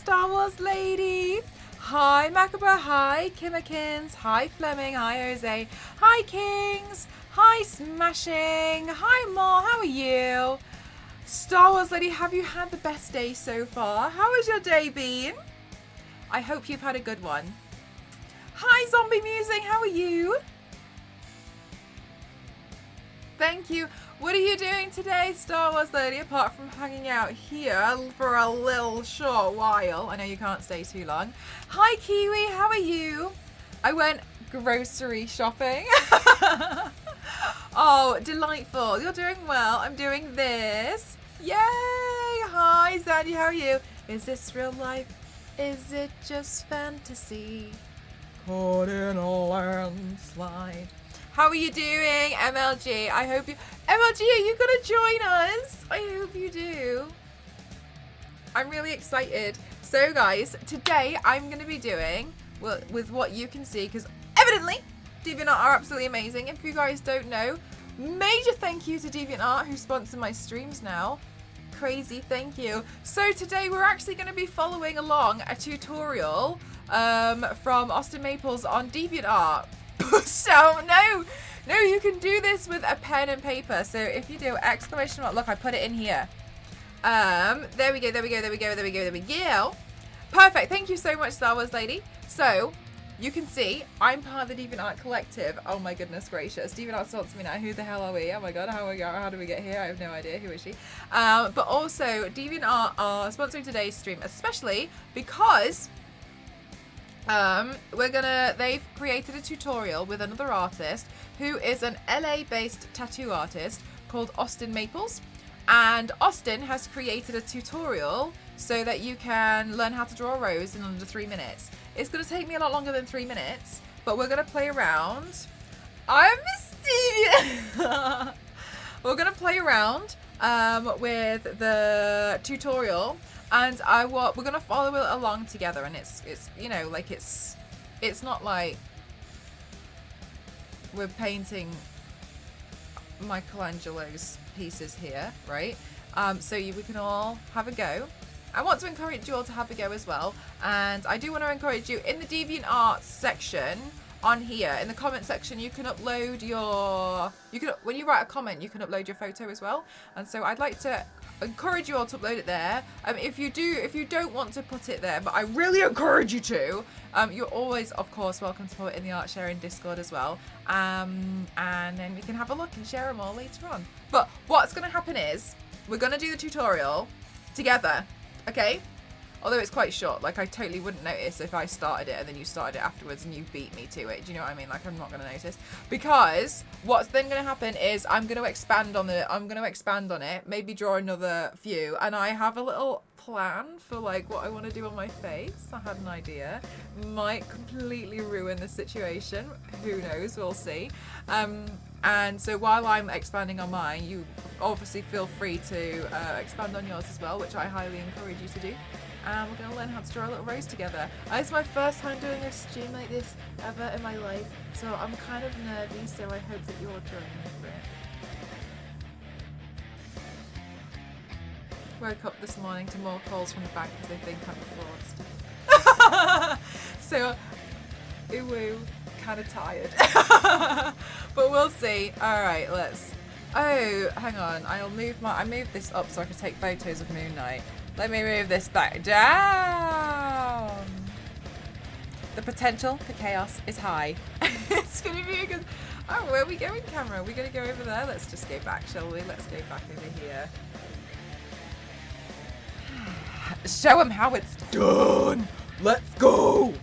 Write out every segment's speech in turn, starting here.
Star Wars Lady. Hi, Macabre. Hi, Kimmerkins. Hi, Fleming. Hi, Jose. Hi, Kings. Hi, Smashing. Hi, Ma. How are you? Star Wars Lady, have you had the best day so far? How has your day been? I hope you've had a good one. Hi, Zombie Musing. How are you? Thank you. What are you doing today, Star Wars Lady, apart from hanging out here for a little short while? I know you can't stay too long. Hi, Kiwi. How are you? I went grocery shopping. Oh, delightful. You're doing well. I'm doing this. Yay. Hi, Zaddy. How are you? Is this real life? Is it just fantasy? Caught in a landslide. How are you doing, MLG? I hope you... MLG, are you going to join us? I hope you do. I'm really excited. So, guys, today I'm going to be doing, well, with what you can see, because evidently, Deviant are absolutely amazing. If you guys don't know, major thank you to Deviant, who sponsor my streams now. Crazy, thank you. So, today we're actually going to be following along a tutorial from Austin Maples on Deviant. So no, you can do this with a pen and paper. So if you do exclamation mark, look, I put it in here. There we go. Perfect. Thank you so much, Star Wars Lady. So you can see I'm part of the Deviant Collective. Oh my goodness gracious. Deviant sponsors me now. Who the hell are we? Oh my god, how do we get here? I have no idea. Who is she? But also Deviant are sponsoring today's stream, especially because they've created a tutorial with another artist who is an LA-based tattoo artist called Austin Maples. And Austin has created a tutorial so that you can learn how to draw a rose in under 3 minutes. It's going to take me a lot longer than 3 minutes, but we're going to play around. I'm mysterious. We're going to play around with the tutorial. And we're gonna follow it along together, and it's you know, like it's not like we're painting Michelangelo's pieces here, right? So we can all have a go. I want to encourage you all to have a go as well, and I do want to encourage you in the DeviantArt section on here in the comment section. You can upload when you write a comment, you can upload your photo as well, and so I'd like to encourage you all to upload it there. If you don't want to put it there, but I really encourage you to, you're always of course welcome to put it in the art sharing Discord as well, and then we can have a look and share them all later on. But what's going to happen is we're going to do the tutorial together, okay? Although it's quite short, like I totally wouldn't notice if I started it and then you started it afterwards and you beat me to it. Do you know what I mean? Like I'm not going to notice, because what's then going to happen is I'm going to expand on it, maybe draw another few, and I have a little plan for like what I want to do on my face. I had an idea, might completely ruin the situation. Who knows? We'll see. And so while I'm expanding on mine, you obviously feel free to expand on yours as well, which I highly encourage you to do. And we're going to learn how to draw a little rose together. It's my first time doing a stream like this ever in my life, so I'm kind of nervy, so I hope that you're joining me for it. Woke up this morning to more calls from the bank because they think I'm fraudster. So, ooh, kind of tired. But we'll see. Alright, let's... Oh, hang on. I moved this up so I could take photos of Moon Knight. Let me move this back down. The potential for chaos is high. It's going to be a good... Oh, where are we going, camera? Are we going to go over there? Let's just go back, shall we? Let's go back over here. Show them how it's done. Let's go.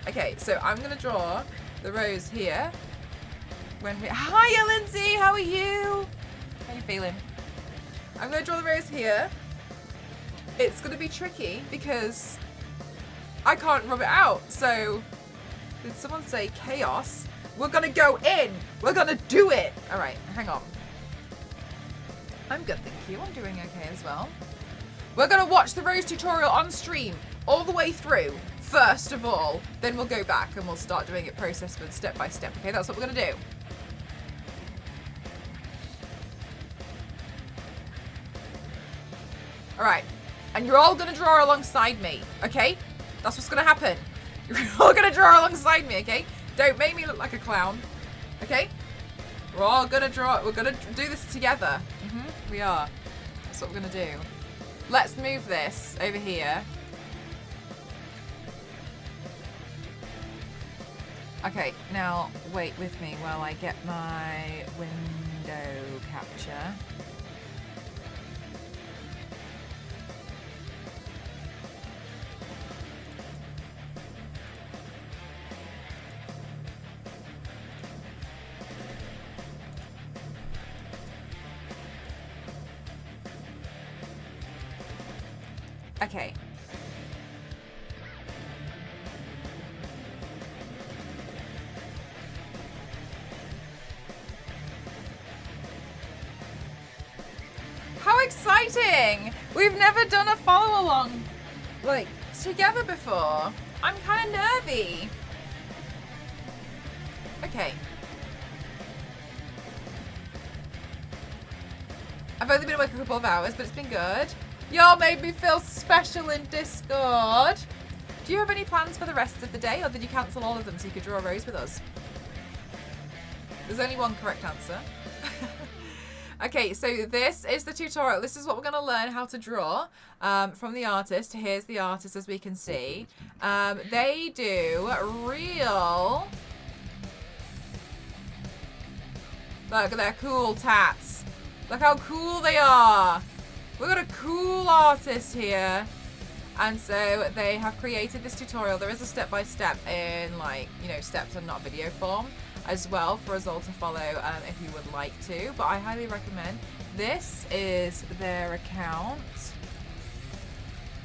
Okay, so I'm going to draw the rose here. Hiya, Lindsay. How are you? How are you feeling? I'm going to draw the rose here. It's going to be tricky because I can't rub it out. So, did someone say chaos? We're going to go in. We're going to do it. All right, hang on. I'm good, thank you. I'm doing okay as well. We're going to watch the rose tutorial on stream all the way through, first of all. Then we'll go back and we'll start doing it process step by step. Okay, that's what we're going to do. All right. And you're all going to draw alongside me, okay? That's what's going to happen. You're all going to draw alongside me, okay? Don't make me look like a clown, okay? We're all going to draw. We're going to do this together. We are. That's what we're going to do. Let's move this over here. Okay, now wait with me while I get my window capture. Okay. How exciting! We've never done a follow along like together before. I'm kind of nervy. Okay. I've only been awake a couple of hours, but it's been good. Y'all made me feel special in Discord. Do you have any plans for the rest of the day, or did you cancel all of them so you could draw a rose with us? There's only one correct answer. Okay, so this is the tutorial. This is what we're going to learn how to draw from the artist. Here's the artist, as we can see. They do real... Look at their cool tats. Look how cool they are. We've got a cool artist here. And so they have created this tutorial. There is a step-by-step in, like, you know, steps and not video form as well for us all to follow if you would like to. But I highly recommend. This is their account.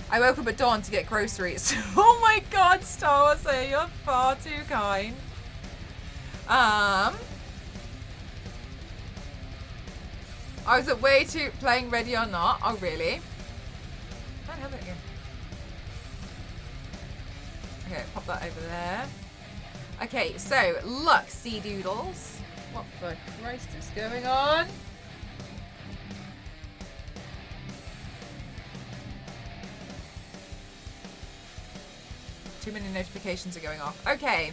I woke up at dawn to get groceries. Oh my God, Star Wars, you're far too kind. I was at way too playing Ready or Not. Oh, really? I don't have it again. Okay, pop that over there. Okay, so look, sea doodles. What the Christ is going on? Too many notifications are going off. Okay.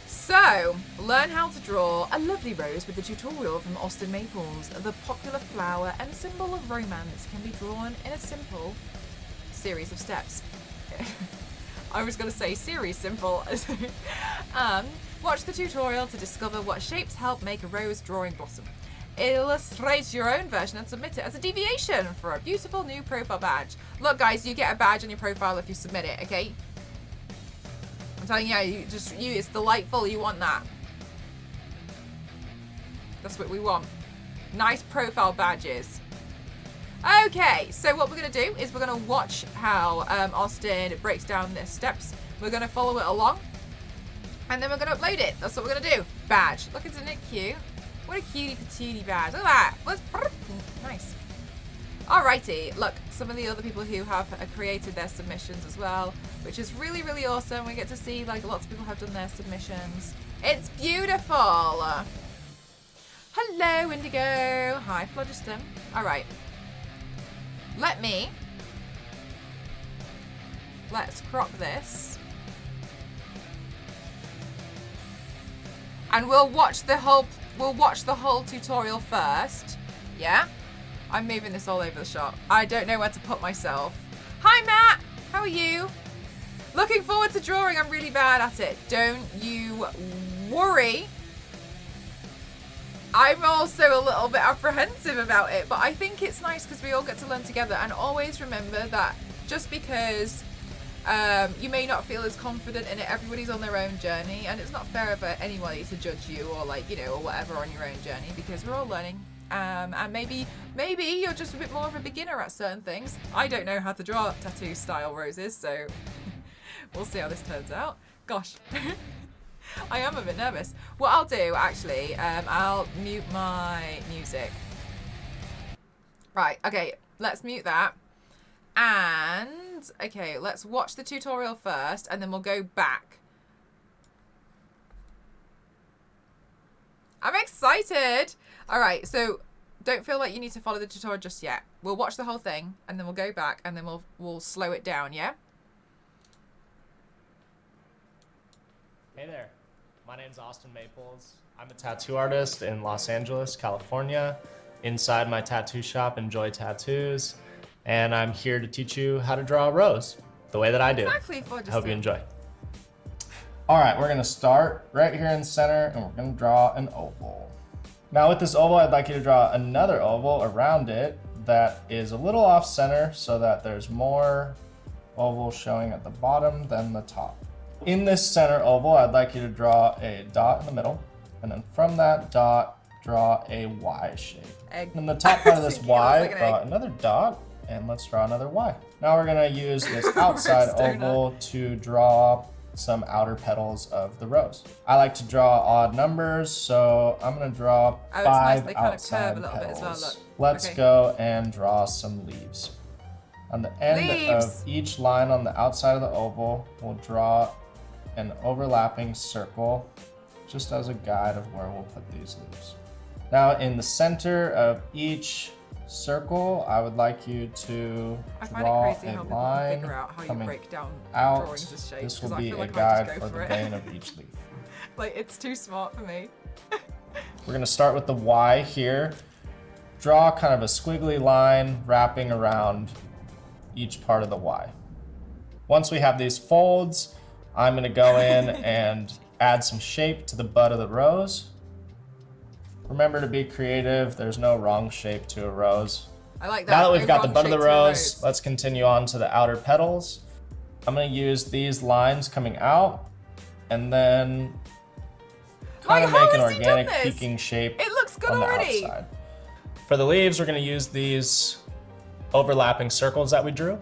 So, learn how to draw a lovely rose with the tutorial from Austin Maples. The popular flower and symbol of romance can be drawn in a simple series of steps. I was going to say series simple. Watch the tutorial to discover what shapes help make a rose drawing blossom. Illustrate your own version and submit it as a deviation for a beautiful new profile badge. Look, guys, you get a badge on your profile if you submit it, okay? I'm telling you, it's delightful. You want that. That's what we want. Nice profile badges. Okay, so what we're going to do is we're going to watch how Austin breaks down the steps. We're going to follow it along. And then we're going to upload it. That's what we're going to do. Badge. Look, isn't it cute? What a cutie patootie badge. Look at that. Nice. Alrighty, look, some of the other people who have created their submissions as well, which is really, really awesome. We get to see, like, lots of people have done their submissions. It's beautiful. Hello, Indigo. Hi, Phlogiston. Alright. Let's crop this. And we'll watch the whole tutorial first. Yeah? I'm moving this all over the shop. I don't know where to put myself. Hi, Matt. How are you? Looking forward to drawing. I'm really bad at it. Don't you worry. I'm also a little bit apprehensive about it, but I think it's nice because we all get to learn together. And always remember that just because you may not feel as confident in it, everybody's on their own journey, and it's not fair for anybody to judge you or, like, you know, or whatever on your own journey, because we're all learning. And maybe you're just a bit more of a beginner at certain things. I don't know how to draw tattoo style roses, so we'll see how this turns out. Gosh, I am a bit nervous. What I'll do, actually, I'll mute my music. Right, okay, let's mute that. And, okay, let's watch the tutorial first, and then we'll go back. I'm excited. All right, so don't feel like you need to follow the tutorial just yet. We'll watch the whole thing and then we'll go back and then we'll slow it down, yeah? Hey there, my name's Austin Maples. I'm a tattoo artist in Los Angeles, California. Inside my tattoo shop, Enjoy Tattoos, and I'm here to teach you how to draw a rose the way that I do. Exactly. I hope you enjoy. All right, we're gonna start right here in the center and we're gonna draw an oval. Now with this oval, I'd like you to draw another oval around it that is a little off center so that there's more oval showing at the bottom than the top. In this center oval, I'd like you to draw a dot in the middle, and then from that dot, draw a Y shape. Egg. In the top part of this Y, like draw another dot, and let's draw another Y. Now we're gonna use this outside oval to draw some outer petals of the rose. I like to draw odd numbers, so I'm gonna draw 5 nice. They outside kind of curve a little petals. bit as well, look. Let's go and draw some leaves. On the end of each line on the outside of the oval, we'll draw an overlapping circle just as a guide of where we'll put these leaves. Now in the center of each circle, I would like you to draw a line coming out. This will be a guide for the vein of each leaf. Like, it's too smart for me. We're gonna start with the Y here. Draw kind of a squiggly line wrapping around each part of the Y. Once we have these folds, I'm gonna go in and add some shape to the bud of the rose. Remember to be creative. There's no wrong shape to a rose. I like that. Now that we've got the bud of the rose, let's continue on to the outer petals. I'm gonna use these lines coming out and then kind of make an organic peaking shape it looks good on the already. outside. For the leaves, we're gonna use these overlapping circles that we drew.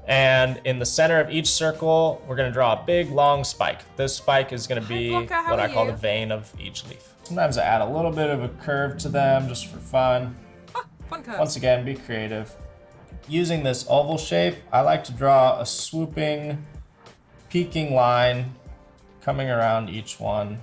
And in the center of each circle, we're gonna draw a big long spike. This spike is gonna be what I call the vein of each leaf. Sometimes I add a little bit of a curve to them just for fun. Fun curve. Once again, be creative. Using this oval shape, I like to draw a swooping, peaking line coming around each one.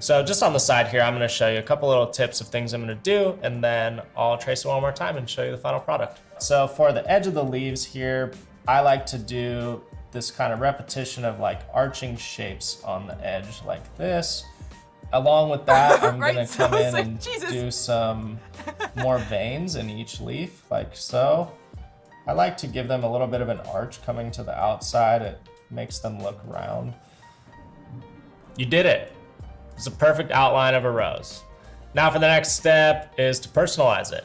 So just on the side here, I'm gonna show you a couple little tips of things I'm gonna do, and then I'll trace it one more time and show you the final product. So for the edge of the leaves here, I like to do this kind of repetition of like arching shapes on the edge like this. Along with that, I'm gonna come in and do some more veins in each leaf, like so. I like to give them a little bit of an arch coming to the outside. It makes them look round. You did it. It's a perfect outline of a rose. Now for the next step is to personalize it.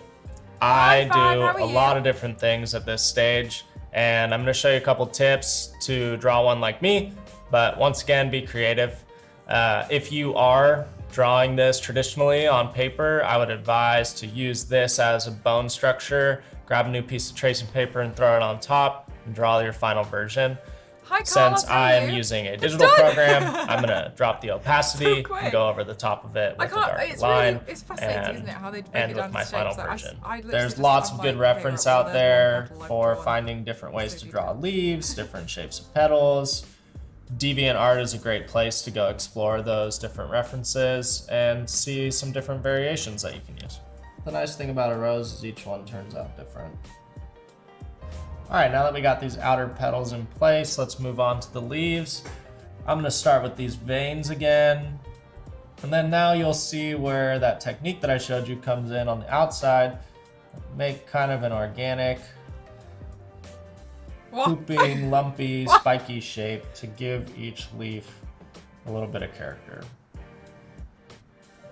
I do a lot of different things at this stage, and I'm gonna show you a couple tips to draw one like me, but once again, be creative. If you are drawing this traditionally on paper, I would advise to use this as a bone structure, grab a new piece of tracing paper and throw it on top and draw your final version. Hi, Carlos, Since I am using a digital program, I'm gonna drop the opacity and go over the top for with a dark line it's fascinating, isn't it, how they break it down with my to final shapes. version. There's lots of good reference out there for finding different ways to draw leaves, different shapes of petals. Deviant Art is a great place to go explore those different references and see some different variations that you can use. The nice thing about a rose is each one turns out different. All right, now that we got these outer petals in place, let's move on to the leaves. I'm gonna start with these veins again. And then now you'll see where that technique that I showed you comes in on the outside. Make kind of an organic, looping, lumpy, spiky shape to give each leaf a little bit of character.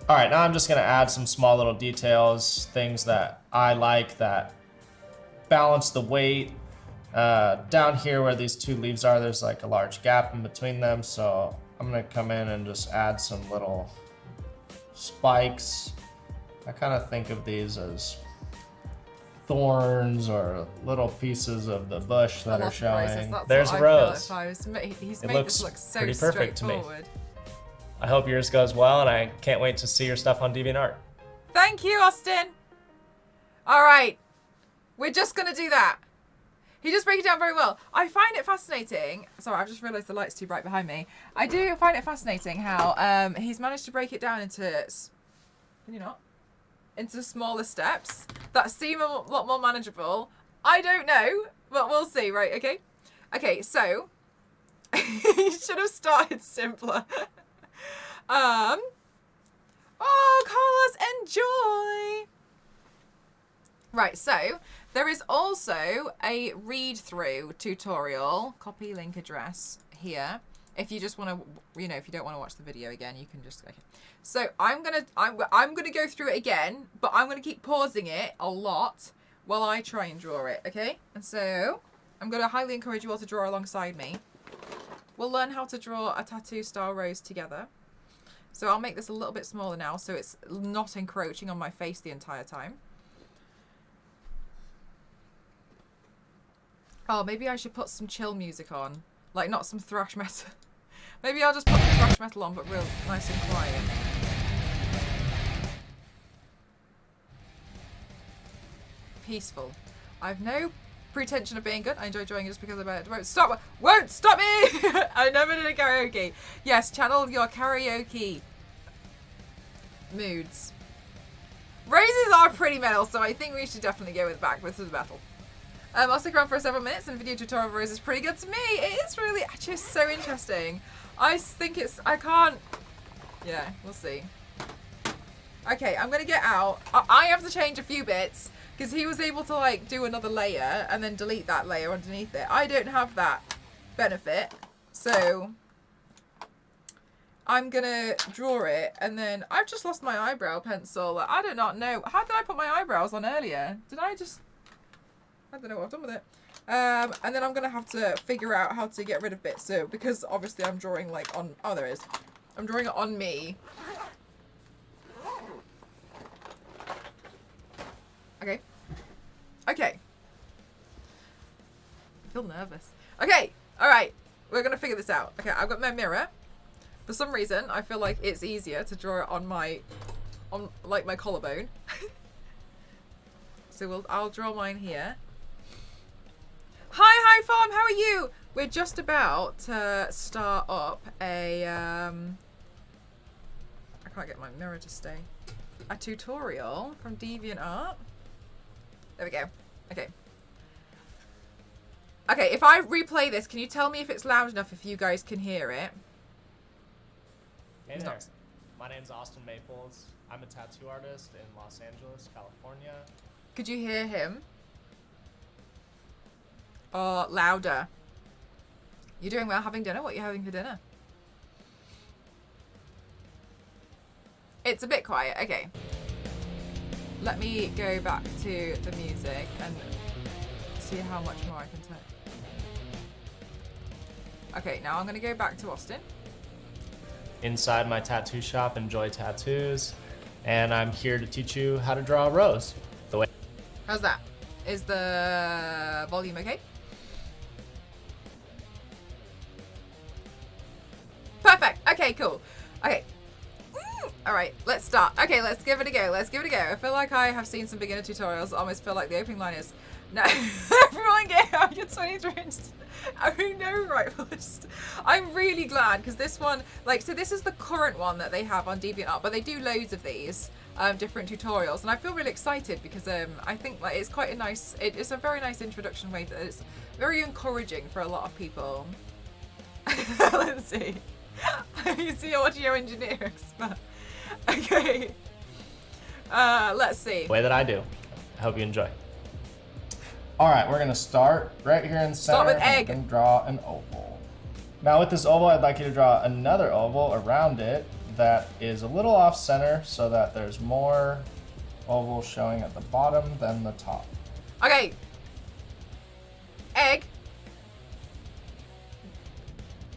All right, now I'm just gonna add some small little details, things that I like that balance the weight. Down here where these two leaves are, there's like a large gap in between them, so I'm gonna come in and just add some little spikes. I kind of think of these as thorns or little pieces of the bush that are showing. There's a rose. He's it made looks this look so pretty perfect to me. straightforward. I hope yours goes well, and I can't wait to see your stuff on DeviantArt. Thank you, Austin. All right, we're just gonna do that. He does break it down very well. I find it fascinating. Sorry, I've just realised the light's too bright behind me. I do find it fascinating how he's managed to break it down into... Can you not? into smaller steps that seem a lot more manageable. I don't know, but we'll see, right? Okay. Okay, so you should have started simpler. Oh, Carlos, enjoy. Right, so there is also a read-through tutorial, copy link address here. If you just want to, you know, if you don't want to watch the video again, you can just, okay. So I'm gonna go through it again, but I'm gonna keep pausing it a lot while I try and draw it, okay? And so I'm gonna highly encourage you all to draw alongside me. We'll learn how to draw a tattoo style rose together. So I'll make this a little bit smaller now so it's not encroaching on my face the entire time. Oh, maybe I should put some chill music on. Like, not some thrash metal. Maybe I'll just put some thrash metal on, but real nice and quiet. Peaceful. I've no pretension of being good. I enjoy drawing just because of it. Won't stop me! I never did a karaoke. Yes, channel your karaoke moods. Roses are pretty metal, so I think we should definitely go back with the metal. I'll stick around for several minutes, and the video tutorial of Rose is pretty good to me. It is really just so interesting. I think it's, I can't, yeah, we'll see. Okay, I'm gonna get out. I have to change a few bits, because he was able to like do another layer, and then delete that layer underneath it. I don't have that benefit, so I'm gonna draw it, and then I've just lost my eyebrow pencil. I do not know. How did I put my eyebrows on earlier? Did I just... I don't know what I've done with it. And then I'm going to have to figure out how to get rid of bits. So, because obviously I'm drawing like on... Oh, there it is. I'm drawing it on me. Okay. Okay. I feel nervous. Okay. All right. We're going to figure this out. Okay, I've got my mirror. For some reason, I feel like it's easier to draw it on my... on, like, my collarbone. So I'll draw mine here. Hi Farm, how are you? We're just about to start up a I can't get my mirror to stay. A tutorial from Deviant. There we go. Okay. Okay, if I replay this, can you tell me if it's loud enough if you guys can hear it? Hey there. My name's Austin Maples. I'm a tattoo artist in Los Angeles, California. Could you hear him? Or louder? You're doing well having dinner? What are you having for dinner? It's a bit quiet. Okay. Let me go back to the music and see how much more I can turn. Okay, now I'm going to go back to Austin. Inside my tattoo shop, Enjoy Tattoos, and I'm here to teach you how to draw a rose. The way. How's that? Is the volume okay? Perfect. Okay, cool. Okay. All right, let's start. Okay, let's give it a go. Let's give it a go. I feel like I have seen some beginner tutorials. I almost feel like the opening line is, no, everyone get out your 23 inches. Oh no, right. I'm really glad because this one, like, so this is the current one that they have on DeviantArt, but they do loads of these different tutorials, and I feel really excited because I think like it's quite a nice, it's a very nice introduction way. That it's very encouraging for a lot of people. Let's see. You see, audio engineer expert. Okay. Let's see. Way that I do. I hope you enjoy. All right, we're gonna start right here in the center. Start with egg. And draw an oval. Now with this oval, I'd like you to draw another oval around it that is a little off center so that there's more oval showing at the bottom than the top. Okay. Egg.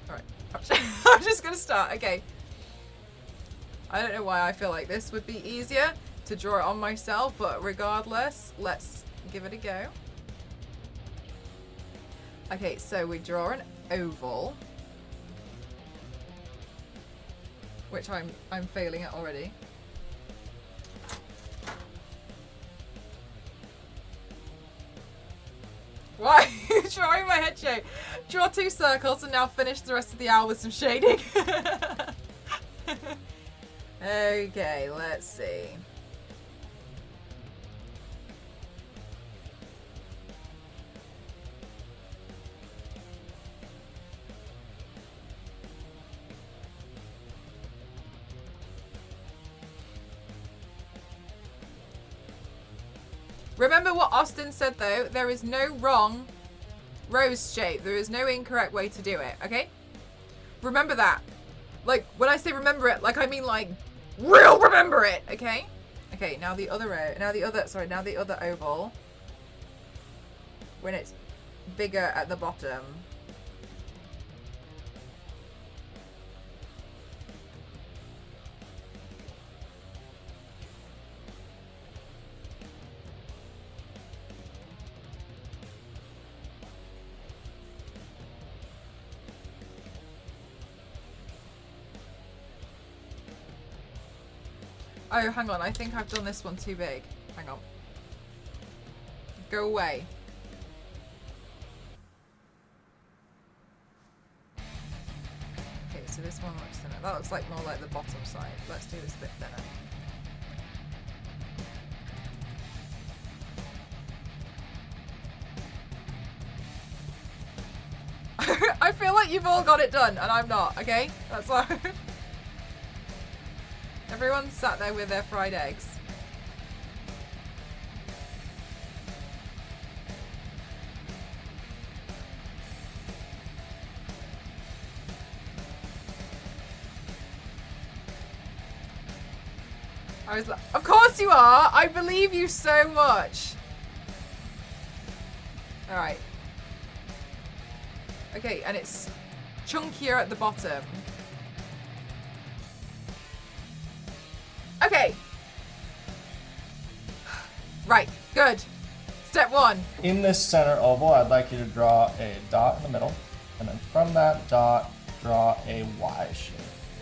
Alright. I'm just gonna start. Okay. I don't know why I feel like this would be easier to draw it on myself, but regardless, let's give it a go. Okay, so we draw an oval, which I'm failing at already. Why are you drawing my head shape? Draw 2 circles and now finish the rest of the hour with some shading. Okay, let's see. Remember what Austin said though, there is no wrong rose shape. There is no incorrect way to do it, okay? Remember that. Like, when I say remember it, like I mean like real remember it, okay? Okay, now the other oval. When it's bigger at the bottom. Oh, hang on. I think I've done this one too big. Hang on. Go away. Okay, so this one looks thinner. That looks like more like the bottom side. Let's do this a bit thinner. I feel like you've all got it done, and I'm not, okay? That's why. Everyone's sat there with their fried eggs. I was like, of course you are! I believe you so much! Alright. Okay, and it's chunkier at the bottom. Okay. Right, good. Step one. In this center oval, I'd like you to draw a dot in the middle, and then from that dot, draw a Y shape.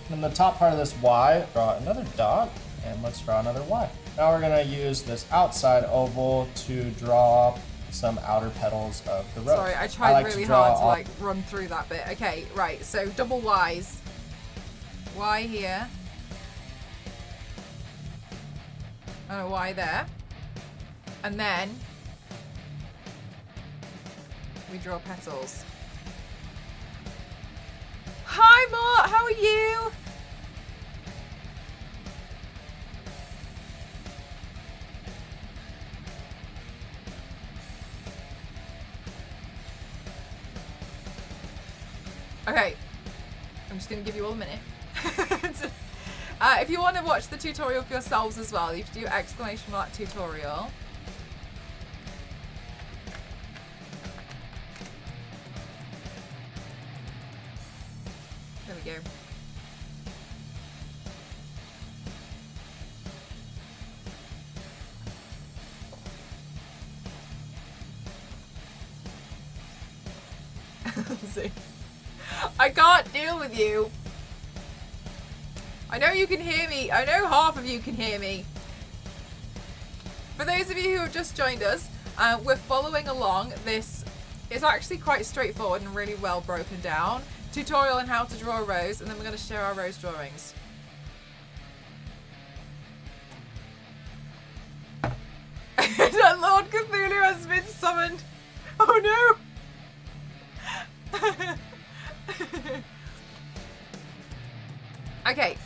And in the top part of this Y, draw another dot, and let's draw another Y. Now we're gonna use this outside oval to draw some outer petals of the rose. Sorry, I tried really hard to like run through that bit. Okay, right, so double Ys. Y here. And a Y there. And then we draw petals. Hi Mort, how are you? Okay, I'm just going to give you all a minute. If you want to watch the tutorial for yourselves as well, you have to do !tutorial. There we go. See? I can't deal with you. I know you can hear me. I know half of you can hear me. For those of you who have just joined us, we're following along. This is actually quite straightforward and really well broken down. Tutorial on how to draw a rose, and then we're going to share our rose drawings. Lord Cthulhu has been summoned. Oh no! Okay.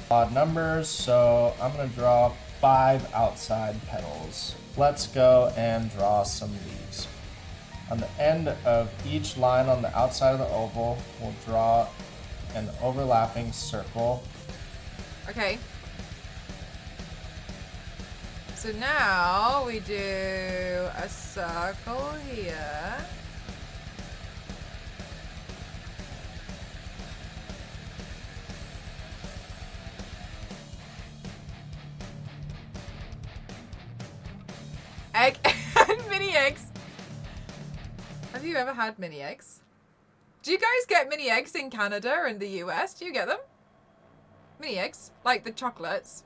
Odd numbers, so I'm going to draw 5 outside petals. Let's go and draw some leaves. On the end of each line on the outside of the oval, we'll draw an overlapping circle. Okay. So now we do a circle here. Egg and mini eggs. Have you ever had mini eggs? Do you guys get mini eggs in Canada or in the US? Do you get them? Mini eggs? Like the chocolates?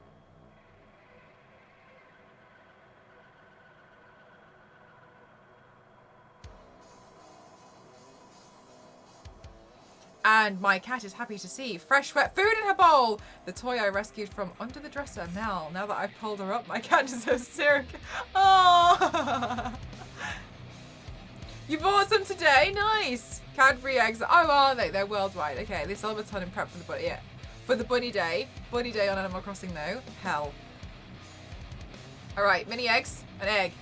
And my cat is happy to see fresh wet food in her bowl. The toy I rescued from under the dresser. Now that I've pulled her up, my cat is so serious. Oh, you bought some today? Nice. Cadbury eggs. Oh, are they? They're worldwide. Okay, they sell them a ton in prep for the bunny. Yeah, for the bunny day. Bunny day on Animal Crossing though. Hell. All right, mini eggs, an egg.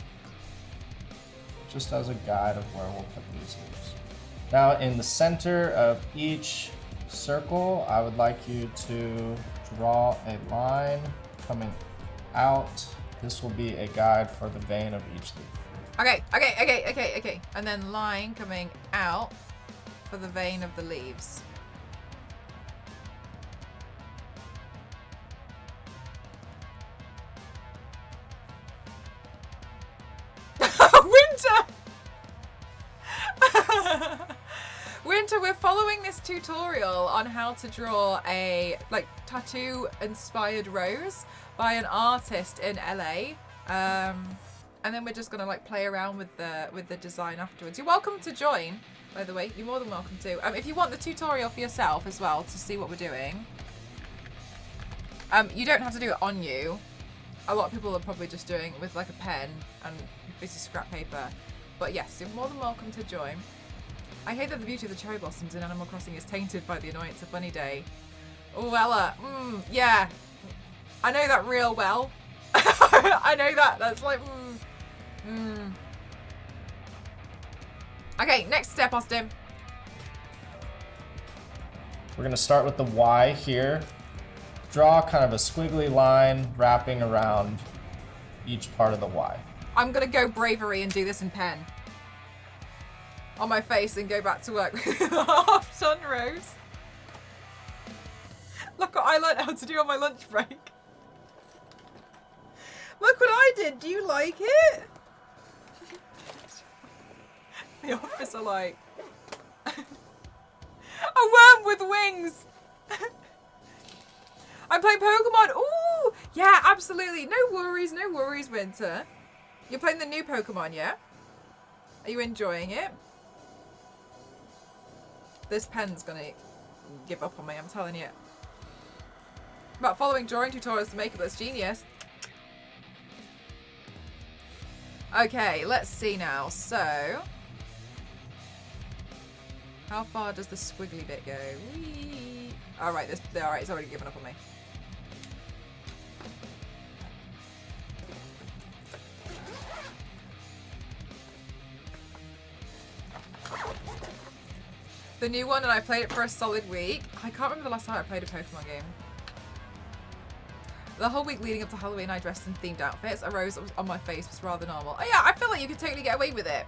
Just as a guide of where we'll put these leaves. Now in the center of each circle, I would like you to draw a line coming out. This will be a guide for the vein of each leaf. Okay. And then line coming out for the vein of the leaves. Winter! Winter, we're following this tutorial on how to draw a like tattoo inspired rose by an artist in LA. And then we're just gonna like play around with the design afterwards. You're welcome to join, by the way. You're more than welcome to. If you want the tutorial for yourself as well to see what we're doing, you don't have to do it on you. A lot of people are probably just doing it with like a pen and a piece of scrap paper. But yes, you're more than welcome to join. I hate that the beauty of the cherry blossoms in Animal Crossing is tainted by the annoyance of Bunny Day. Oh, Ella. Yeah. I know that real well. I know that. That's like, Okay, next step, Austin. We're gonna start with the Y here. Draw kind of a squiggly line wrapping around each part of the Y. I'm gonna go bravery and do this in pen. On my face and go back to work with half done rose. Look what I learned how to do on my lunch break. Look what I did. Do you like it? The office are like a worm with wings. I play Pokemon. Ooh, yeah, absolutely. No worries, Winter. You're playing the new Pokemon, yeah? Are you enjoying it? This pen's gonna give up on me, I'm telling you. About following drawing tutorials to make it, that's genius. Okay, let's see now. So, how far does the squiggly bit go? Whee! All right, it's already given up on me. The new one, and I played it for a solid week. I can't remember the last time I played a Pokemon game. The whole week leading up to Halloween, I dressed in themed outfits. A rose on my face was rather normal. Oh yeah, I feel like you could totally get away with it.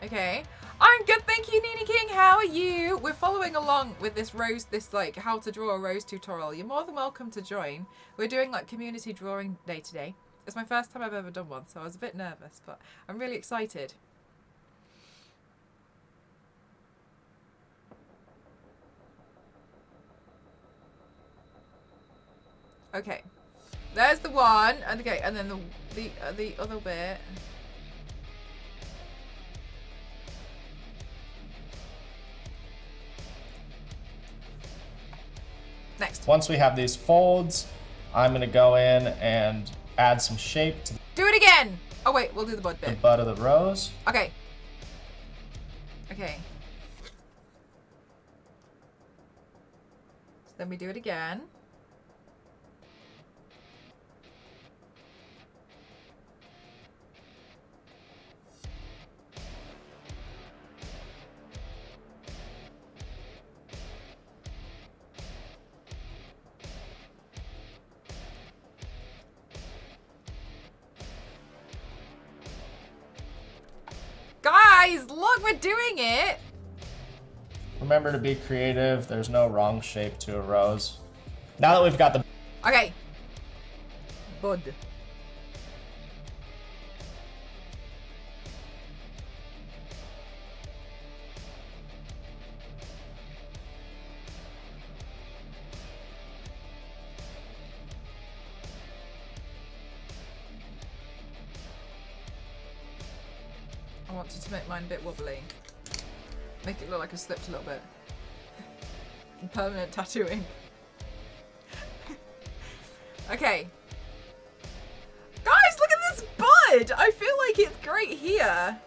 Okay. I'm good, thank you, Nini King. How are you? We're following along with this rose, like how to draw a rose tutorial. You're more than welcome to join. We're doing like community drawing day today. It's my first time I've ever done one, so I was a bit nervous, but I'm really excited. Okay. There's the one. Okay, and then the other bit. Next. Once we have these folds, I'm gonna go in and add some shape to do it again. Oh wait, we'll do the bud bit. The bud of the rose. Okay. Okay. So then we do it again. Guys, look, we're doing it. Remember to be creative. There's no wrong shape to a rose. Now that we've got the... Okay. Bud. I wanted to make mine a bit wobbly. Make it look like I slipped a little bit. Permanent tattooing. Okay. Guys, look at this bud! I feel like it's great here.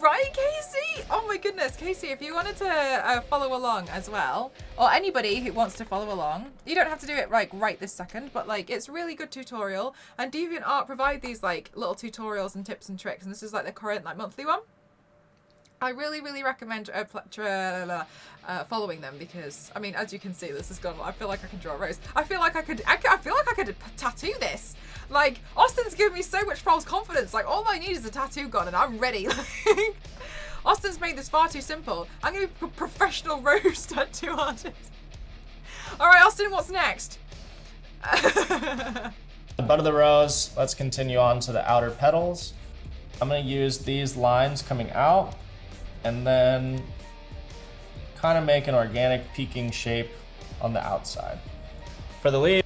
Right, Casey? Oh my goodness, Casey, if you wanted to follow along as well, or anybody who wants to follow along, you don't have to do it like right this second, but like it's really good tutorial, and DeviantArt provide these like little tutorials and tips and tricks, and this is like the current like monthly one. I really, really recommend following them because, I mean, as you can see, this has gone. I feel like I can draw a rose. I feel like I could tattoo this. Like, Austin's given me so much false confidence. Like, all I need is a tattoo gun and I'm ready. Austin's made this far too simple. I'm going to be a professional rose tattoo artist. All right, Austin, what's next? The butt of the rose, let's continue on to the outer petals. I'm going to use these lines coming out and then kind of make an organic peaking shape on the outside. For the leaf.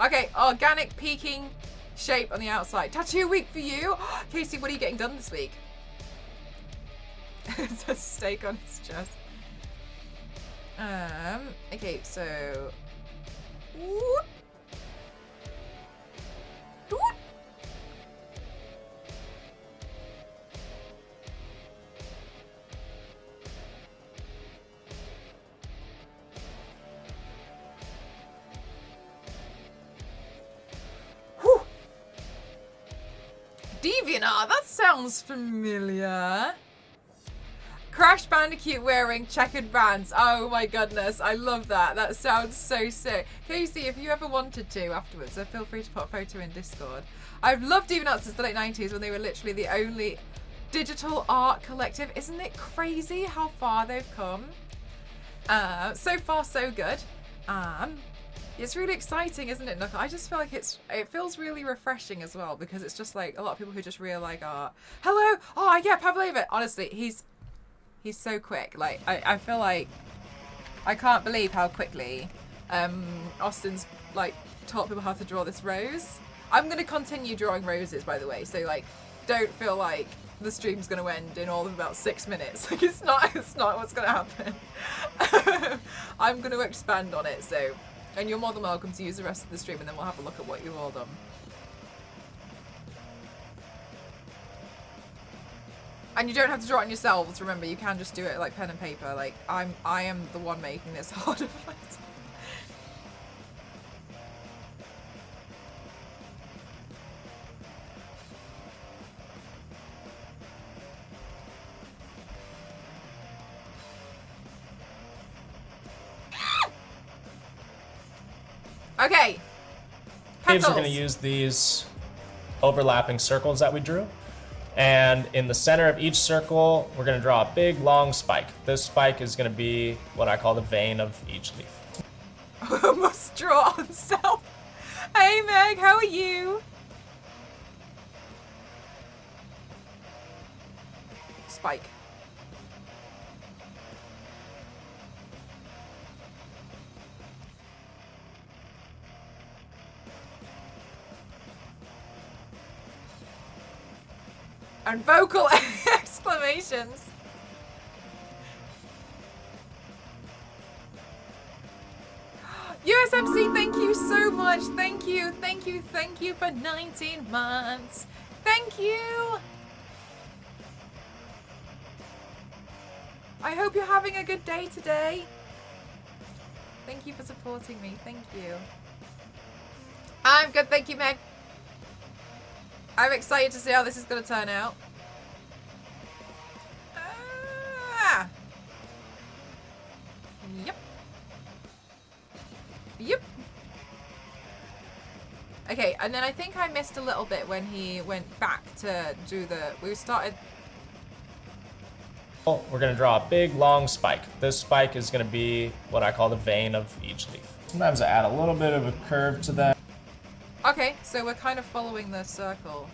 Okay, organic peaking shape on the outside. Tattoo week for you. Casey, what are you getting done this week? It's a steak on his chest. Okay, so. Whoop. Whoop. Deviant, that sounds familiar. Crash Bandicoot wearing checkered bands. Oh my goodness, I love that. That sounds so sick. Casey, if you ever wanted to afterwards, so feel free to put a photo in Discord. I've loved Deviant since the late 90s when they were literally the only digital art collective. Isn't it crazy how far they've come? So far, so good. It's really exciting, isn't it, Knuckle? I just feel like it feels really refreshing as well because it's just like a lot of people who just really like art. Hello! Oh, I can't believe it. Honestly, he's so quick. Like, I feel like I can't believe how quickly Austin's like taught people how to draw this rose. I'm going to continue drawing roses, by the way, so like don't feel like the stream's going to end in all of about 6 minutes. Like, it's not what's going to happen. I'm going to expand on it, so... And you're more than welcome to use the rest of the stream and then we'll have a look at what you've all done. And you don't have to draw it on yourselves, remember, you can just do it like pen and paper. Like, I am the one making this harder for myself. Okay. We're going to use these overlapping circles that we drew. And in the center of each circle, we're going to draw a big, long spike. This spike is going to be what I call the vein of each leaf. Must draw on self. Hey, Meg, how are you? Spike. And vocal exclamations. USMC, thank you so much. Thank you for 19 months. Thank you. I hope you're having a good day today. Thank you for supporting me. Thank you. I'm good, thank you, Meg. I'm excited to see how this is going to turn out. Yep. Yep. Okay, and then I think I missed a little bit when he went back to do the... We started... We're going to draw a big, long spike. This spike is going to be what I call the vein of each leaf. Sometimes I add a little bit of a curve to them. Okay, so we're kind of following the circle.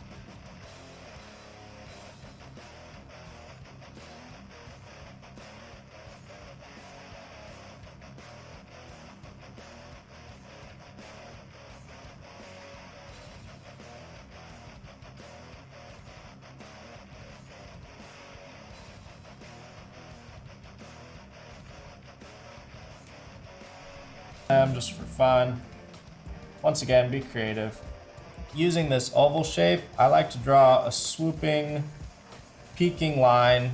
Just for fun. Once again, be creative. Using this oval shape, I like to draw a swooping, peaking line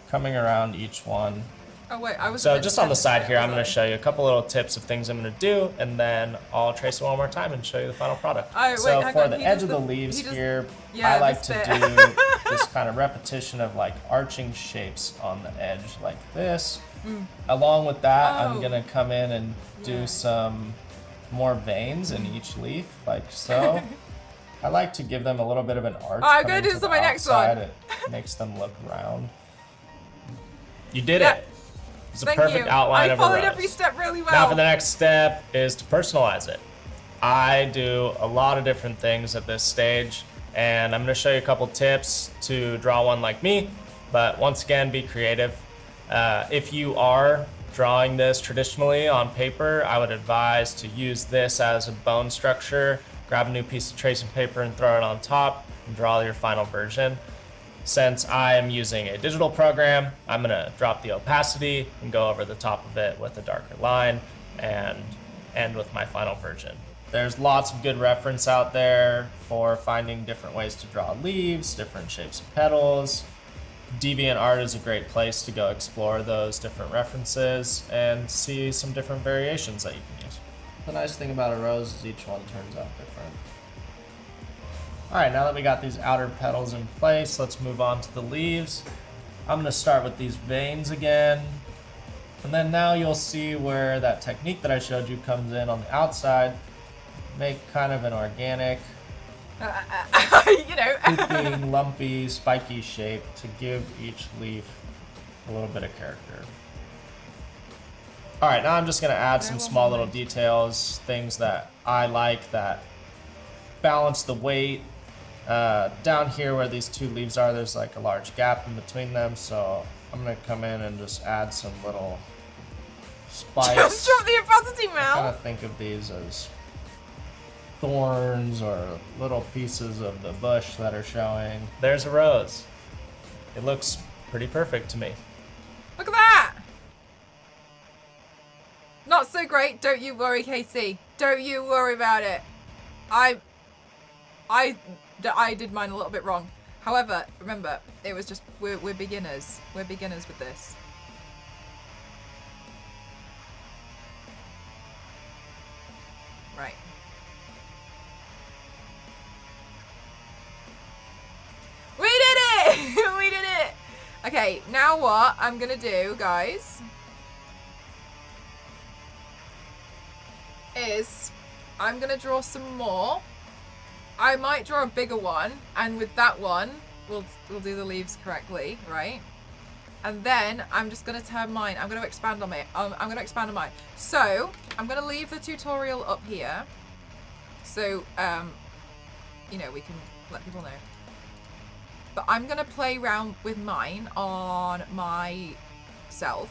coming around each one. Oh wait, I was. So just on the side here, I'm going to show you a couple little tips of things I'm going to do, and then I'll trace it one more time and show you the final product. So for the edge of the leaves here, I like to do this kind of repetition of like arching shapes on the edge like this. Along with that, I'm going to come in and do some more veins in each leaf, like so. I like to give them a little bit of an arch. I'm going to do this on my next one. It makes them look round. You did it. It's a perfect outline of a rose. I followed every step really well. Now for the next step is to personalize it. I do a lot of different things at this stage, and I'm going to show you a couple tips to draw one like me, but once again, be creative. If you are drawing this traditionally on paper, I would advise to use this as a bone structure. Grab a new piece of tracing paper and throw it on top and draw your final version. Since I am using a digital program, I'm gonna drop the opacity and go over the top of it with a darker line and end with my final version. There's lots of good reference out there for finding different ways to draw leaves, different shapes of petals. DeviantArt is a great place to go explore those different references and see some different variations that you can use. The nice thing about a rose is each one turns out different. All right, now that we got these outer petals in place, let's move on to the leaves. I'm gonna start with these veins again. And then now you'll see where that technique that I showed you comes in on the outside. Make kind of an organic, looping, lumpy, spiky shape to give each leaf a little bit of character. All right, now I'm just gonna add some small little details, things that I like that balance the weight. Down here where these two leaves are, there's like a large gap in between them, so I'm gonna come in and just add some little spikes. Just drop the opacity, Mel. I kind of think of these as thorns or little pieces of the bush that are showing. There's a rose. It looks pretty perfect to me. Look at that! Not so great, don't you worry, Casey. Don't you worry about it. I did mine a little bit wrong. However, remember, it was just, we're beginners. We're beginners with this. Right. We did it! We did it! Okay, now what I'm gonna do, guys, is I'm gonna draw some more. I might draw a bigger one, and with that one, we'll do the leaves correctly, right? And then I'm just gonna turn mine. I'm gonna expand on it. I'm gonna expand on mine. So I'm gonna leave the tutorial up here, so we can let people know. But I'm gonna play around with mine on myself.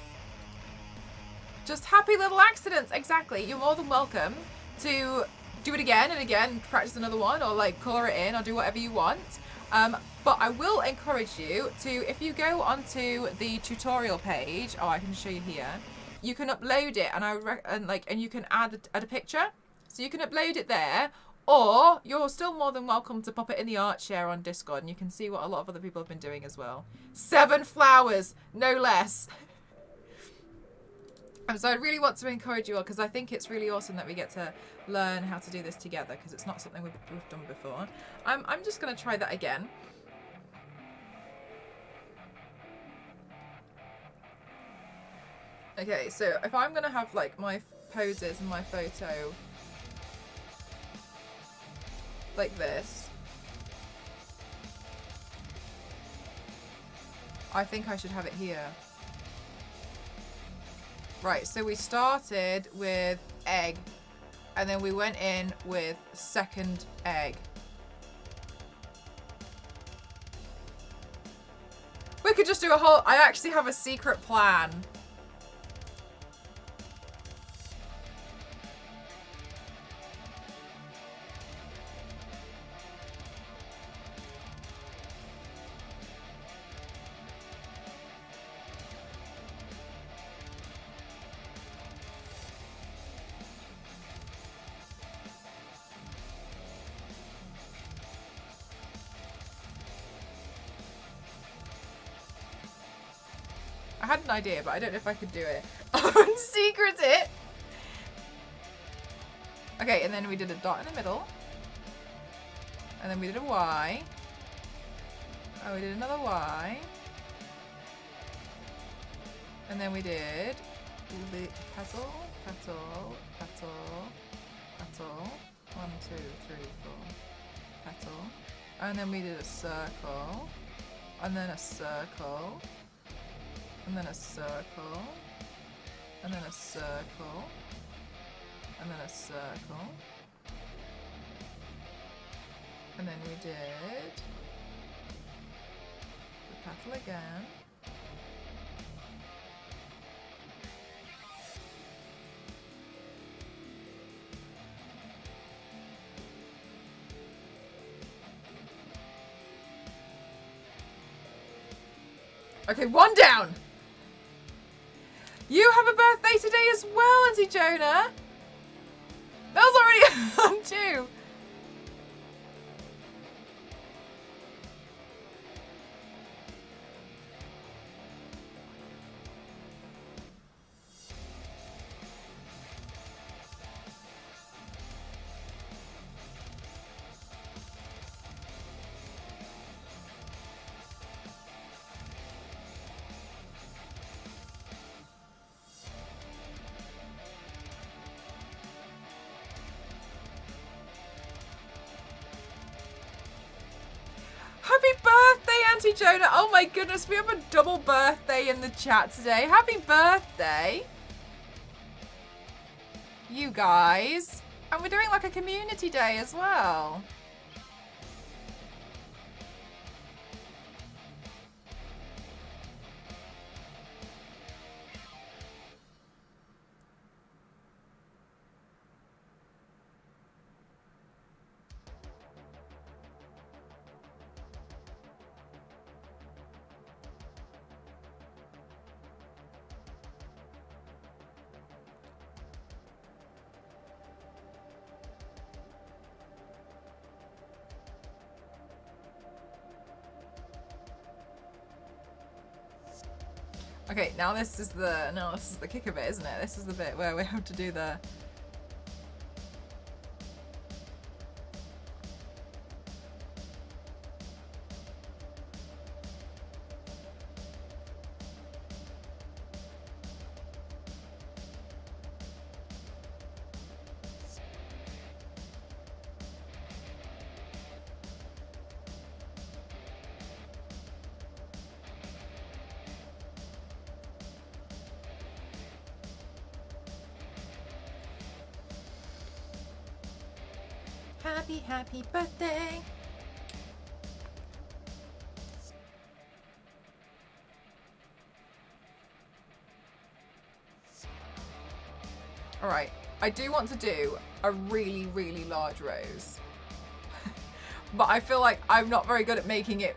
Just happy little accidents, exactly. You're more than welcome to do it again and again, practice another one, or like color it in, or do whatever you want. But I will encourage you to, if you go onto the tutorial page, I can show you here. You can upload it, and you can add a picture, so you can upload it there, or you're still more than welcome to pop it in the art share on Discord, and you can see what a lot of other people have been doing as well. 7 flowers, no less. So I really want to encourage you all, because I think it's really awesome that we get to learn how to do this together, because it's not something we've done before. I'm just going to try that again. Okay, so if I'm going to have like my poses and my photo like this, I think I should have it here. Right, so we started with egg, and then we went in with second egg. We could just do a whole, I actually have a secret plan. I had an idea, but I don't know if I could do it. Unsecret it! Okay, and then we did a dot in the middle. And then we did a Y. Oh, we did another Y. And then we did petal, petal, petal, petal. 1, 2, 3, 4. Petal. And then we did a circle. And then a circle. And then a circle. And then a circle. And then a circle. And then we did the petal again. Okay, one down. You have a birthday today as well, Auntie Jonah. That was already on two. Happy birthday, Auntie Jonah. Oh my goodness, we have a double birthday in the chat today. Happy birthday. You guys. And we're doing like a community day as well. Okay, now this is the kicker bit, isn't it? This is the bit where we have to do the... Happy birthday. All right, I do want to do a really, really large rose. But I feel like I'm not very good at making it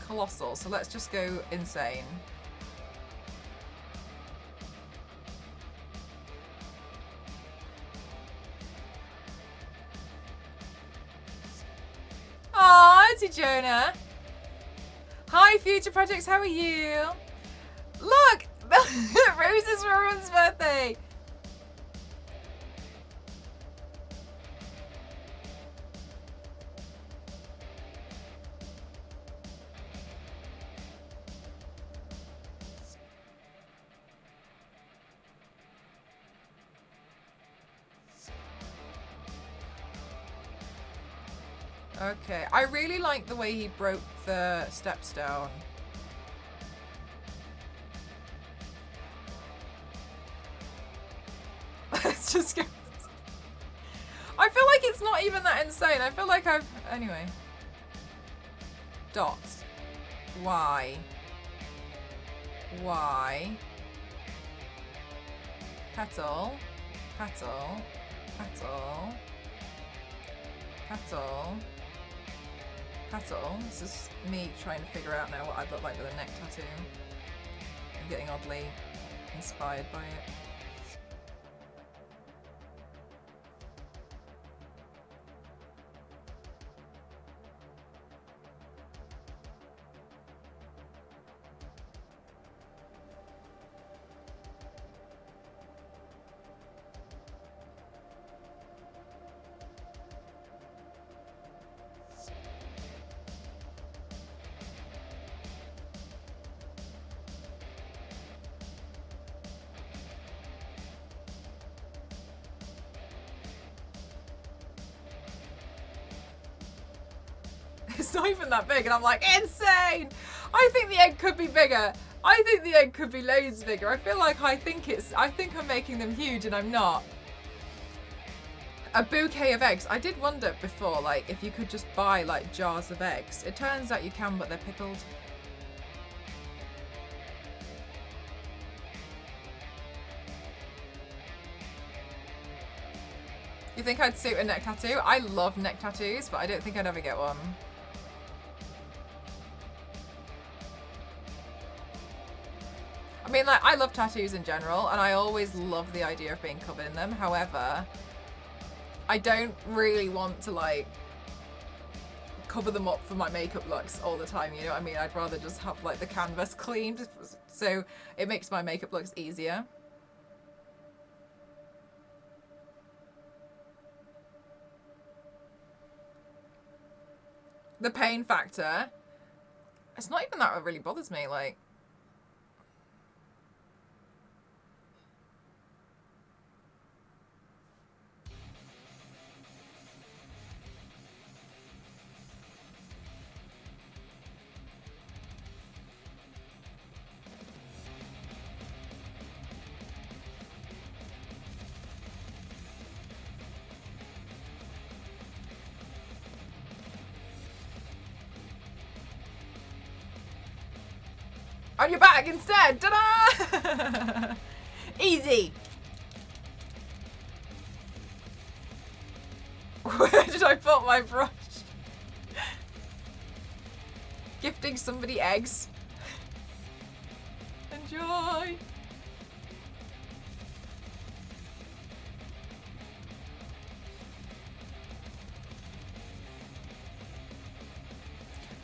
colossal, so let's just go insane. Jonah. Hi, Future Projects, how are you? Look! Roses for everyone's birthday. Okay, I really like the way he broke the steps down. Let's just go. I feel like it's not even that insane. I feel like anyway. Dot. Y. Y. Petal. Petal. Petal. Petal. Petal. This is me trying to figure out now what I'd look like with a neck tattoo. I'm getting oddly inspired by it. It's not even that big. And I'm like, insane. I think the egg could be bigger. I think the egg could be loads bigger. I feel like I think I'm making them huge and I'm not. A bouquet of eggs. I did wonder before, like, if you could just buy, like, jars of eggs. It turns out you can, but they're pickled. You think I'd suit a neck tattoo? I love neck tattoos, but I don't think I'd ever get one. I mean, like, I love tattoos in general, and I always love the idea of being covered in them. However, I don't really want to, like, cover them up for my makeup looks all the time, you know what I mean? I'd rather just have, like, the canvas cleaned, so it makes my makeup looks easier. The pain factor, it's not even that really bothers me, like. On your back instead! Ta-da! Easy! Where did I put my brush? Gifting somebody eggs. Enjoy!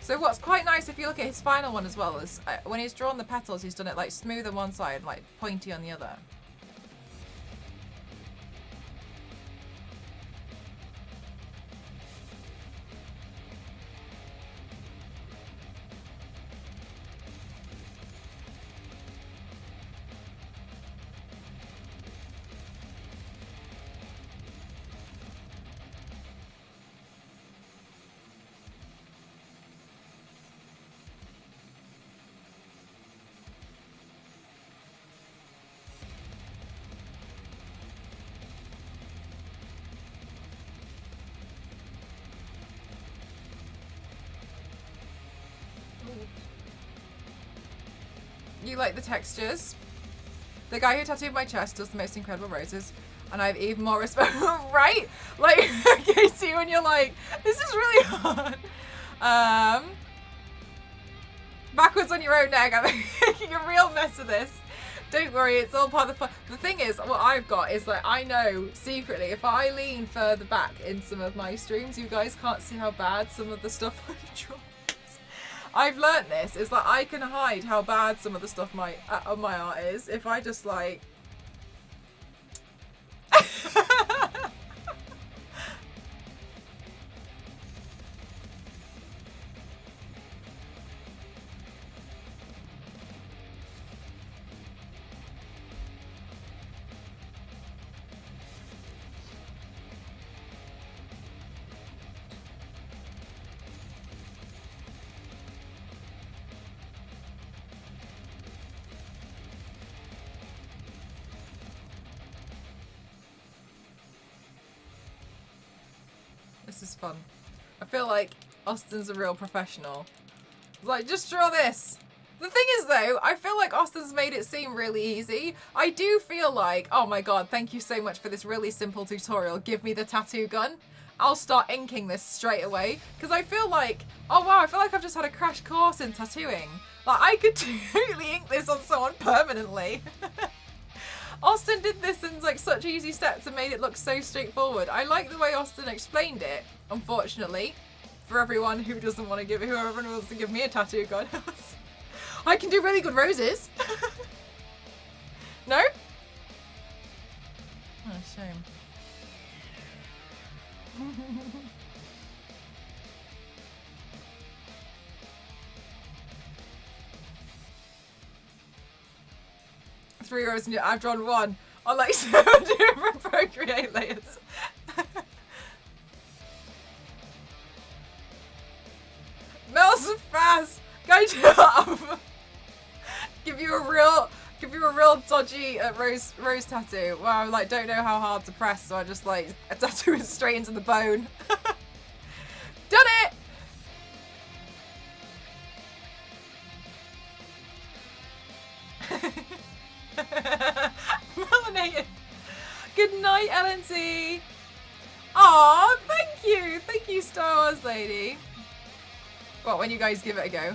So what's quite nice if you look at his final one as well is when he's drawn the petals, he's done it like smooth on one side, like pointy on the other. You like the textures? The guy who tattooed my chest does the most incredible roses, and I have even more respect. Right? Like, okay, see when you're like, this is really hard. Backwards on your own neck. I'm making a real mess of this. Don't worry, it's all part of the fun. The thing is, what I've got is like, I know secretly if I lean further back in some of my streams, you guys can't see how bad some of the stuff I've drawn. I've learnt this, is that I can hide how bad some of the stuff on my art is if I just like... This is fun. I feel like Austin's a real professional. Like, just draw this. The thing is, though, I feel like Austin's made it seem really easy. I do feel like, oh my god, thank you so much for this really simple tutorial. Give me the tattoo gun. I'll start inking this straight away. Because I feel like, oh wow, I feel like I've just had a crash course in tattooing. Like, I could totally ink this on someone permanently. Austin did this in like such easy steps and made it look so straightforward. I like the way Austin explained it, unfortunately, for everyone who doesn't want to give, whoever wants to give me a tattoo gun. I can do really good roses. No? Oh, shame. Three rows and I've drawn one on like 7 different Procreate layers. Kaz, go to give you a real dodgy rose tattoo where I like don't know how hard to press, so I just like tattoo it straight into the bone. Done it! Melanated. Good night, LNC. Aw, thank you, Star Wars lady. What, when you guys give it a go?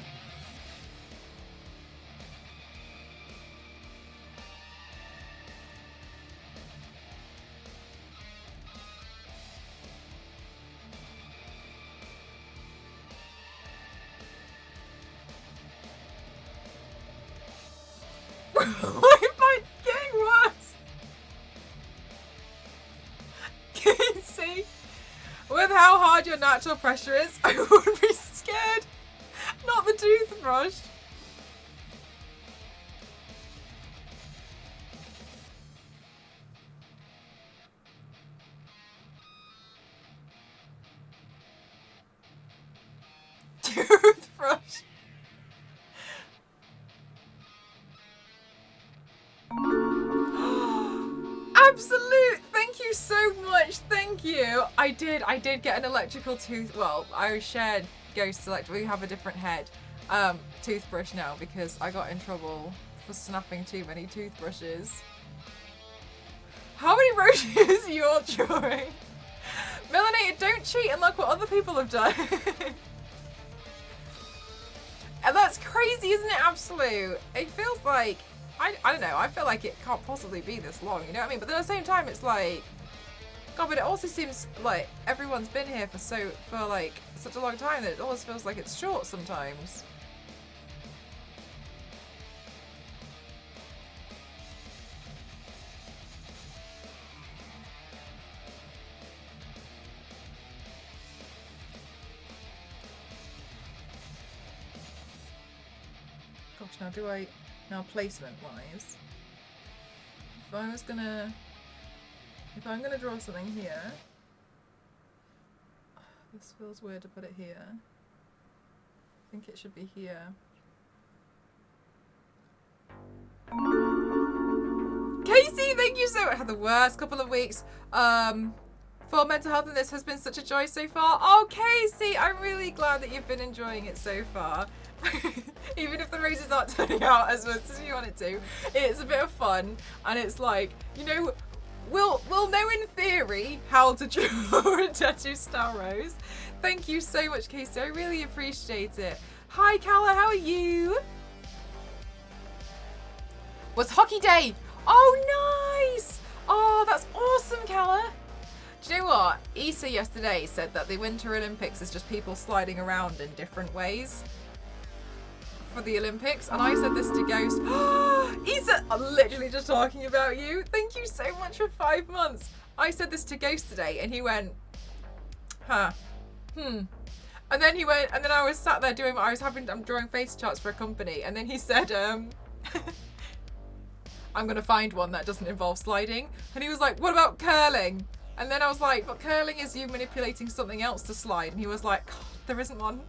Why am I getting worse? Can you see? With how hard your natural pressure is, I would be scared. Not the toothbrush. Toothbrush. Absolute! Thank you so much. Thank you. I did get an electrical tooth. Well, I shared Ghost Electric. We have a different head toothbrush now because I got in trouble for snapping too many toothbrushes. How many roaches you're drawing? Melanated, don't cheat and look what other people have done. And that's crazy, isn't it? Absolute. It feels like I don't know, I feel like it can't possibly be this long, you know what I mean? But then at the same time, it's like, God, but it also seems like everyone's been here for like such a long time that it almost feels like it's short sometimes. Gosh, now placement wise, if I'm gonna draw something here, this feels weird to put it here. I think it should be here. Casey, thank you so much. I had the worst couple of weeks for mental health, and this has been such a joy so far. Oh, Casey, I'm really glad that you've been enjoying it so far. Even if the races aren't turning out as much as you want it to, it's a bit of fun, and it's like, you know, we'll know in theory how to draw a tattoo Star Rose. Thank you so much, Casey. I really appreciate it. Hi, Calla, how are you? Was hockey day? Oh, nice! Oh, that's awesome, Calla. Do you know what? Issa yesterday said that the Winter Olympics is just people sliding around in different ways for the Olympics, and I said this to Ghost. Issa, I'm literally just talking about you. Thank you so much for 5 months. I said this to Ghost today, and he went, huh, and then he went, and then I was sat there doing what I was having. I'm drawing face charts for a company, and then he said, I'm gonna find one that doesn't involve sliding, and he was like, what about curling? And then I was like, but curling is you manipulating something else to slide, and he was like, God, there isn't one.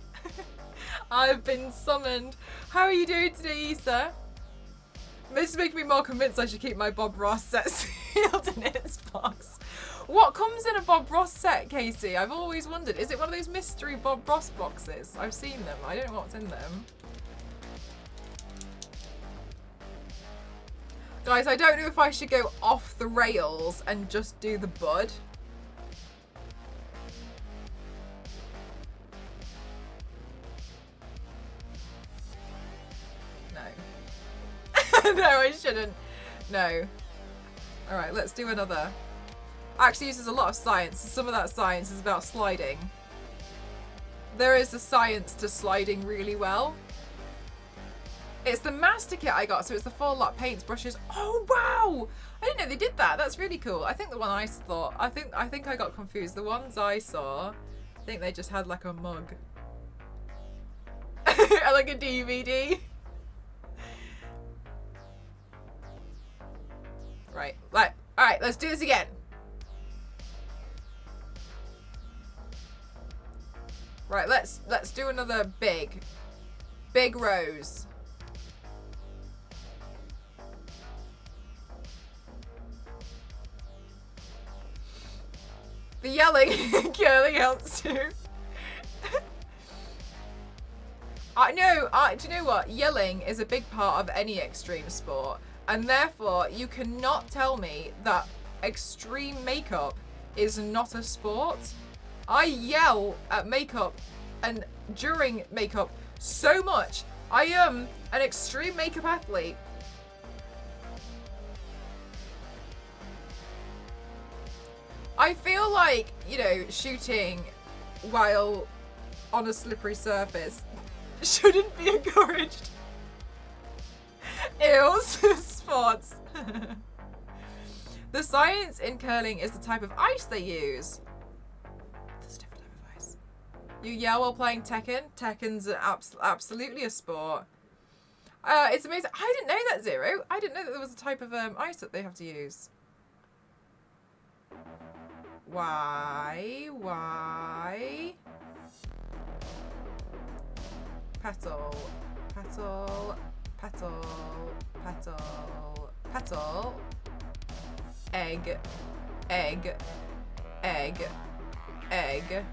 I've been summoned. How are you doing today, Issa? This is making me more convinced I should keep my Bob Ross set sealed in its box. What comes in a Bob Ross set, Casey? I've always wondered. Is it one of those mystery Bob Ross boxes? I've seen them. I don't know what's in them. Guys, I don't know if I should go off the rails and just do the bud. No, I shouldn't. No. Alright, let's do another. Actually uses a lot of science. Some of that science is about sliding. There is a science to sliding really well. It's the master kit I got, so it's the full lot paints, brushes. Oh wow! I didn't know they did that. That's really cool. I think the one I thought, I think I got confused. The ones I saw, I think they just had like a mug. Like a DVD. Right, alright, let's do this again. Right, let's do another big. Big Rose. The yelling curling helps too. Do you know what? Yelling is a big part of any extreme sport, and therefore you cannot tell me that extreme makeup is not a sport. I yell at makeup and during makeup so much. I am an extreme makeup athlete. I feel like, you know, shooting while on a slippery surface shouldn't be encouraged. Ew, sports. The science in curling is the type of ice they use. There's a different type of ice. You yell while playing Tekken. Tekken's absolutely a sport. It's amazing. I didn't know that, Zero. I didn't know that there was a type of ice that they have to use. Why? Petal, petal, petal, petal, petal, egg, egg, egg, egg.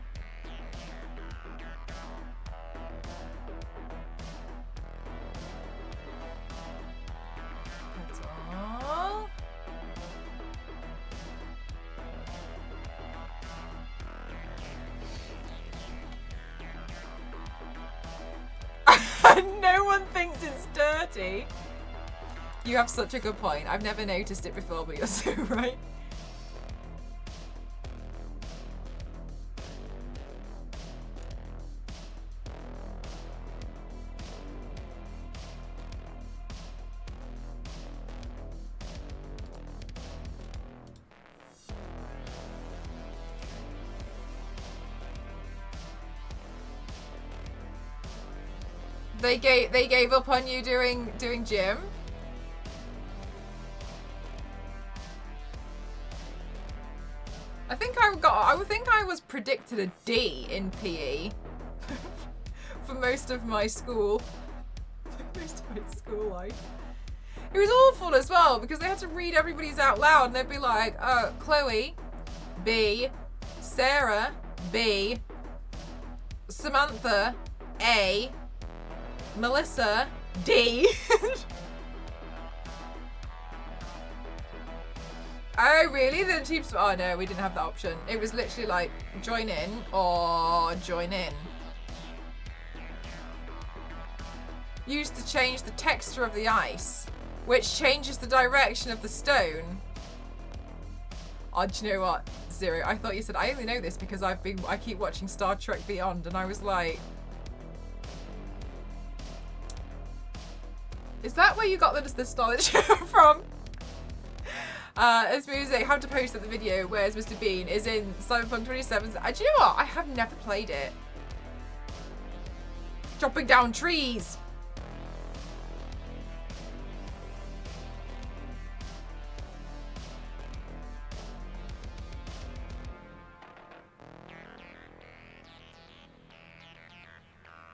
Petal. No one thinks it's dirty. You have such a good point. I've never noticed it before, but you're so right. They gave up on you doing gym. I think I was predicted a D in PE for most of my school life. It was awful as well because they had to read everybody's out loud and they'd be like, Chloe, B, Sarah, B, Samantha, A, Melissa, D. Oh, really? The teams? Oh no, we didn't have that option. It was literally like join in or join in. Used to change the texture of the ice, which changes the direction of the stone. Oh, do you know what, Zero? I thought you said I only know this because I keep watching Star Trek Beyond, and I was like, is that where you got this knowledge from? As music, how to post at the video, where's Mr. Bean, is in Cyberpunk 27. Do you know what? I have never played it. Chopping down trees.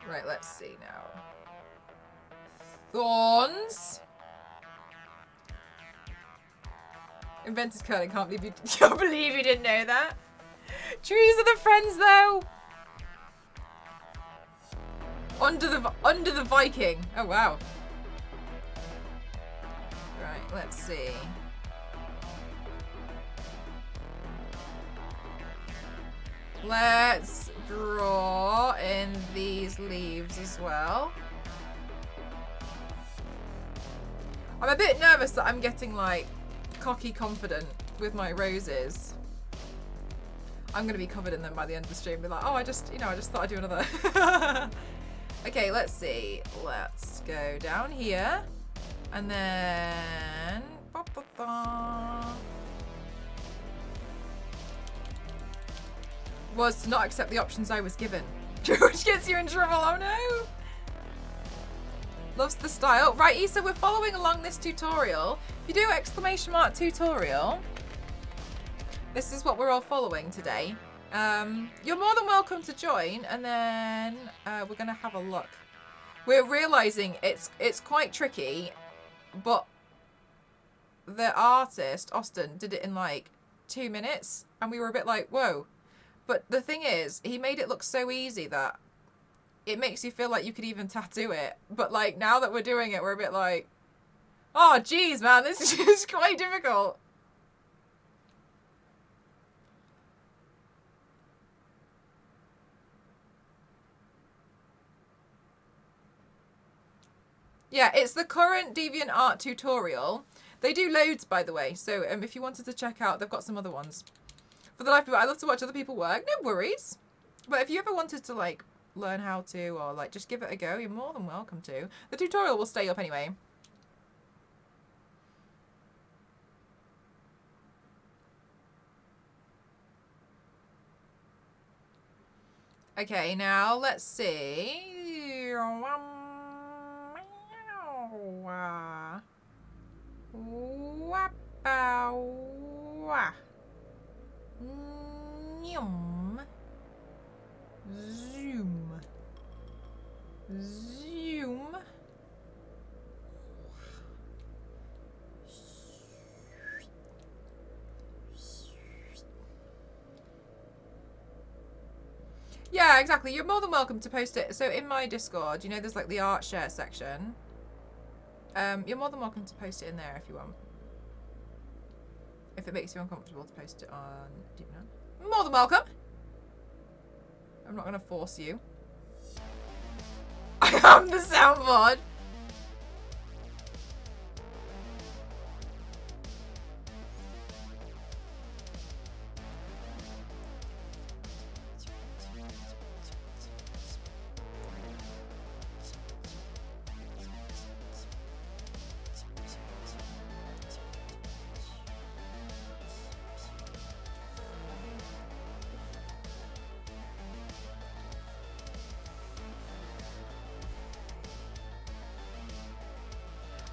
Right, let's see now. Thorns. Invented curling. Can't believe you didn't know that. Trees are the friends though. Under the Viking. Oh wow. Right, let's see. Let's draw in these leaves as well. I'm a bit nervous that I'm getting like cocky confident with my roses. I'm gonna be covered in them by the end of the stream. Be like, oh, I just thought I'd do another. Okay, let's see. Let's go down here, and then was to not accept the options I was given, which gets you in trouble. Oh no. Loves the style. Right, Issa, we're following along this tutorial. If you do exclamation mark tutorial, this is what we're all following today. You're more than welcome to join, and then we're going to have a look We're realizing it's quite tricky, but the artist, Austin, did it in like 2 minutes, and we were a bit like, whoa. But the thing is, he made it look so easy that it makes you feel like you could even tattoo it. But like, now that we're doing it, we're a bit like, oh, geez, man, this is just quite difficult. Yeah, it's the current DeviantArt tutorial. They do loads, by the way. So if you wanted to check out, they've got some other ones. For the life of it, I love to watch other people work. No worries. But if you ever wanted to like learn how to, or like just give it a go, you're more than welcome to. The tutorial will stay up anyway. Okay, now let's see. Zoom. Zoom. Yeah, exactly. You're more than welcome to post it. So in my Discord, you know, there's like the art share section. You're more than welcome to post it in there if you want. If it makes you uncomfortable to post it on Deviant. More than welcome. I'm not going to force you. I am the soundboard.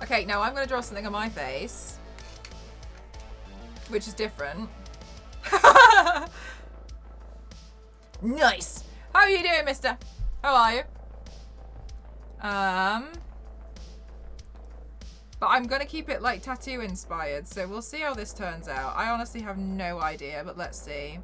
Okay, now I'm going to draw something on my face, which is different. Nice. How are you doing, mister? How are you? But I'm going to keep it like tattoo inspired, so we'll see how this turns out. I honestly have no idea, but let's see.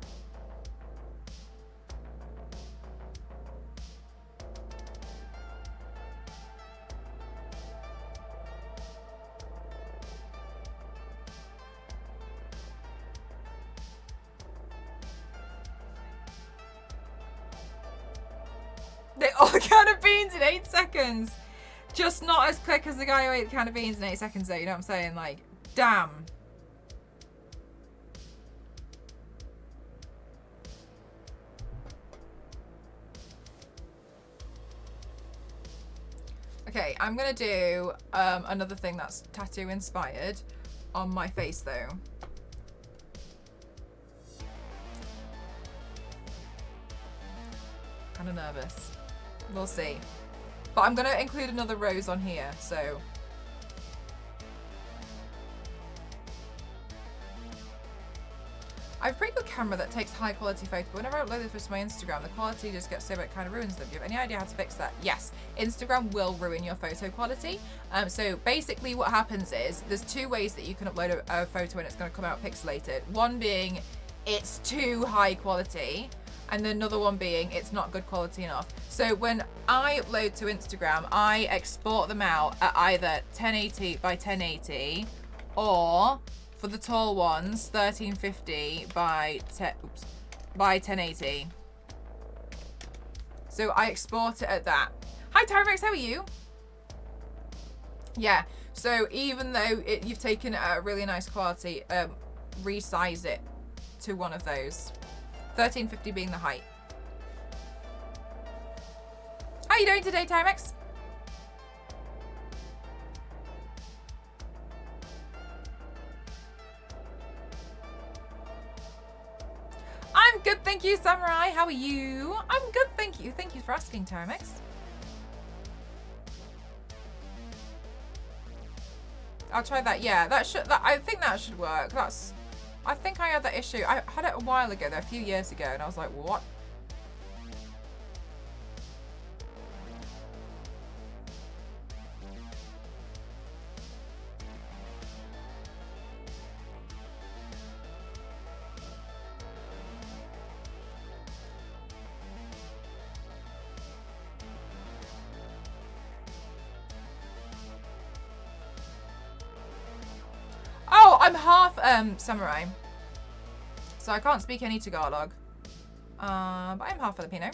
They all can of beans in 8 seconds. Just not as quick as the guy who ate a can of beans in 8 seconds though, you know what I'm saying? Like, damn. Okay, I'm gonna do another thing that's tattoo inspired on my face though. Kind of nervous. We'll see. But I'm going to include another rose on here, so... I have a pretty good camera that takes high quality photos, but whenever I upload this to my Instagram, the quality just gets so it kind of ruins them. Do you have any idea how to fix that? Yes, Instagram will ruin your photo quality. So basically what happens is, there's 2 ways that you can upload a photo and it's going to come out pixelated. One being, it's too high quality. And then another one being it's not good quality enough. So when I upload to Instagram, I export them out at either 1080 by 1080 or, for the tall ones, 1350 by 1080. So I export it at that. Hi Tyrex, how are you? Yeah, so even though you've taken a really nice quality, resize it to one of those. 1350 being the height. How are you doing today, Timex? I'm good, thank you, Samurai. How are you? I'm good, thank you. Thank you for asking, Timex. I'll try that. Yeah, I think that should work. I think I had that issue. I had it a while ago, though, a few years ago, and I was like, what? half samurai, so I can't speak any Tagalog. But I'm half Filipino.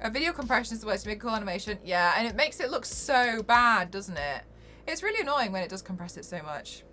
A video compression is the way to make a cool animation. Yeah, and it makes it look so bad, doesn't it? It's really annoying when it does compress it so much.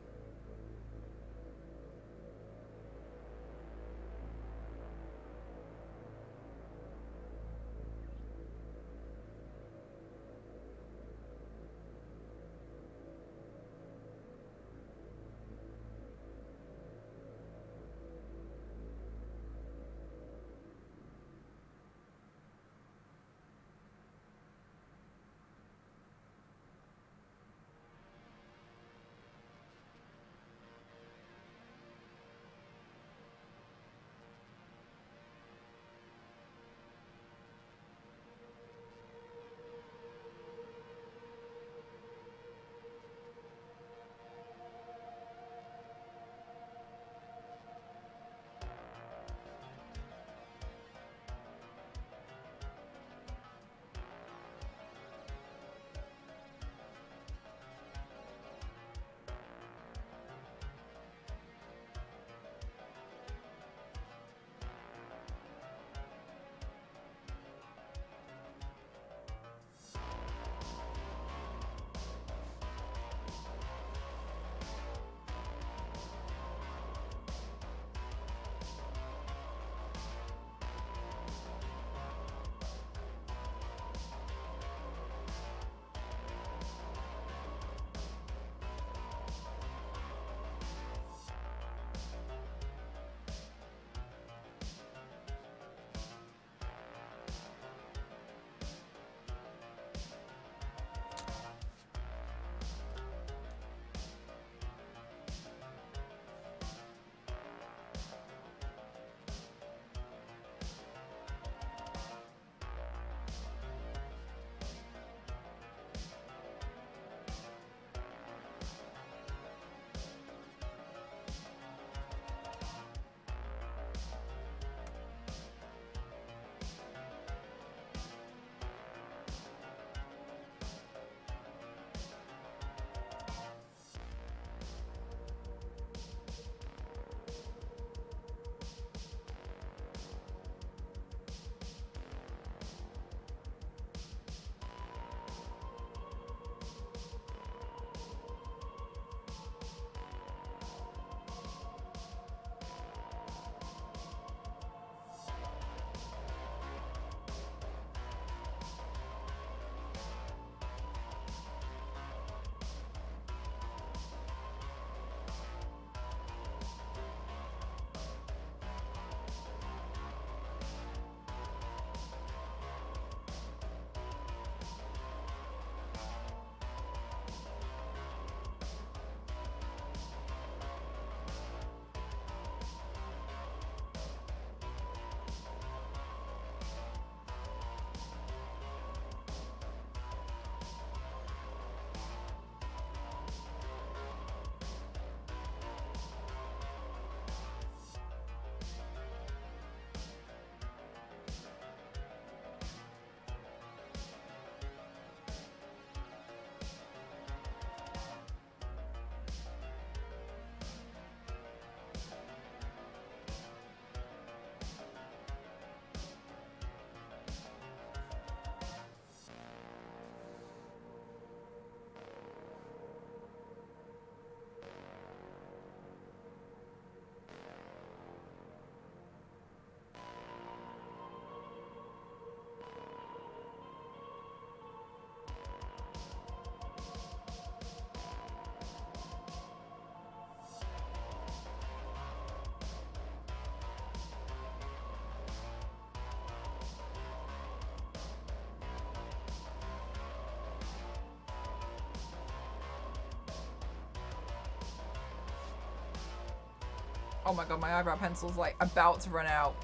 Oh my god, my eyebrow pencil's like about to run out.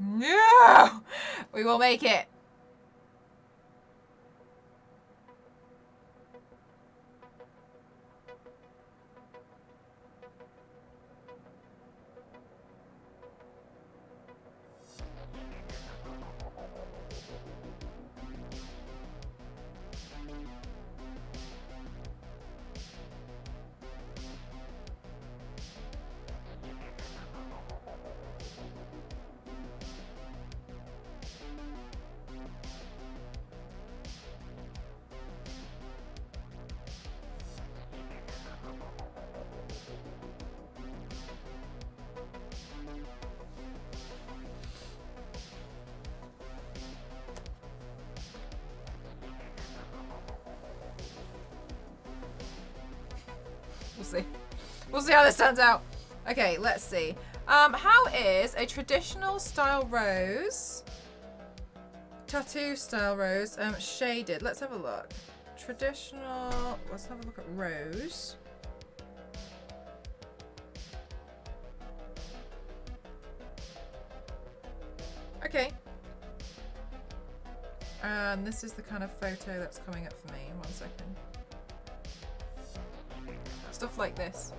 No! We will make it. We'll see. We'll see how this turns out. Okay, let's see. How is a traditional style rose, tattoo style rose, shaded? Let's have a look. Traditional, let's have a look at rose. Okay. And this is the kind of photo that's coming up for me. 1 second. Stuff like this.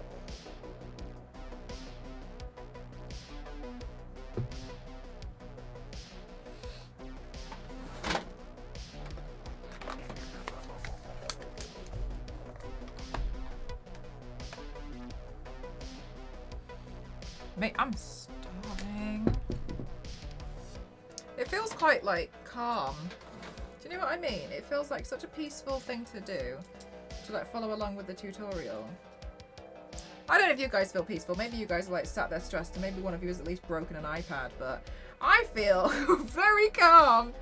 Mate, I'm starving. It feels quite like calm. Do you know what I mean? It feels like such a peaceful thing to do. To like follow along with the tutorial. I don't know if you guys feel peaceful. Maybe you guys are like sat there stressed and maybe one of you has at least broken an iPad, but I feel very calm.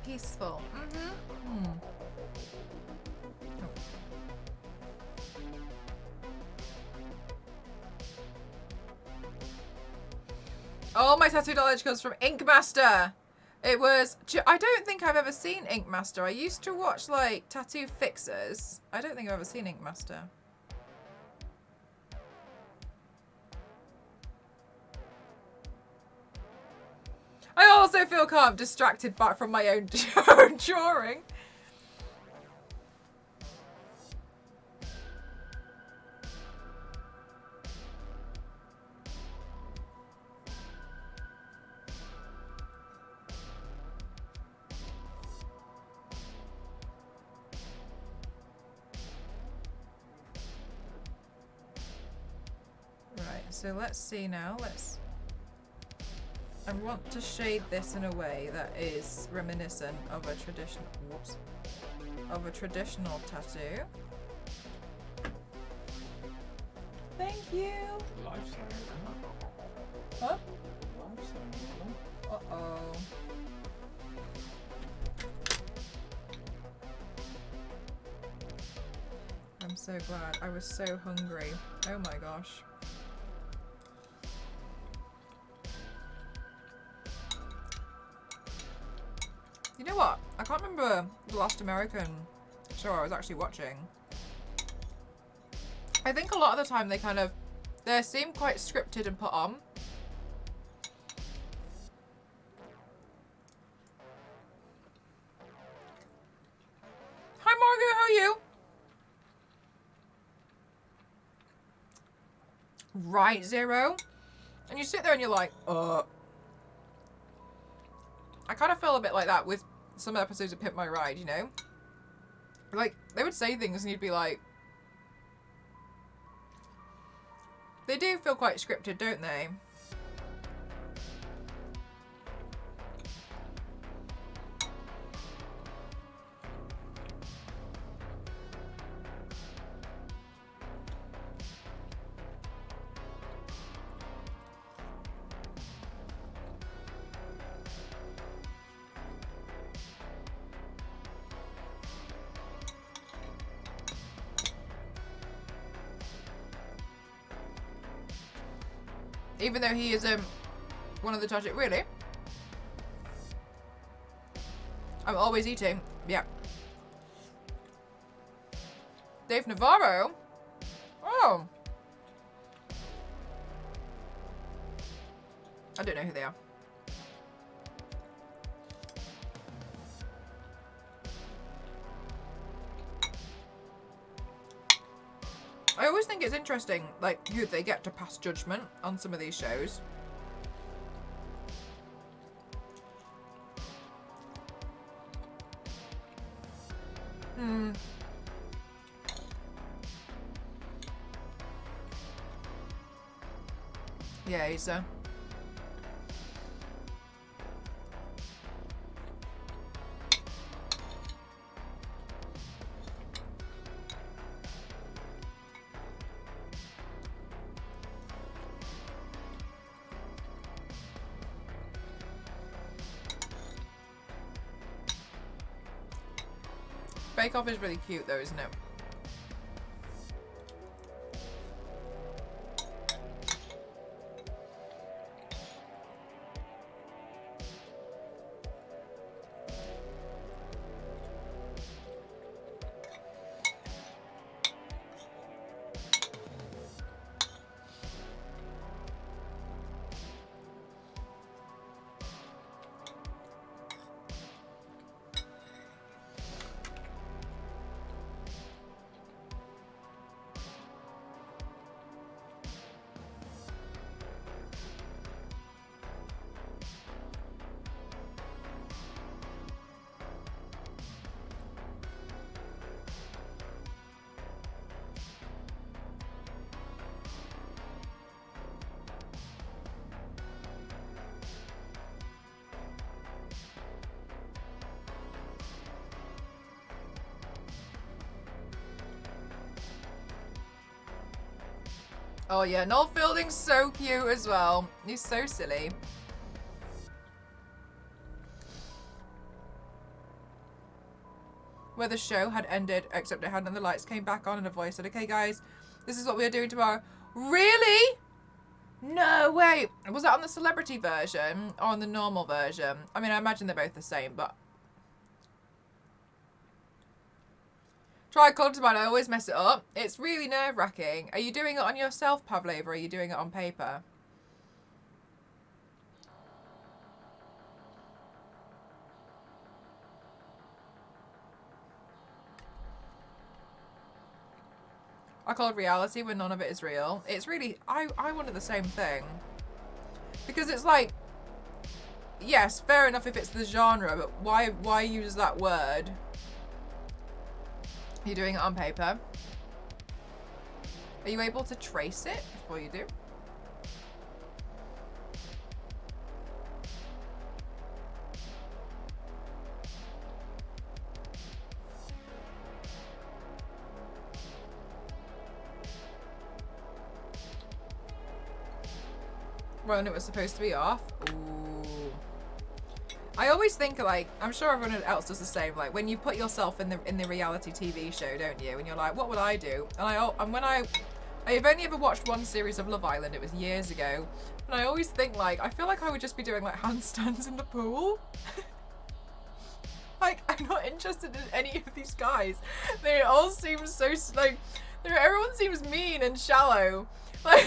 Peaceful. Mm-hmm. Oh, my tattoo knowledge comes from Ink Master. It was... I don't think I've ever seen Ink Master. I used to watch, like, tattoo fixers. I don't think I've ever seen Ink Master. I also feel calm, distracted back from my own drawing. So let's see now. I want to shade this in a way that is reminiscent of a traditional. Whoops. Of a traditional tattoo. Thank you. Huh? Uh-oh. I'm so glad. I was so hungry. Oh my gosh. You know what? I can't remember the last American show I was actually watching. I think a lot of the time they seem quite scripted and put on. Hi Margaret, how are you? Right, Zero. And you sit there and you're like, I kind of feel a bit like that with some episodes of Pimp My Ride, you know? Like, they would say things and you'd be like... They do feel quite scripted, don't they? Even though he is One of the tragic, really? I'm always eating. Yeah. Dave Navarro? Oh. I don't know who they are. I always think it's interesting, like, who they get to pass judgment on some of these shows. Yeah, he's Bake Off is really cute though, isn't it? Oh yeah, Noel Fielding's so cute as well. He's so silly. Where the show had ended, except it hadn't, and the lights came back on and a voice said, okay guys, this is what we are doing tomorrow. Really? No way. Was that on the celebrity version or on the normal version? I mean, I imagine they're both the same, but... Try colour mine, I always mess it up. It's really nerve-wracking. Are you doing it on yourself, Pavlova, or are you doing it on paper? I call it reality when none of it is real. It's really, I wanted the same thing. Because it's like, yes, fair enough if it's the genre, but why use that word? You're doing it on paper. Are you able to trace it before you do? When it was supposed to be off. Ooh. I always think, like, I'm sure everyone else does the same. Like, when you put yourself in the reality TV show, don't you? And you're like, what would I do? And when I've only ever watched one series of Love Island. It was years ago. And I always think, like, I feel like I would just be doing like handstands in the pool. Like, I'm not interested in any of these guys. They all seem so like, everyone seems mean and shallow. Like,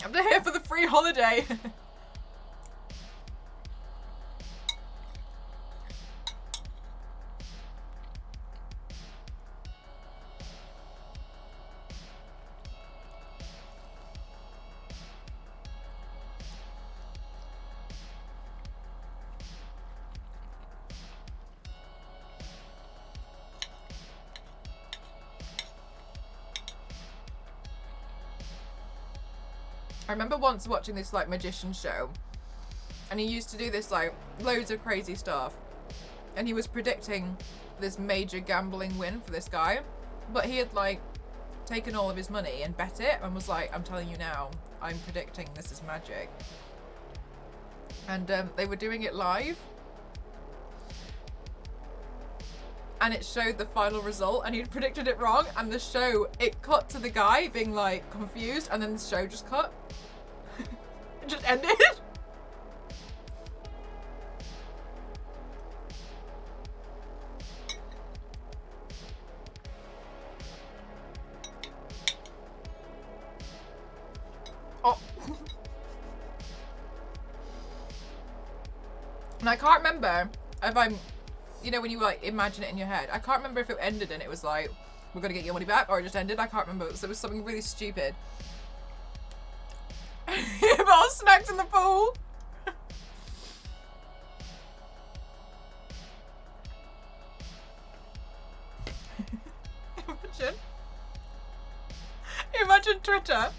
I'm here for the free holiday. I remember once watching this like magician show, and he used to do this like loads of crazy stuff, and he was predicting this major gambling win for this guy, but he had like taken all of his money and bet it and was like, I'm telling you now, I'm predicting this is magic. And they were doing it live, and it showed the final result, and he'd predicted it wrong, and the show, it cut to the guy being like confused, and then the show just cut. just ended. Oh. And I can't remember if I'm, you know, when you like imagine it in your head, I can't remember if it ended and it was like, we're gonna get your money back, or it just ended. I can't remember. So it was something really stupid. About snacks in the pool. Imagine Twitter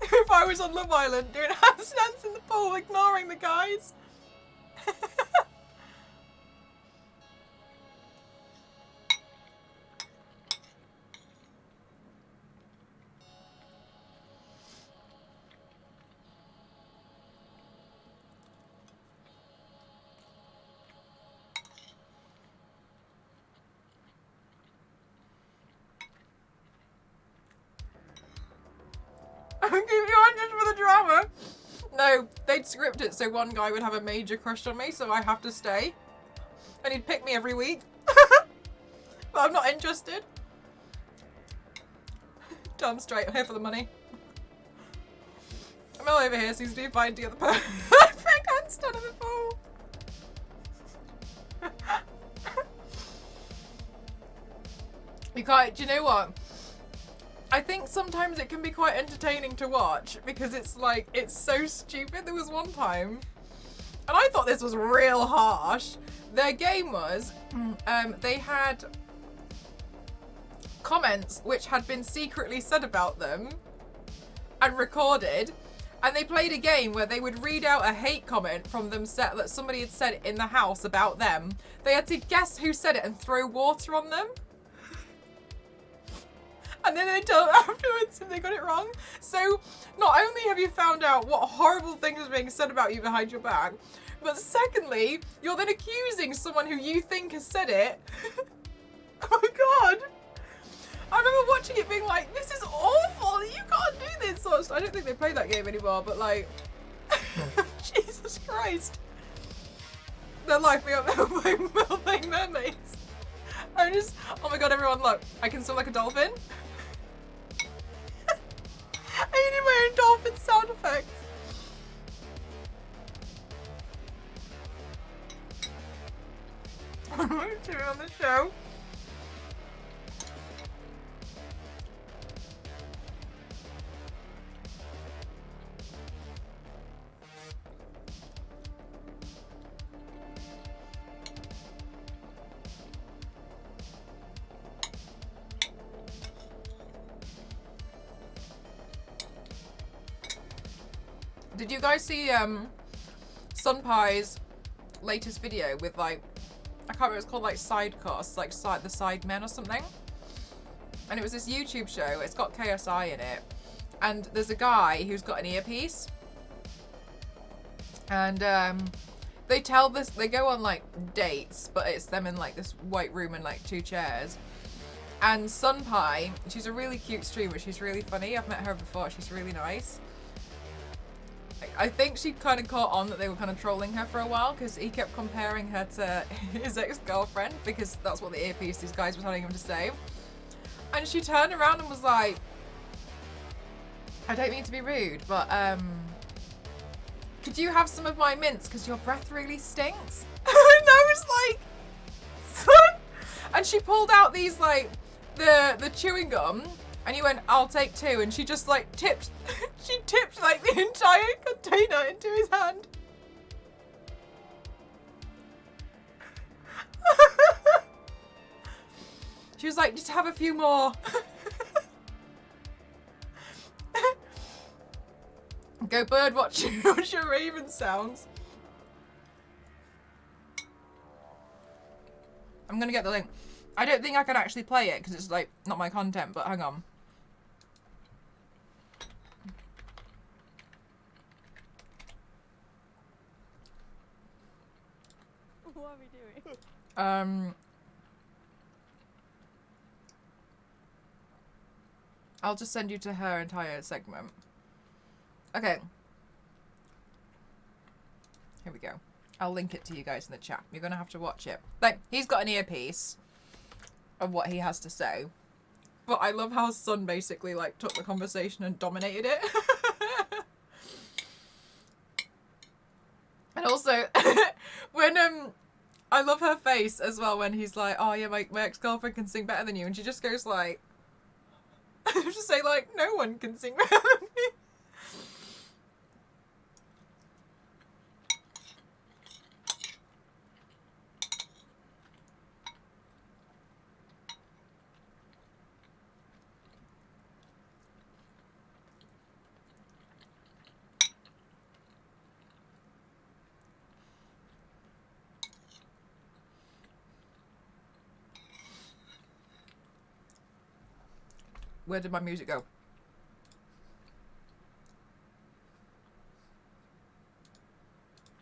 if I was on Love Island doing handstands in the pool, ignoring the guys. I'll give you 100 for the drama. No, they'd script it so one guy would have a major crush on me, so I have to stay. And he'd pick me every week. But I'm not interested. Damn straight, I'm here for the money. I'm all over here, so he's Deviant to get the I think I'm still in the pool. You can't, do you know what? I think sometimes it can be quite entertaining to watch because it's like, it's so stupid. There was one time, and I thought this was real harsh. Their game was, they had comments which had been secretly said about them and recorded, and they played a game where they would read out a hate comment from them that somebody had said in the house about them. They had to guess who said it and throw water on them. And then they tell afterwards if they got it wrong. So not only have you found out what horrible things are being said about you behind your back, but secondly, you're then accusing someone who you think has said it. Oh my god. I remember watching it being like, this is awful, you can't do this sort of stuff. I don't think they play that game anymore, but like, Jesus Christ. Their life being up there playing mermaids. I'm just, oh my god, everyone look, I can swim like a dolphin. I need my own dolphin sound effects. I'm doing on the show. Did you guys see Sunpie's latest video with like, I can't remember, it's called like Sidecasts, like the Side Men or something? And it was this YouTube show, it's got KSI in it, and there's a guy who's got an earpiece, and they go on like dates, but it's them in like this white room and like 2 chairs. And Sunpie, she's a really cute streamer, she's really funny, I've met her before, she's really nice. I think she kind of caught on that they were kind of trolling her for a while because he kept comparing her to his ex-girlfriend because that's what the earpiece these guys were telling him to say. And she turned around and was like, I don't mean to be rude, but could you have some of my mints because your breath really stinks? And I was like, son? And she pulled out these like, the chewing gum, and he went, I'll take 2, and she just like tipped, she tipped like the entire container into his hand. She was like, just have a few more. Go bird watching, watch your raven sounds. I'm gonna get the link. I don't think I can actually play it because it's like not my content, but hang on. What are we doing? I'll just send you to her entire segment. Okay. Here we go. I'll link it to you guys in the chat. You're going to have to watch it. Like, he's got an earpiece of what he has to say. But I love how Sun basically, like, took the conversation and dominated it. And also, when, I love her face as well when he's like, oh yeah, my ex-girlfriend can sing better than you. And she just goes like, just say like, no one can sing better than me. Where did my music go?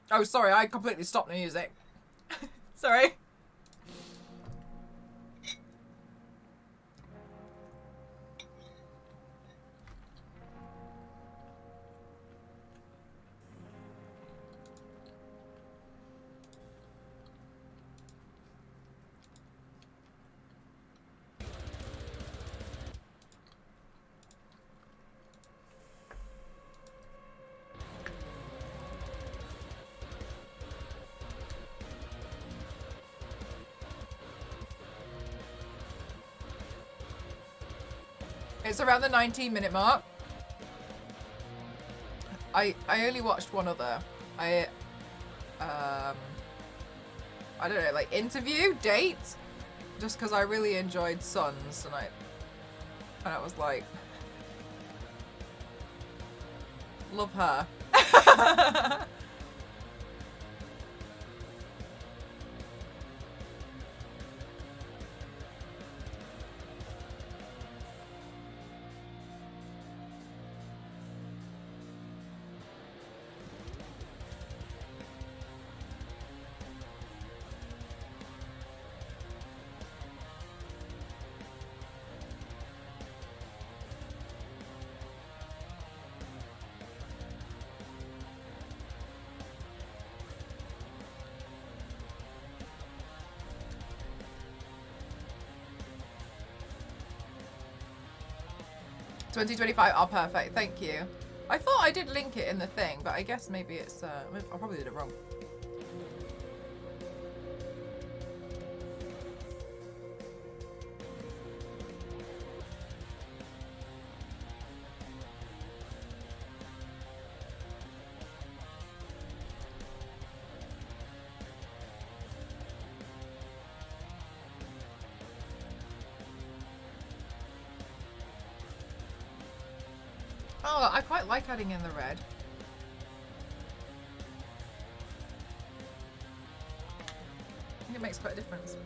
Oh, sorry, I completely stopped the music. Sorry. It's around the 19-minute mark. I only watched one other. I don't know, like interview, date, just because I really enjoyed Sons, and I was like, love her. $20.25. Oh, perfect. Thank you. I thought I did link it in the thing, but I guess maybe it's. I probably did it wrong. Oh, I quite like adding in the red. I think it makes quite a difference.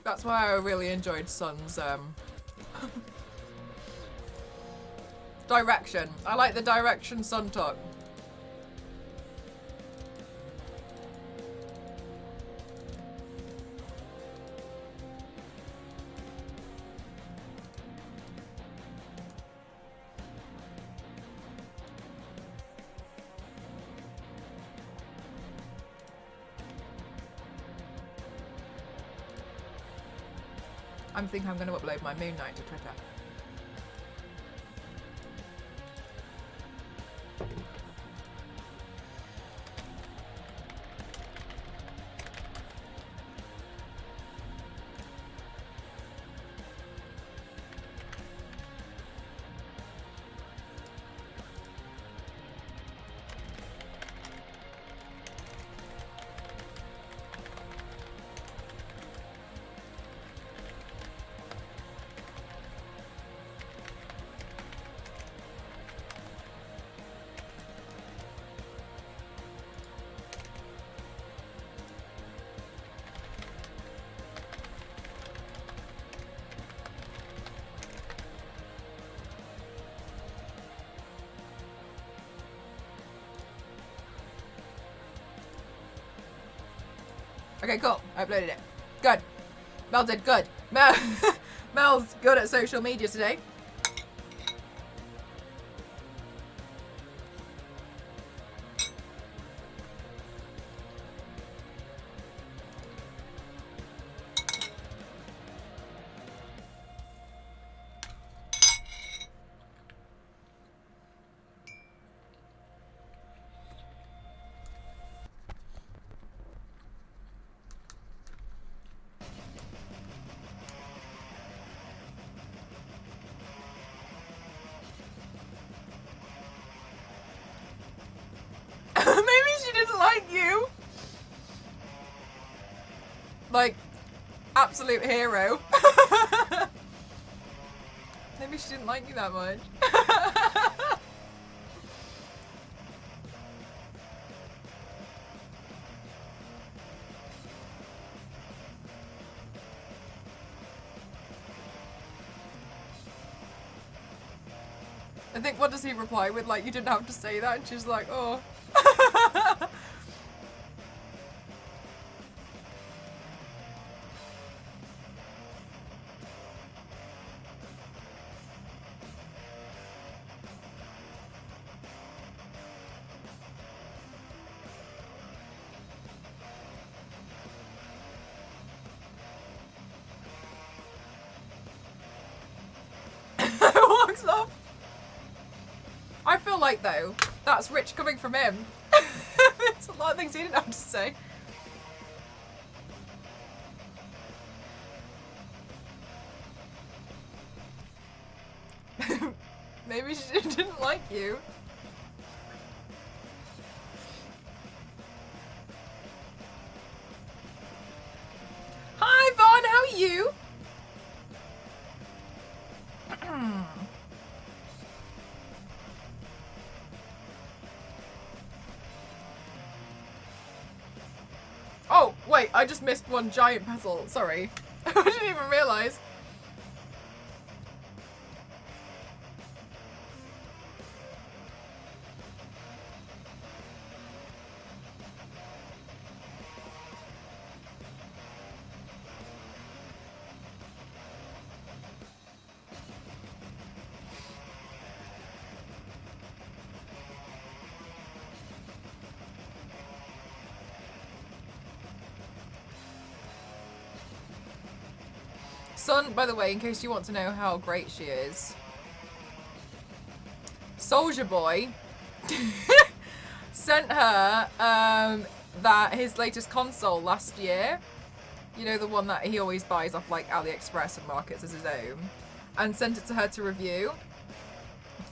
That's why I really enjoyed Sun's direction. I like the direction Sun took. I think I'm going to upload my Moon Knight to Twitter. Okay, cool. I uploaded it. Good. Mel did good. Mel's good at social media today. Maybe she didn't like you. Like, absolute hero. Maybe she didn't like you that much. I think, what does he reply with? Like, you didn't have to say that. And she's like, oh. Walks off. I feel like, though, that's rich coming from him. It's a lot of things he didn't have to say. Maybe she didn't like you. Hi, Vaughn, how are you? Oh, wait, I just missed one giant petal. Sorry. I didn't even realise. Sun, by the way, in case you want to know how great she is, Soldier Boy sent her that his latest console last year, you know, the one that he always buys off like AliExpress and markets as his own, and sent it to her to review.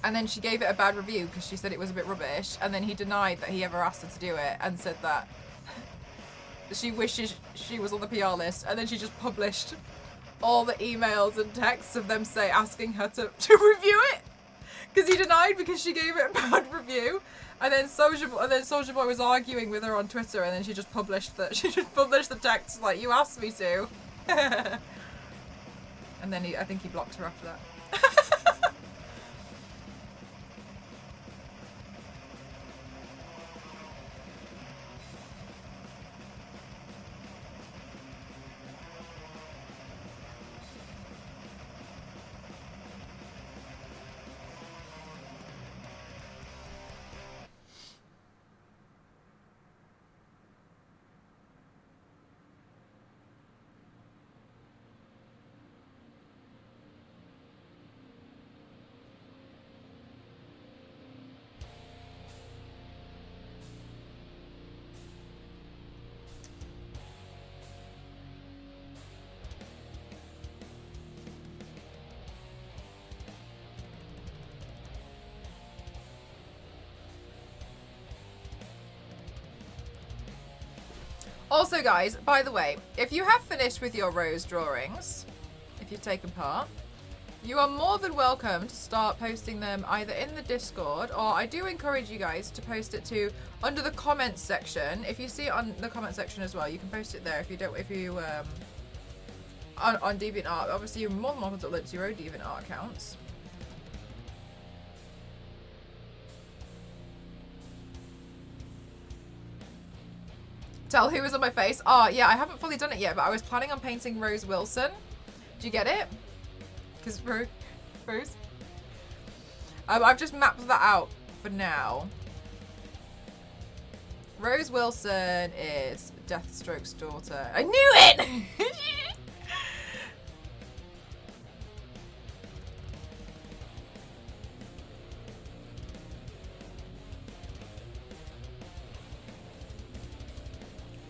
And then she gave it a bad review because she said it was a bit rubbish, and then he denied that he ever asked her to do it and said that she wishes she was on the PR list, and then she just published all the emails and texts of them asking her to review it, because he denied because she gave it a bad review. And then Soldier Boy was arguing with her on Twitter, and then she just published the text like, you asked me to. And then I think he blocked her after that. Also, guys, by the way, if you have finished with your rose drawings, if you've taken part, you are more than welcome to start posting them either in the Discord, or I do encourage you guys to post it to under the comments section. If you see it on the comment section as well, you can post it there. If you don't, on DeviantArt, obviously you're more than welcome to upload to your own DeviantArt accounts. Tell who was on my face. Oh, yeah, I haven't fully done it yet, but I was planning on painting Rose Wilson. Do you get it? Because Rose. I've just mapped that out for now. Rose Wilson is Deathstroke's daughter. I knew it!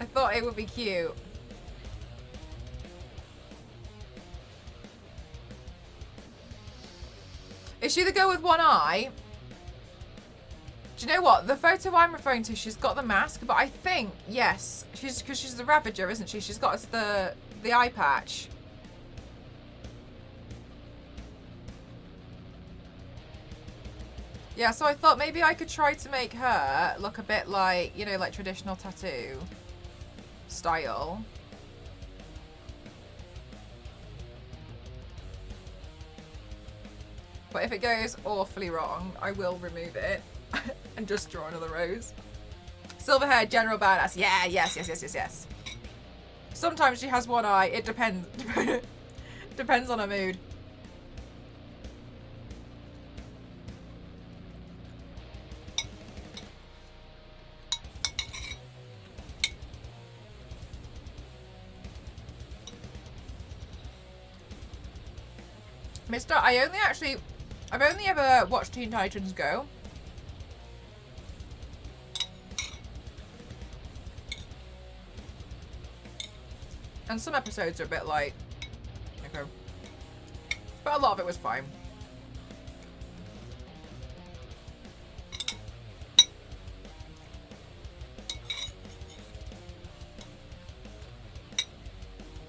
I thought it would be cute. Is she the girl with one eye? Do you know what? The photo I'm referring to, she's got the mask, but I think, yes, because she's the Ravager, isn't she? She's got the eye patch. Yeah, so I thought maybe I could try to make her look a bit like, you know, like traditional tattoo style. But if it goes awfully wrong, I will remove it and just draw another rose. Silver hair, general badass. Yeah, yes. Sometimes she has one eye. It depends. Depends on her mood. Mister, I've only ever watched Teen Titans Go. And some episodes are a bit like, okay. But a lot of it was fine.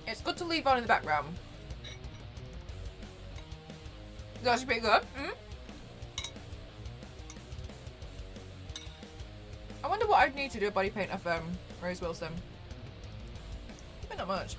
It's good to leave on in the background. That's pretty good. I wonder what I'd need to do a body paint of Rose Wilson. Maybe not much.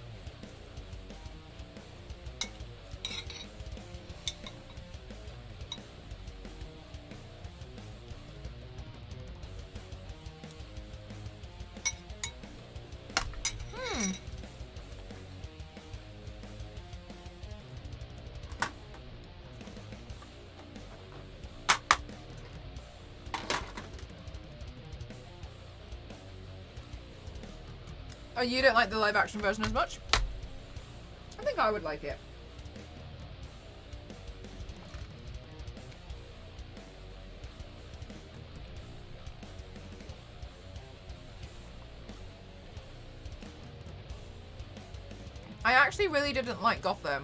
Oh, you don't like the live action version as much? I think I would like it. I actually really didn't like Gotham.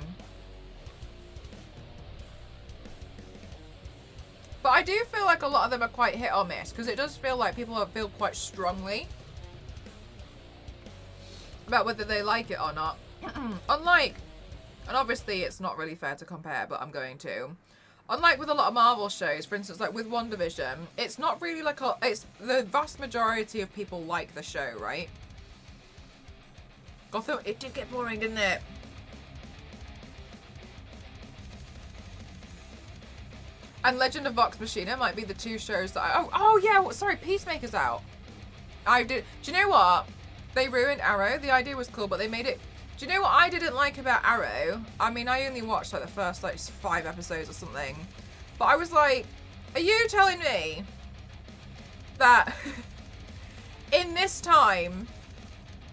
But I do feel like a lot of them are quite hit or miss, because it does feel like people feel quite strongly about whether they like it or not. Unlike, and obviously it's not really fair to compare, but I'm going to. Unlike with a lot of Marvel shows, for instance, like with WandaVision, it's not really like it's the vast majority of people like the show, right? Gotham, it did get boring, didn't it? And Legend of Vox Machina might be the two shows that oh yeah, sorry, Peacemaker's out. Do you know what? They ruined Arrow. The idea was cool, but they made it... Do you know what I didn't like about Arrow? I mean, I only watched like the first like 5 episodes or something. But I was like, are you telling me that in this time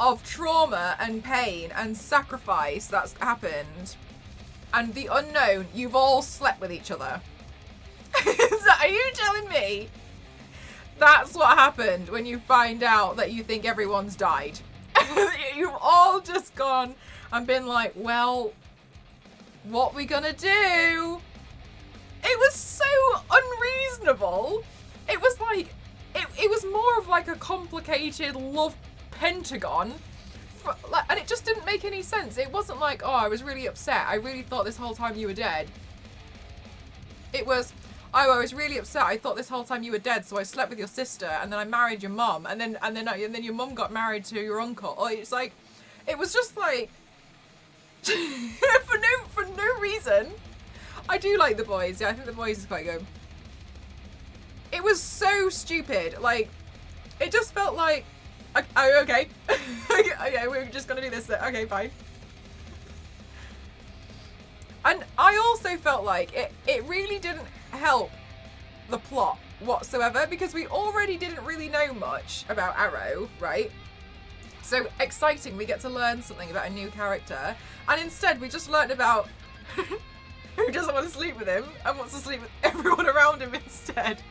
of trauma and pain and sacrifice that's happened and the unknown, you've all slept with each other? Are you telling me that's what happened when you find out that you think everyone's died? You've all just gone and been like, well, what we gonna do? It was so unreasonable. It was like, it was more of like a complicated love pentagon. And it just didn't make any sense. It wasn't like, oh, I was really upset. I really thought this whole time you were dead. It was... Oh, I was really upset. I thought this whole time you were dead, so I slept with your sister, and then I married your mum, and then your mum got married to your uncle. Oh, it's like, it was just like, for no reason. I do like The Boys. Yeah, I think The Boys is quite good. It was so stupid. Like, it just felt like Oh, okay. Okay, we're just gonna do this. Okay, fine. And I also felt like it really didn't help the plot whatsoever because we already didn't really know much about Arrow, right? So exciting, we get to learn something about a new character, and instead we just learned about who doesn't want to sleep with him and wants to sleep with everyone around him instead.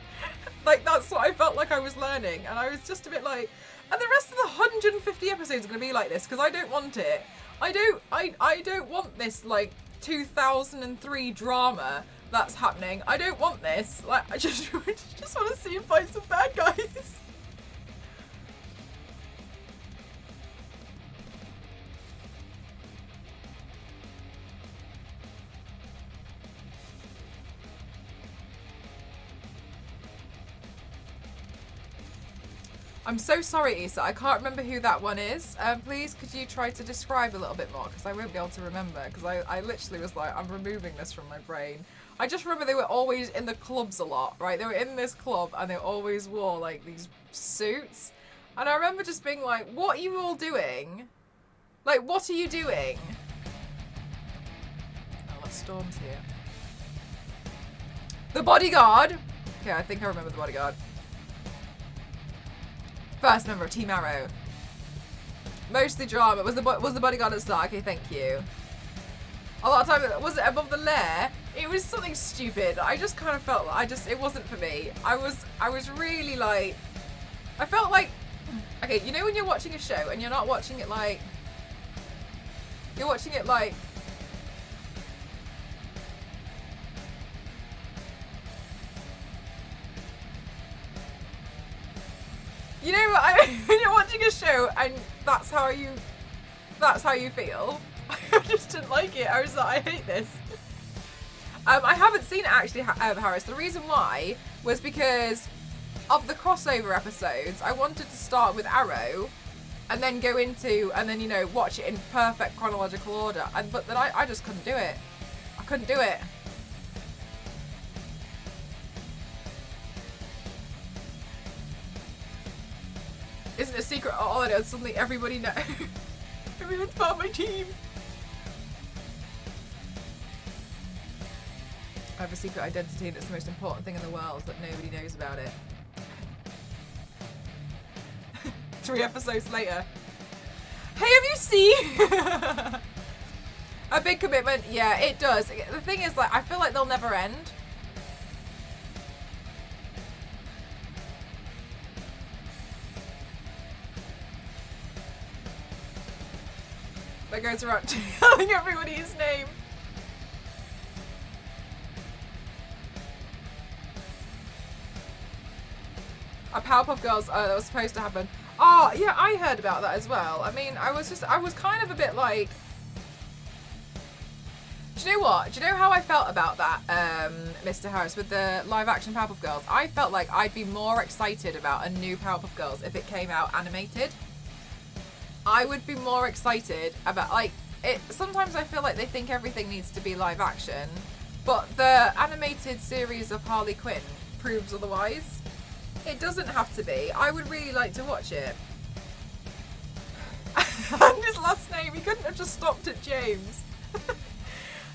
Like, that's what I felt like I was learning, and I was just a bit like, and the rest of the 150 episodes are going to be like this because I don't want it. I don't want this, like, 2003 drama that's happening. I don't want this. Like, I just want to see him fight some bad guys. I'm so sorry, Issa. I can't remember who that one is. Please, could you try to describe a little bit more? Because I won't be able to remember. Because I literally was like, I'm removing this from my brain. I just remember they were always in the clubs a lot, right? They were in this club and they always wore, like, these suits. And I remember just being like, what are you all doing? Like, what are you doing? Oh, Storm's here. The Bodyguard. Okay, I think I remember the Bodyguard. First member of Team Arrow. Mostly drama. Was the Bodyguard at the start? Okay, thank you. A lot of time, was it above the lair? It was something stupid. I just kind of felt like it wasn't for me. I was really like, I felt like, okay, you know when you're watching a show and you're not watching it like, you're watching it like, you know, when you're watching a show and that's how you feel. I just didn't like it. I was like, I hate this. I haven't seen it actually, Harris. The reason why was because of the crossover episodes. I wanted to start with Arrow and then go into, and then, you know, watch it in perfect chronological order. But then I just couldn't do it. I couldn't do it. Isn't it a secret holiday and suddenly everybody knows? Everyone's part of my team. I have a secret identity and it's the most important thing in the world that nobody knows about it. 3 episodes later. Hey, have you seen? A big commitment? Yeah, it does. The thing is, like, I feel like they'll never end. That goes around telling everybody his name. A Powerpuff Girls, that was supposed to happen. Oh, yeah, I heard about that as well. I mean, I was kind of a bit like, do you know what? Do you know how I felt about that, Mr. Harris, with the live action Powerpuff Girls? I felt like I'd be more excited about a new Powerpuff Girls if it came out animated. I would be more excited about, like, it. Sometimes I feel like they think everything needs to be live action, but the animated series of Harley Quinn proves otherwise. It doesn't have to be. I would really like to watch it. And his last name, he couldn't have just stopped at James.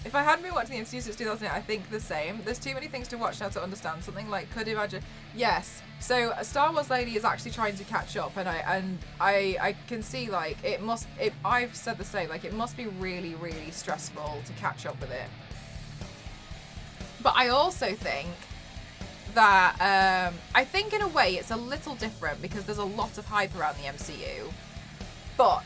If I hadn't been watching the MCU since 2008, I think the same. There's too many things to watch now to understand something. Like, could imagine. Yes. So Star Wars Lady is actually trying to catch up, and I can see, like, I've said the same. Like, it must be really, really stressful to catch up with it. But I also think that I think in a way it's a little different because there's a lot of hype around the MCU. But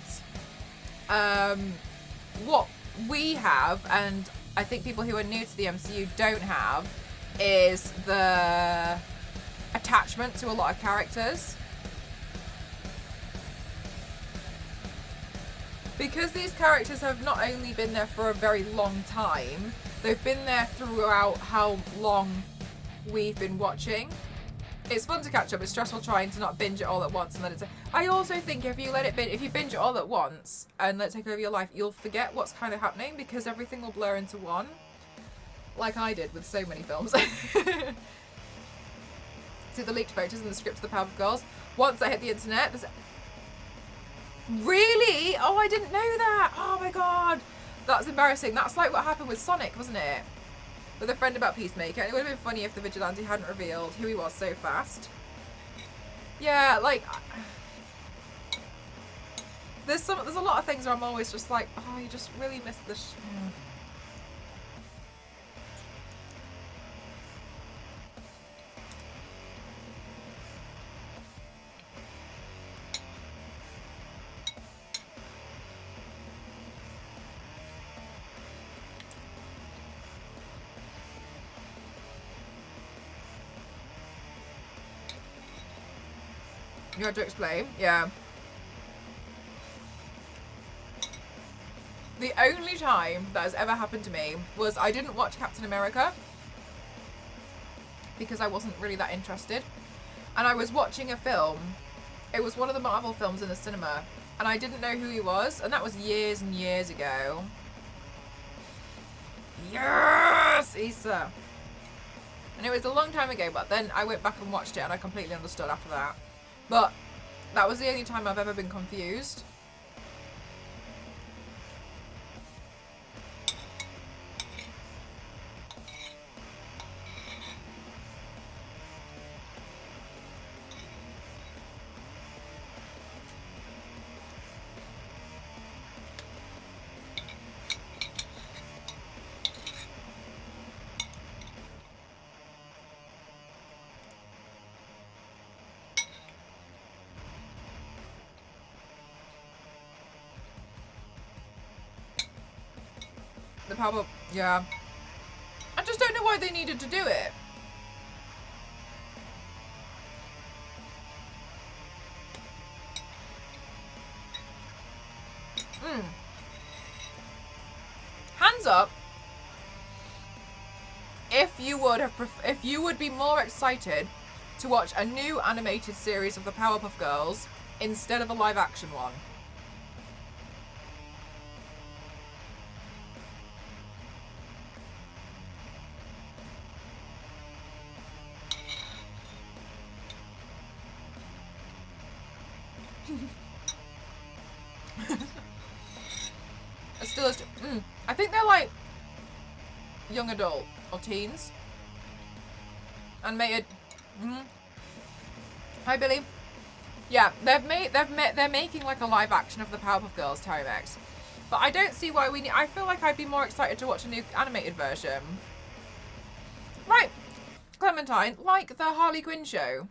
what we have, and I think people who are new to the MCU don't have, is the attachment to a lot of characters. Because these characters have not only been there for a very long time, they've been there throughout how long we've been watching. It's fun to catch up. It's stressful trying to not binge it all at once and let it. I also think if you binge it all at once and let it take over your life, you'll forget what's kind of happening because everything will blur into one, like I did with so many films. See the leaked photos and the script of the Powerpuff Girls. Once I hit the internet, Really? Oh, I didn't know that. Oh my god. That's embarrassing. That's like what happened with Sonic, wasn't it? With a friend about Peacemaker. It would have been funny if the vigilante hadn't revealed who he was so fast. Yeah, like... There's a lot of things where I'm always just like, oh, you just really missed the... You had to explain? Yeah. The only time that has ever happened to me was I didn't watch Captain America because I wasn't really that interested. And I was watching a film. It was one of the Marvel films in the cinema. And I didn't know who he was. And that was years and years ago. Yes! Issa. And it was a long time ago, but then I went back and watched it and I completely understood after that. But that was the only time I've ever been confused. The power, yeah. I just don't know why they needed to do it. Hands up if you would be more excited to watch a new animated series of the Powerpuff Girls instead of a live action one. I think they're like young adult or teens. Animated. Hi Billy. Yeah, they're making like a live action of the Powerpuff Girls, Terry Max. But I don't see why we need. I feel like I'd be more excited to watch a new animated version. Right, Clementine, like the Harley Quinn show.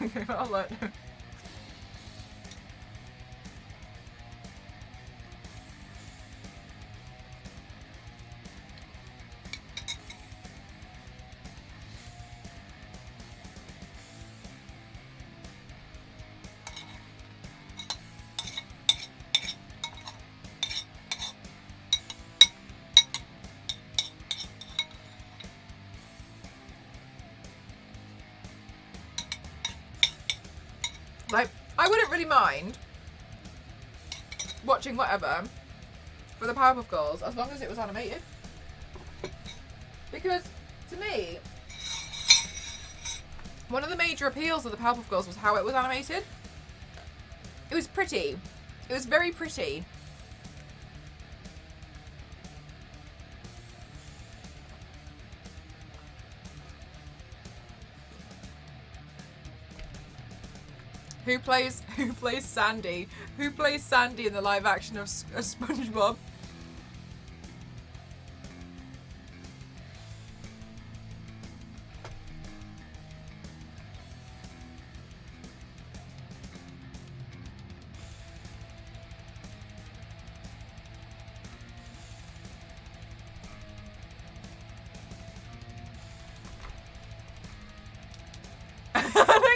Okay, I'll let. Like, I wouldn't really mind watching whatever for the Powerpuff Girls as long as it was animated. Because, to me, one of the major appeals of the Powerpuff Girls was how it was animated. It was pretty. It was very pretty. Who plays Sandy? Who plays Sandy in the live action of SpongeBob?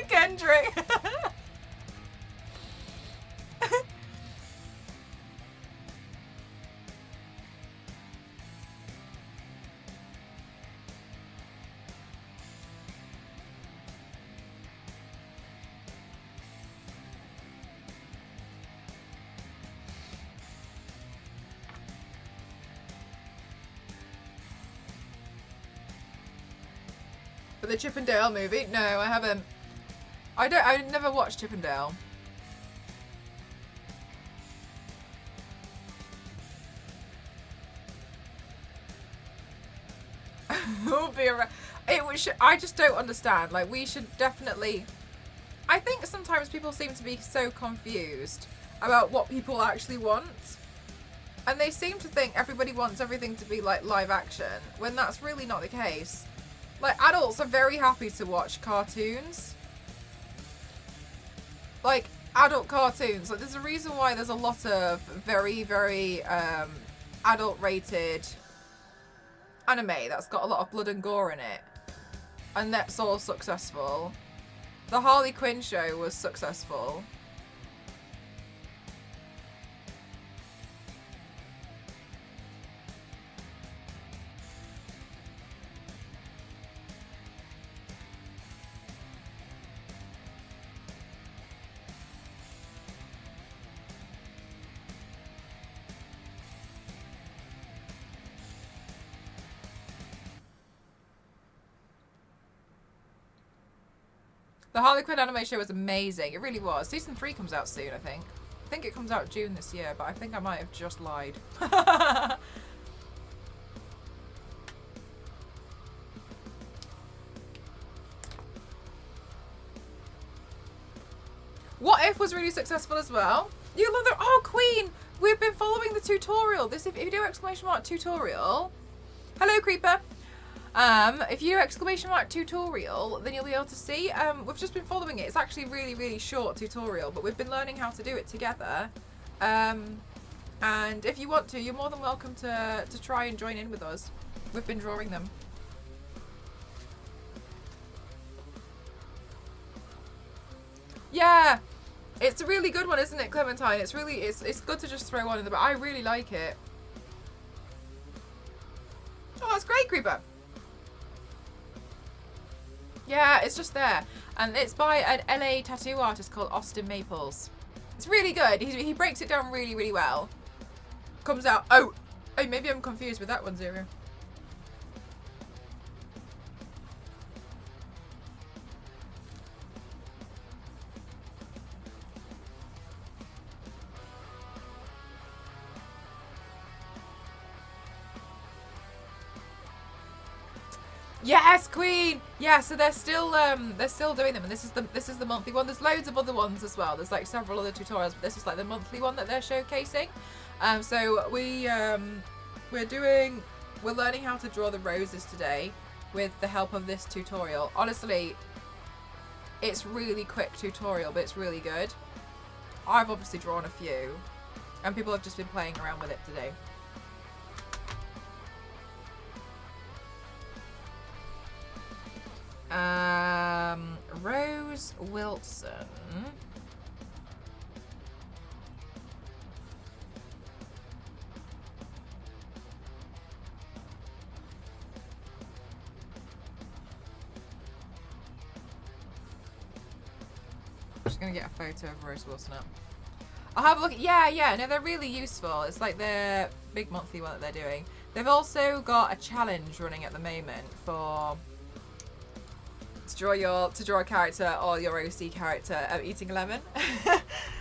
Kendrick. For the Chip and Dale movie? No, I haven't. I never watched Chip and Dale. I just don't understand. Like, we should definitely. I think sometimes people seem to be so confused about what people actually want, and they seem to think everybody wants everything to be like live action when that's really not the case. Like, adults are very happy to watch cartoons, like adult cartoons. Like, there's a reason why there's a lot of very, very adult rated anime that's got a lot of blood and gore in it, and that's all successful. The Harley Quinn show was successful. The Harley Quinn anime show was amazing. It really was. Season 3 comes out soon, I think. I think it comes out June this year, but I think I might have just lied. What If was really successful as well. You love it. Oh, Queen! We've been following the tutorial. This, if you do exclamation mark tutorial. Hello, Creeper. If you do exclamation mark tutorial, then you'll be able to see. We've just been following it. It's actually a really, really short tutorial, but we've been learning how to do it together. And if you want to, you're more than welcome to try and join in with us. We've been drawing them. Yeah, it's a really good one, isn't it, Clementine? It's really, it's good to just throw on in the back. I really like it. Oh, that's great, Creeper. Yeah, it's just there. And it's by an LA tattoo artist called Austin Maples. It's really good. He breaks it down really, really well. Comes out. Oh, maybe I'm confused with that one, Zero. Yes, Queen. Yeah, so they're still doing them, and this is the monthly one. There's loads of other ones as well. There's like several other tutorials, but this is like the monthly one that they're showcasing. So we're learning how to draw the roses today with the help of this tutorial. Honestly, it's really quick tutorial, but it's really good. I've obviously drawn a few, and people have just been playing around with it today. Rose Wilson. I'm just gonna get a photo of Rose Wilson up. I'll have a look. Yeah, no, they're really useful. It's like their big monthly one that they're doing. They've also got a challenge running at the moment for to draw a character or your OC character eating a lemon,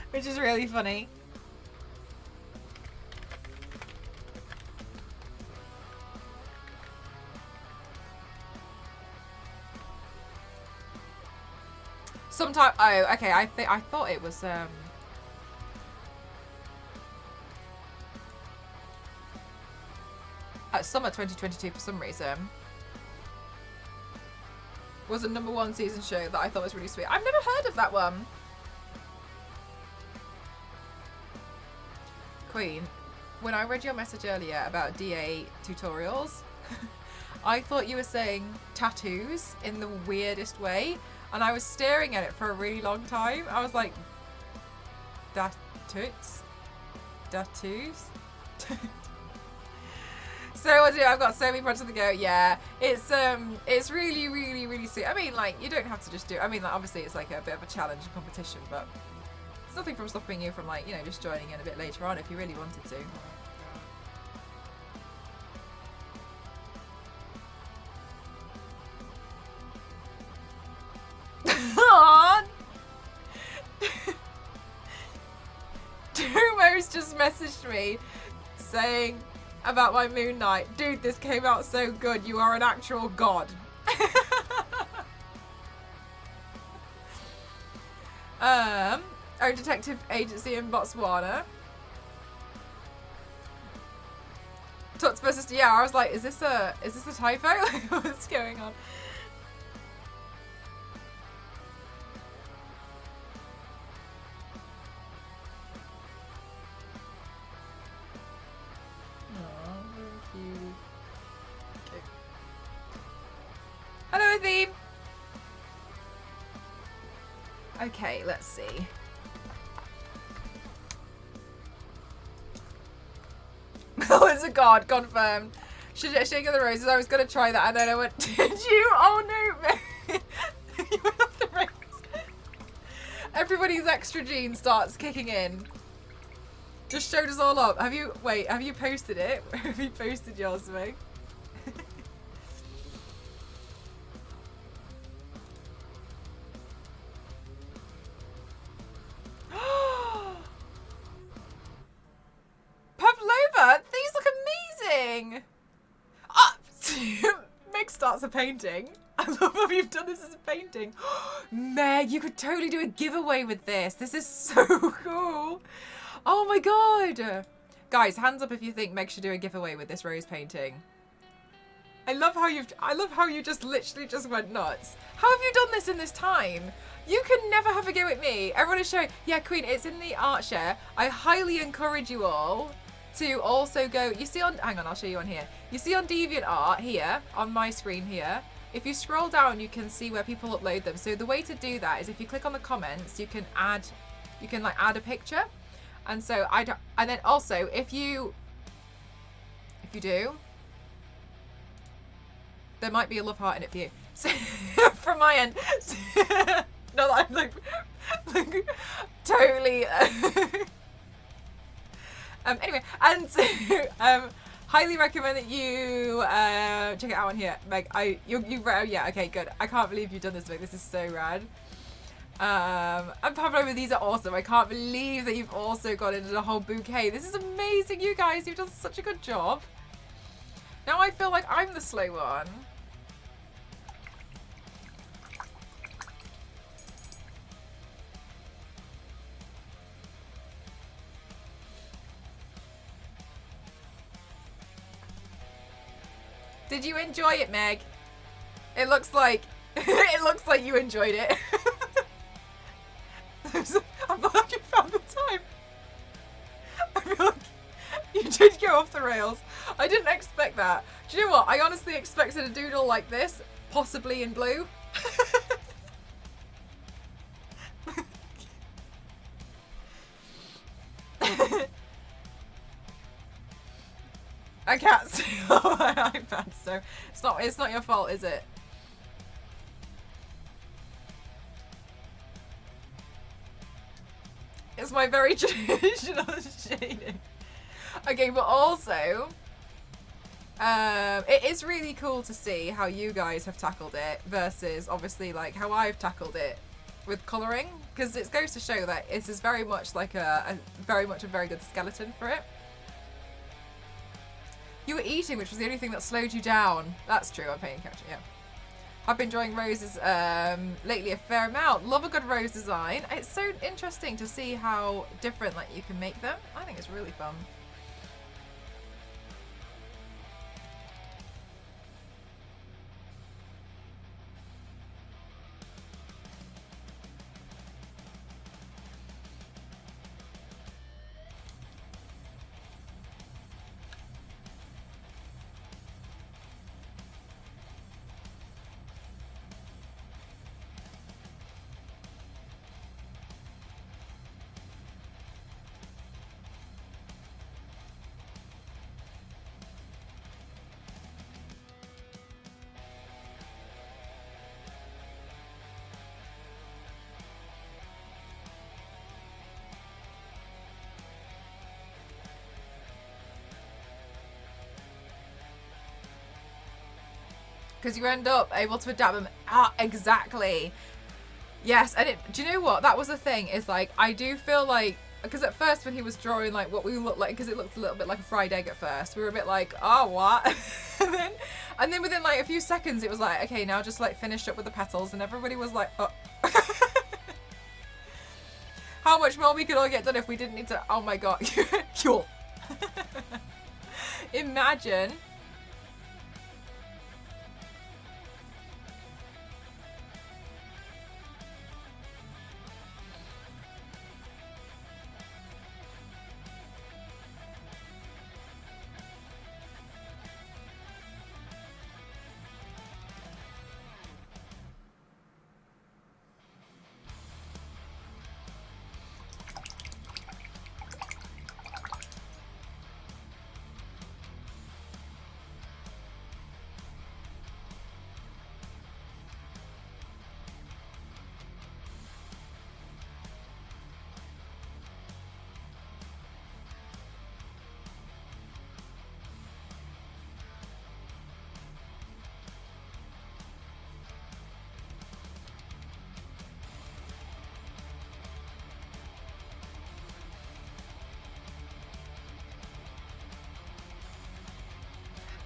which is really funny. Sometime. Oh, okay. I thought it was at summer 2022 for some reason. Was a #1 season show that I thought was really sweet. I've never heard of that one. Queen, when I read your message earlier about DA tutorials, I thought you were saying tattoos in the weirdest way, and I was staring at it for a really long time. I was like, tattoos? So I've got so many projects on the go. Yeah, it's really, really, really sweet. I mean, like, you don't have to just do. I mean, like, obviously it's like a bit of a challenge and competition, but it's nothing from stopping you from, like, you know, just joining in a bit later on if you really wanted to. Chris just messaged me saying about my Moon Knight. Dude, this came out so good. You are an actual god. Own detective agency in Botswana. Tuts versus yeah. I was like, is this a typo? What's going on? Hello, Athene. Okay, let's see. Oh, it's a god, confirmed. Shake of the Roses, I was going to try that and then I went, did you? Oh no, you went off the rails. Everybody's extra gene starts kicking in. Just showed us all up. Have you posted it? Have you posted yours, Meg? Pavlova, these look amazing. Meg starts a painting. I love how you've done this as a painting. Meg, you could totally do a giveaway with this. This is so cool. Oh my god. Guys, hands up if you think Meg should do a giveaway with this rose painting. I love how you just literally just went nuts. How have you done this in this time? You can never have a go at me. Everyone is showing, yeah, Queen, it's in the art share. I highly encourage you all to also go, you see on, hang on, I'll show you on here. You see on DeviantArt here, on my screen here, if you scroll down, you can see where people upload them. So the way to do that is if you click on the comments, you can add a picture. And so and then also if you do, there might be a love heart in it for you. So from my end, not that I'm like totally. Anyway, and so, highly recommend that you check it out on here, Meg. Yeah, okay, good. I can't believe you've done this, Meg. This is so rad. And Pavlova, these are awesome. I can't believe that you've also got into a whole bouquet. This is amazing, you guys. You've done such a good job. Now I feel like I'm the slow one. Did you enjoy it, Meg? It looks like you enjoyed it. I'm glad you found the time. I feel like you did go off the rails. I didn't expect that. Do you know what? I honestly expected a doodle like this, possibly in blue. I can't see on my iPad, so it's not your fault, is it? It's my very traditional shading. Okay, but also, it is really cool to see how you guys have tackled it versus obviously like how I've tackled it with colouring, because it goes to show that this is very much like a very good skeleton for it. You were eating, which was the only thing that slowed you down. That's true, I'm paying attention, yeah. I've been enjoying roses lately a fair amount. Love a good rose design. It's so interesting to see how different like you can make them. I think it's really fun. Because you end up able to adapt them. Ah, exactly. Yes, and do you know what? That was the thing, is like, I do feel like because at first when he was drawing like what we looked like, because it looked a little bit like a fried egg at first, we were a bit like, oh, what? and then within like a few seconds it was like, okay, now just like finish up with the petals, and everybody was like, oh. How much more we could all get done if we didn't need to, oh my god. Imagine.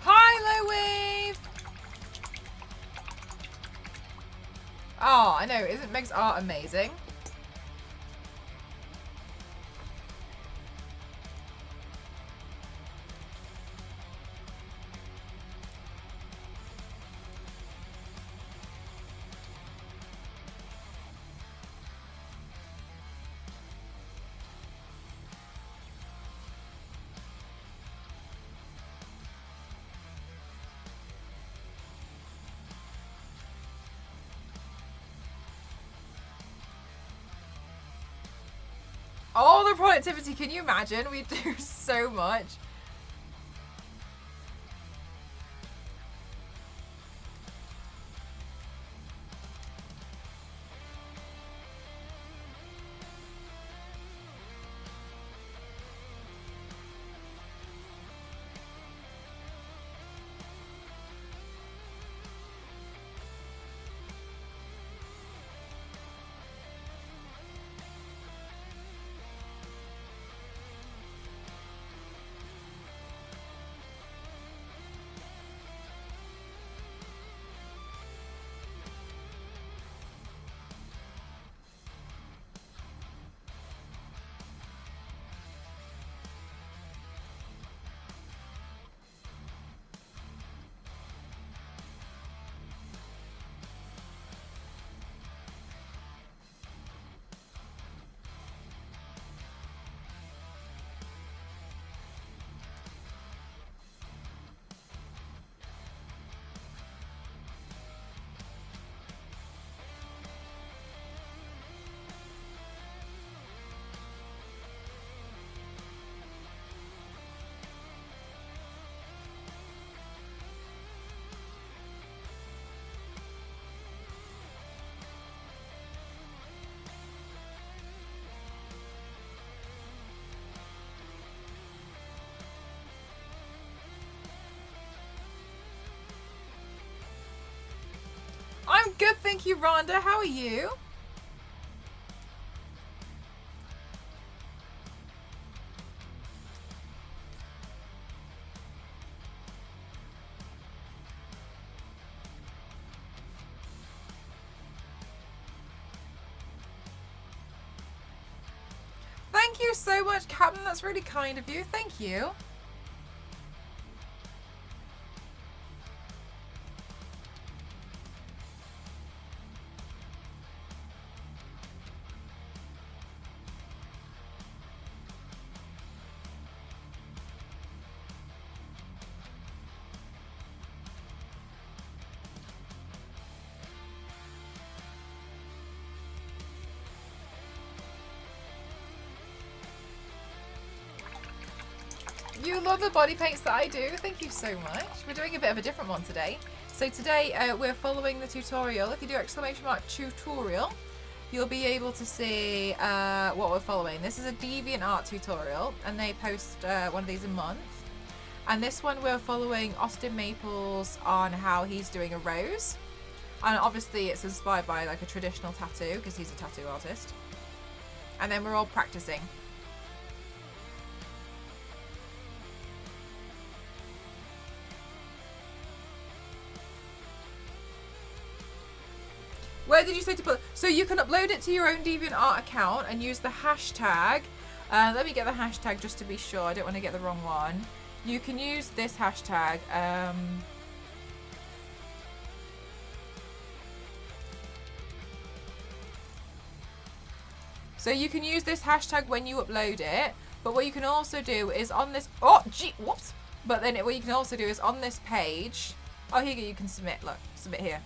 Hi, Low Wave! Oh, I know. Isn't Meg's art amazing? All the productivity, can you imagine? We do so much. I'm good, thank you, Rhonda. How are you? Thank you so much, Captain. That's really kind of you. Thank you. You love the body paints that I do. Thank you so much. We're doing a bit of a different one today. So today we're following the tutorial. If you do exclamation mark tutorial, you'll be able to see what we're following. This is a Deviant art tutorial, and they post one of these a month. And this one we're following Austin Maples on how he's doing a rose. And obviously it's inspired by like a traditional tattoo because he's a tattoo artist. And then we're all practicing. Where did you say to put? So you can upload it to your own DeviantArt account and use the hashtag. Let me get the hashtag just to be sure. I don't want to get the wrong one. You can use this hashtag. So you can use this hashtag when you upload it. But what you can also do is on this. Oh, gee, whoops. But then what you can also do is on this page. Oh, here you go. You can submit. Look, submit here.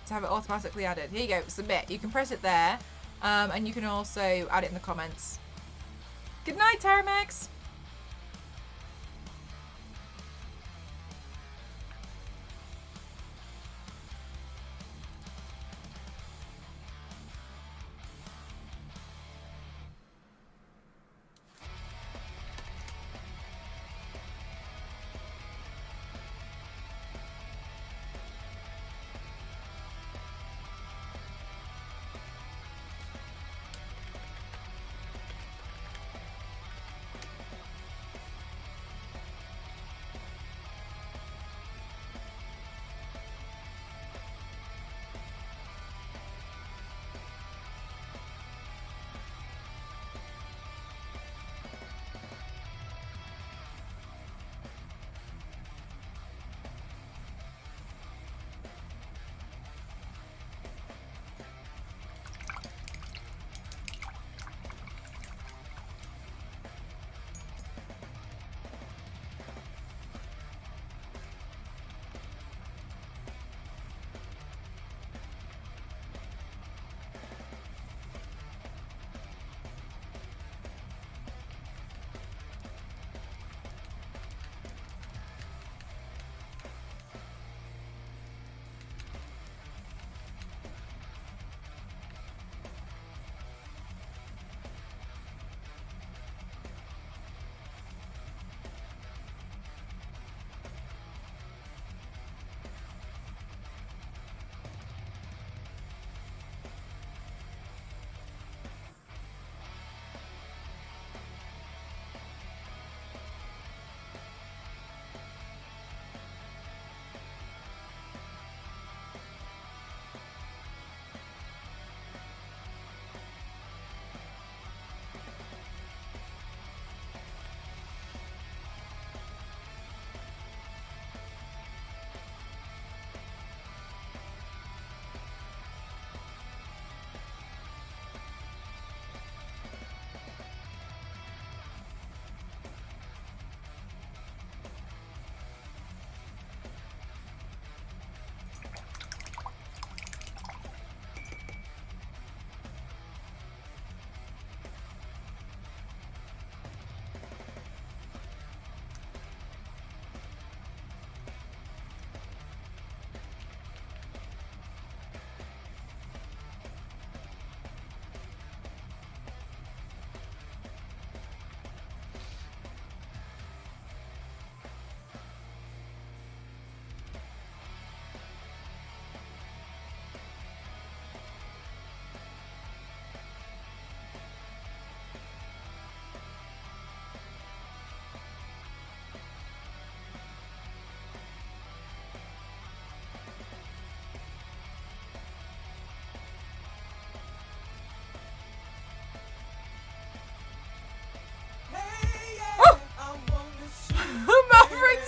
To have it automatically added. Here you go. Submit. You can press it there. And you can also add it in the comments. Good night, Terramex.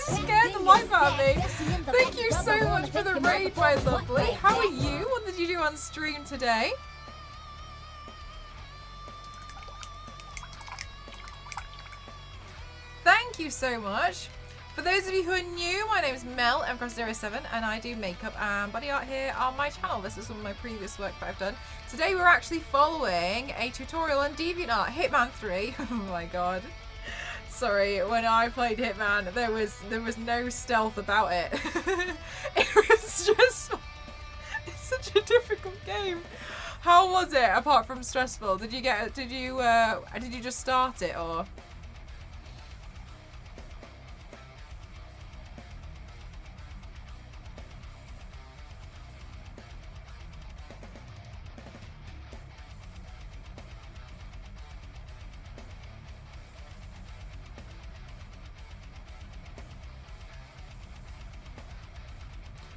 Scared the life out of me. Thank you so much for the raid, my lovely. How are you? What did you do on stream today? Thank you so much. For those of you who are new, my name is Mel, mcross07, and I do makeup and body art here on my channel. This is some of my previous work that I've done. Today we're actually following a tutorial on DeviantArt, Hitman 3. Oh my god. Sorry, when I played Hitman, there was no stealth about it. It was just, it's such a difficult game. How was it apart from stressful? Did you just start it or?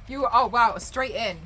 You, oh wow, straight in.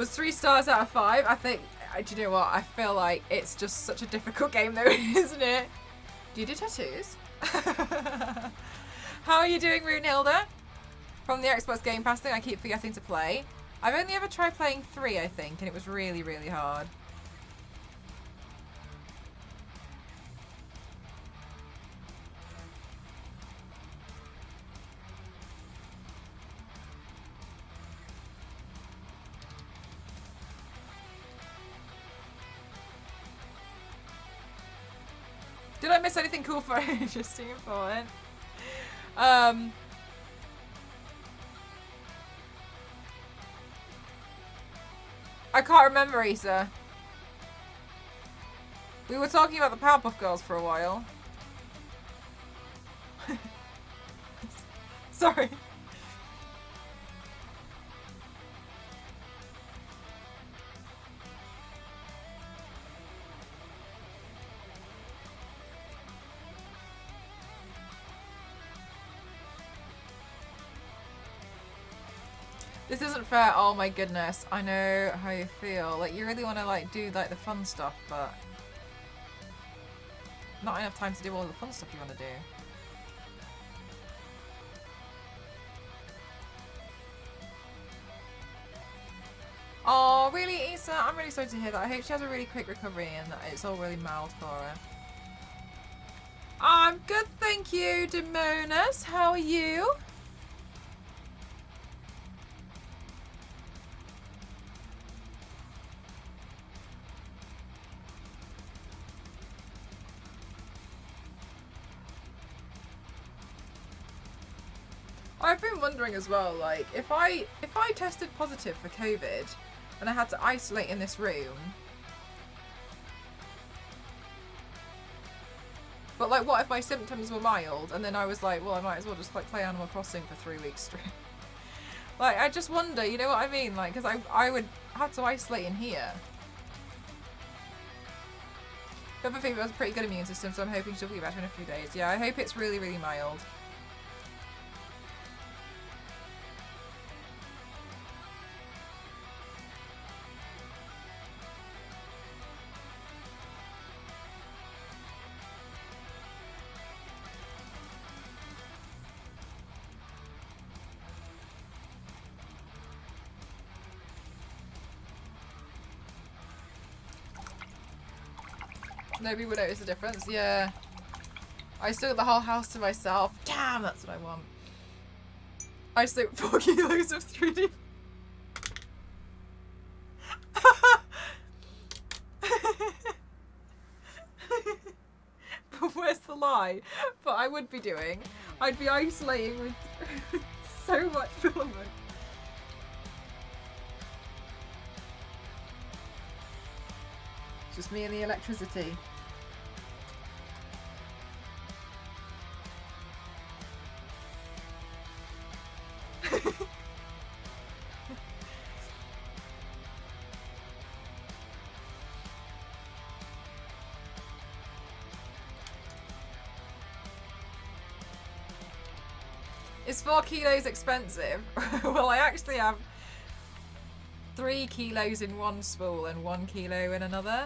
Was 3 stars out of 5. I think, do you know what? I feel like it's just such a difficult game though, isn't it? Do you do tattoos? How are you doing, Runehilda? From the Xbox Game Pass thing, I keep forgetting to play. I've only ever tried playing 3, I think, and it was really, really hard. Did I miss anything cool for interesting important? I can't remember, Issa. We were talking about the Powerpuff Girls for a while. Sorry. This isn't fair. Oh my goodness. I know how you feel. Like, you really want to, like, do, like, the fun stuff, but not enough time to do all the fun stuff you want to do. Oh, really, Issa? I'm really sorry to hear that. I hope she has a really quick recovery and that it's all really mild for her. I'm good, thank you, Demonas. How are you? I've been wondering as well, like, if I tested positive for COVID and I had to isolate in this room, but like, what if my symptoms were mild and then I was like, well, I might as well just like play Animal Crossing for 3 weeks straight. Like, I just wonder, you know what I mean? Like, because I would have to isolate in here. The other thing was a pretty good immune system, so I'm hoping she'll be better in a few days. Yeah, I hope it's really, really mild. Nobody would notice the difference. Yeah. I still got the whole house to myself. Damn, that's what I want. I still 4 kilos of 3D. But where's the lie? But I would be doing. I'd be isolating with so much filament. Just me and the electricity. Is 4 kilos expensive? Well, I actually have 3 kilos in one spool and 1 kilo in another.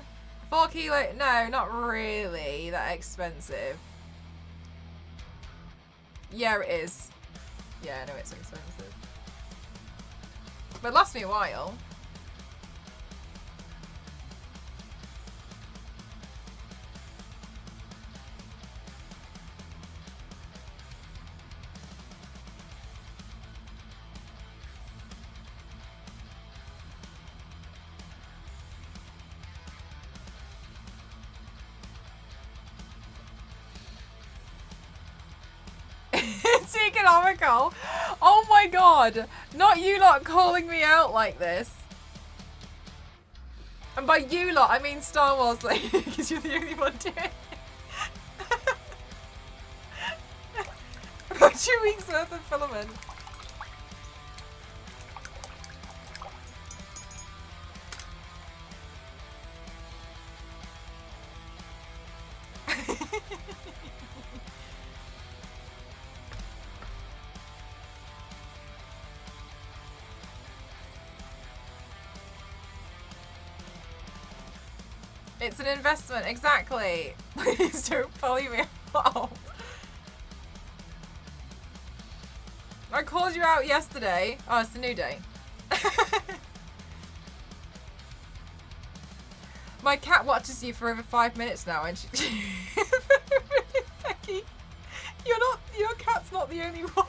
4 kilo? No, not really that expensive. Yeah, it is. Yeah, no, it's expensive. But it lasts me a while. It's economical. Oh my god. Not you lot calling me out like this. And by you lot, I mean Star Wars lady, because you're the only one doing it. About 2 weeks worth of filament. It's an investment, exactly. Please don't bully me out. I called you out yesterday. Oh, it's a new day. My cat watches you for over 5 minutes now, and she... Becky, your cat's not the only one.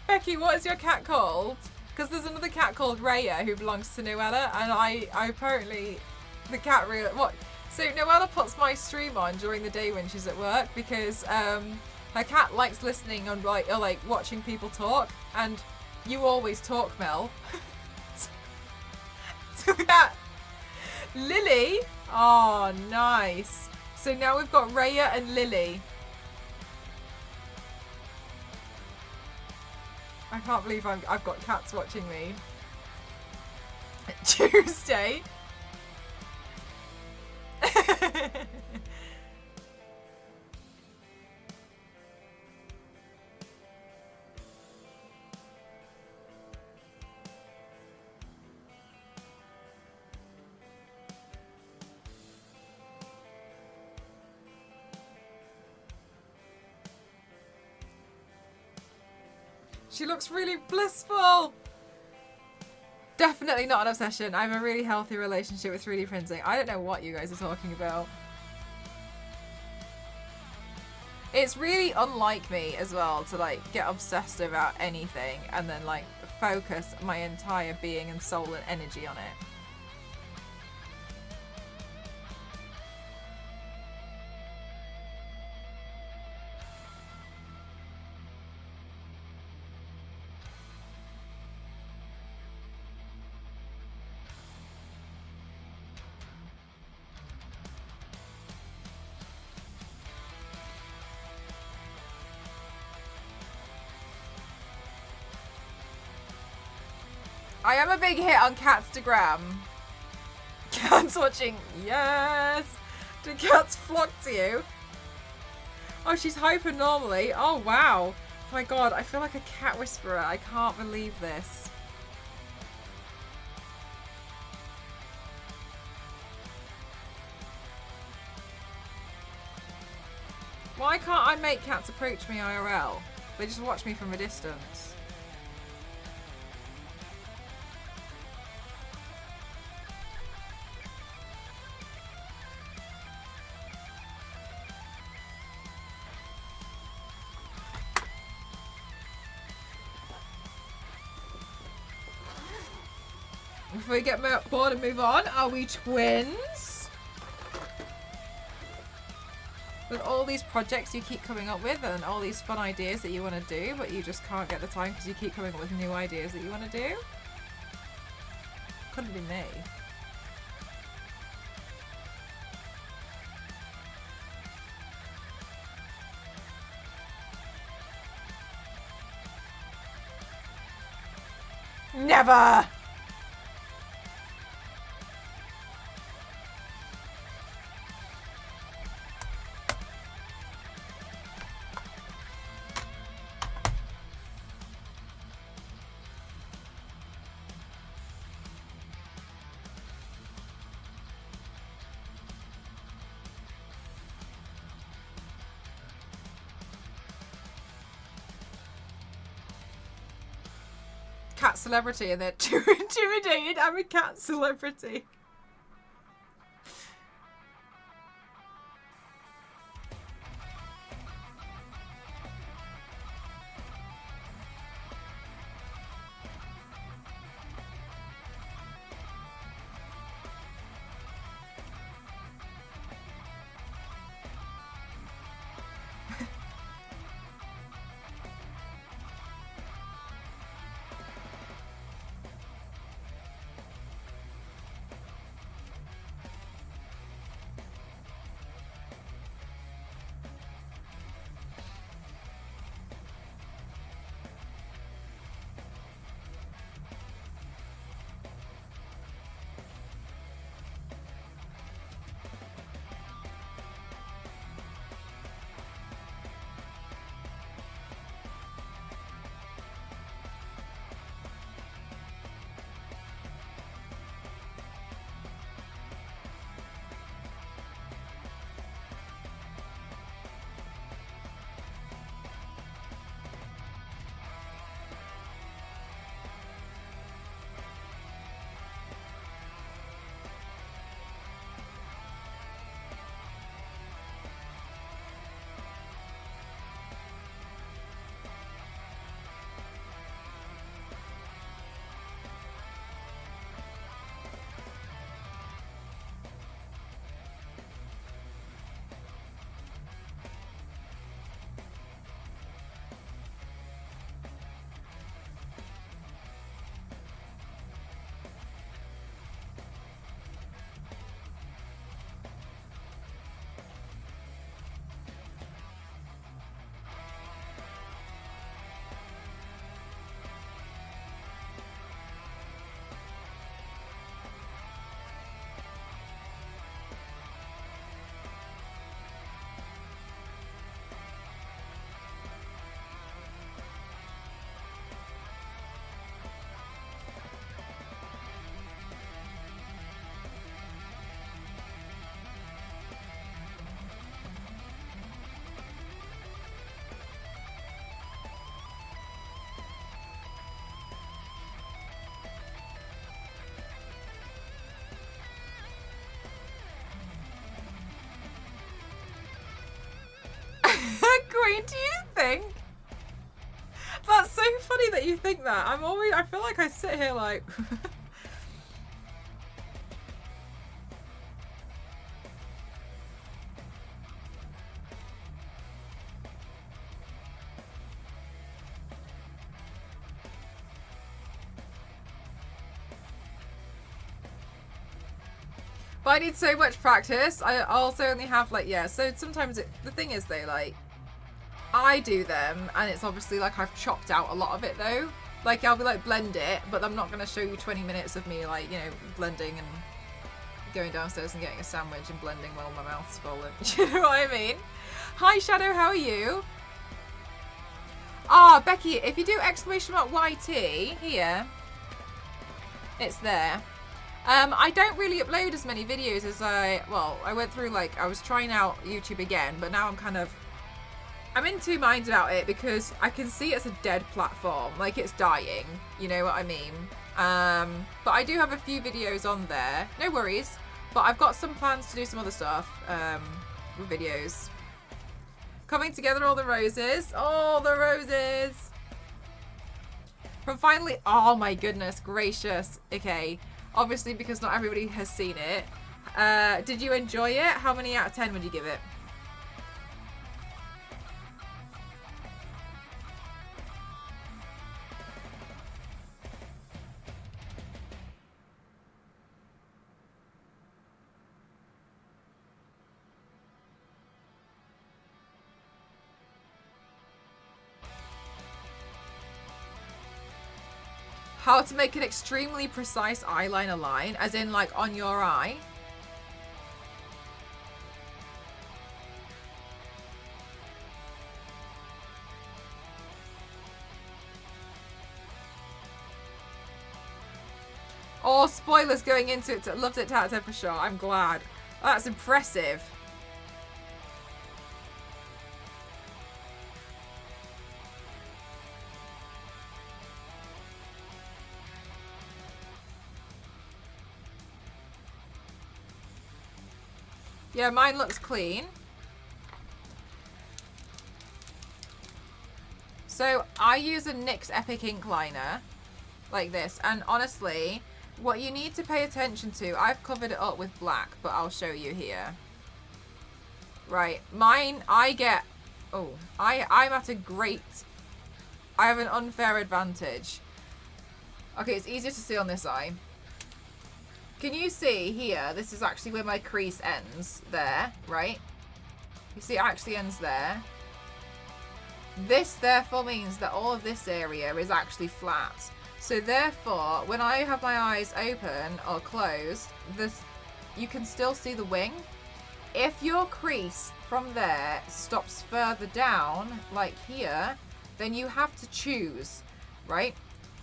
Becky, what is your cat called? Because there's another cat called Raya who belongs to Noella, and I apparently, the cat really, what? So Noella puts my stream on during the day when she's at work because her cat likes listening on or watching people talk, and you always talk, Mel. So the cat, Lily, oh nice. So now we've got Raya and Lily. I can't believe I've got cats watching me. Tuesday. She looks really blissful. Definitely not an obsession. I have a really healthy relationship with 3D printing. I don't know what you guys are talking about. It's really unlike me as well to like get obsessed about anything and then like focus my entire being and soul and energy on it. I am a big hit on Catstagram. Cats watching. Yes. Do cats flock to you? Oh, she's hyper normally. Oh, wow. Oh my god, I feel like a cat whisperer. I can't believe this. Why can't I make cats approach me IRL? They just watch me from a distance. Before we get bored and move on, are we twins? With all these projects you keep coming up with and all these fun ideas that you want to do, but you just can't get the time because you keep coming up with new ideas that you want to do? Couldn't be me. Never! Cat celebrity and they're too intimidated. I'm a cat celebrity. Queen, do you think? That's so funny that you think that. I feel like I sit here like... But I need so much practice. I also only have like, yeah, so sometimes the thing is though, like, I do them and it's obviously like I've chopped out a lot of it though. Like I'll be like blend it, but I'm not going to show you 20 minutes of me like, you know, blending and going downstairs and getting a sandwich and blending while my mouth's full. And, you know what I mean? Hi Shadow, how are you? Ah, Becky, if you do exclamation mark YT here, it's there. I don't really upload as many videos as I went through, like, I was trying out YouTube again, but now I'm in two minds about it because I can see it's a dead platform, like it's dying, you know what I mean? But I do have a few videos on there, no worries, but I've got some plans to do some other stuff, with videos. Coming together, all the roses, From finally, oh my goodness gracious, okay. Obviously, because not everybody has seen it. Did you enjoy it? How many out of 10 would you give it? How to make an extremely precise eyeliner line, as in like on your eye. Oh, spoilers going into it. Loved it, Tata, for sure. I'm glad. That's impressive. Yeah, mine looks clean. So I use a NYX Epic Ink Liner like this, and honestly, what you need to pay attention to, I've covered it up with black, but I'll show you here. Right, mine, I'm at a great, I have an unfair advantage. Okay, it's easier to see on this eye. Can you see here, this is actually where my crease ends, there, right? You see it actually ends there. This therefore means that all of this area is actually flat. So therefore, when I have my eyes open or closed, you can still see the wing. If your crease from there stops further down, like here, then you have to choose, right?